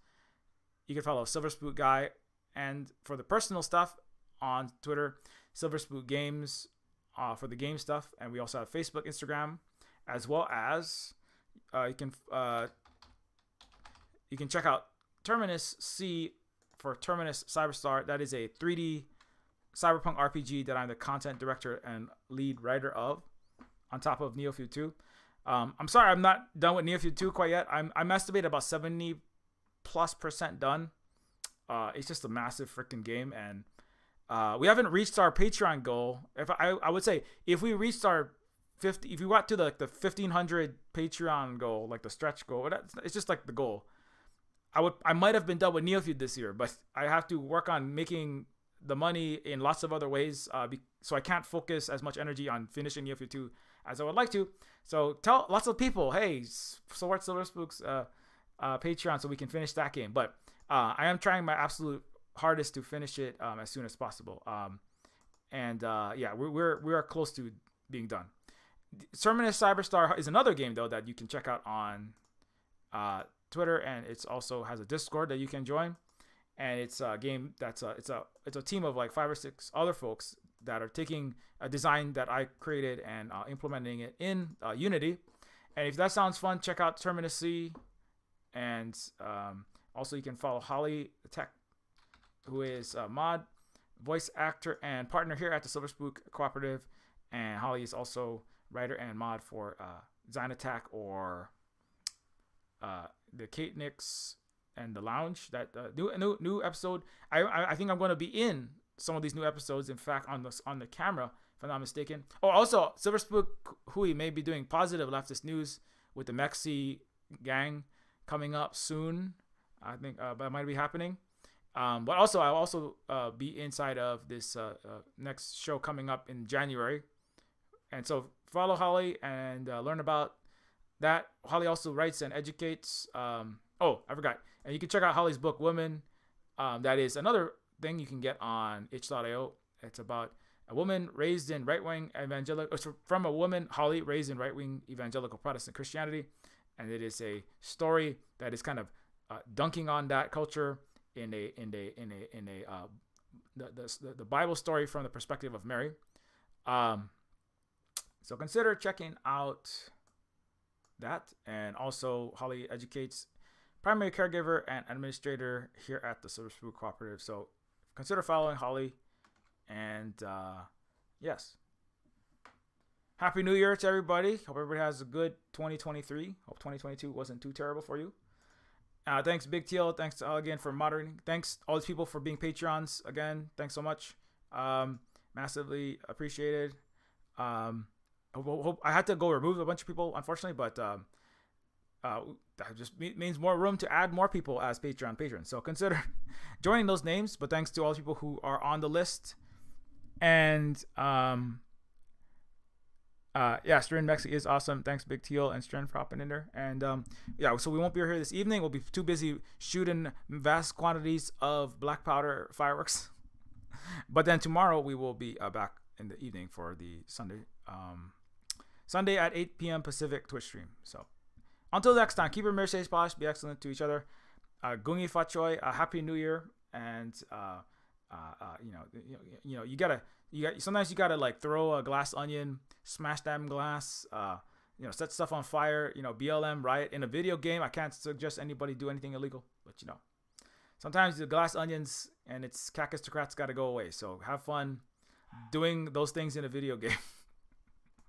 You can follow Silver Spook Guy, and for the personal stuff on Twitter, Silver Spook Games for the game stuff, and we also have Facebook, Instagram, as well as you can check out Terminus C for Terminus Cyberstar. That is a 3D cyberpunk RPG that I'm the content director and lead writer of, on top of Neofeud 2. I'm sorry I'm not done with Neofeud 2 quite yet. I'm estimated about 70+% done. It's just a massive freaking game, and we haven't reached our Patreon goal. If I would say if we reached our 50, if we got to the 1,500 Patreon goal, like the stretch goal, it's just like the goal. I might have been done with Neofeud this year, but I have to work on making the money in lots of other ways. So I can't focus as much energy on finishing Neofeud 2 as I would like to. So tell lots of people, hey, support Silver Spook's Patreon so we can finish that game. But I am trying my absolute hardest to finish it as soon as possible. Yeah, we are close to being done. Terminus Cyberstar is another game though that you can check out on Twitter, and it's also has a Discord that you can join. And it's a game that's it's a team of like 5 or 6 other folks that are taking a design that I created and implementing it in Unity. And if that sounds fun, check out Terminus C. And also you can follow Holly the Tech, who is a mod, voice actor, and partner here at the Silver Spook Cooperative. And Holly is also writer and mod for Design Attack or the Kate Nix and the Lounge. That new episode. I think I'm going to be in some of these new episodes. In fact, on the camera, if I'm not mistaken. Oh, also Silver Spook Hui may be doing positive leftist news with the Mexi gang coming up soon. I think that might be happening. But also I'll also be inside of this next show coming up in January. And so follow Holly and learn about that. Holly also writes and educates. Oh, I forgot. And you can check out Holly's book, Women. That is another thing you can get on itch.io. It's about a woman raised in right-wing evangelical, it's from a woman, Holly, raised in right-wing evangelical Protestant Christianity. And it is a story that is kind of dunking on that culture in the Bible story from the perspective of Mary. So consider checking out that. And also Holly educates, primary caregiver and administrator here at the Silver Spook Cooperative. So consider following Holly. And yes, Happy New Year to everybody. Hope everybody has a good 2023. Hope 2022 wasn't too terrible for you. Thanks, Big Teal. Thanks again for moderating. Thanks all these people for being Patreons. Again, thanks so much. Massively appreciated. Hope I had to go remove a bunch of people, unfortunately, but that just means more room to add more people as Patreon patrons. So consider joining those names. But thanks to all the people who are on the list. And yeah, Strin Mexi is awesome. Thanks, Big Teal and Strin, for hopping in there. And yeah, so we won't be here this evening. We'll be too busy shooting vast quantities of black powder fireworks. But then tomorrow we will be back in the evening for the Sunday at 8 p.m. Pacific Twitch stream. So until next time, keep your Mercedes polish, be excellent to each other. Gungi Fachoy, Happy New Year. And sometimes you gotta like throw a glass onion, smash that glass, set stuff on fire, BLM riot in a video game. I can't suggest anybody do anything illegal, but sometimes the glass onions and its Kakistocrats gotta go away. So have fun doing those things in a video game.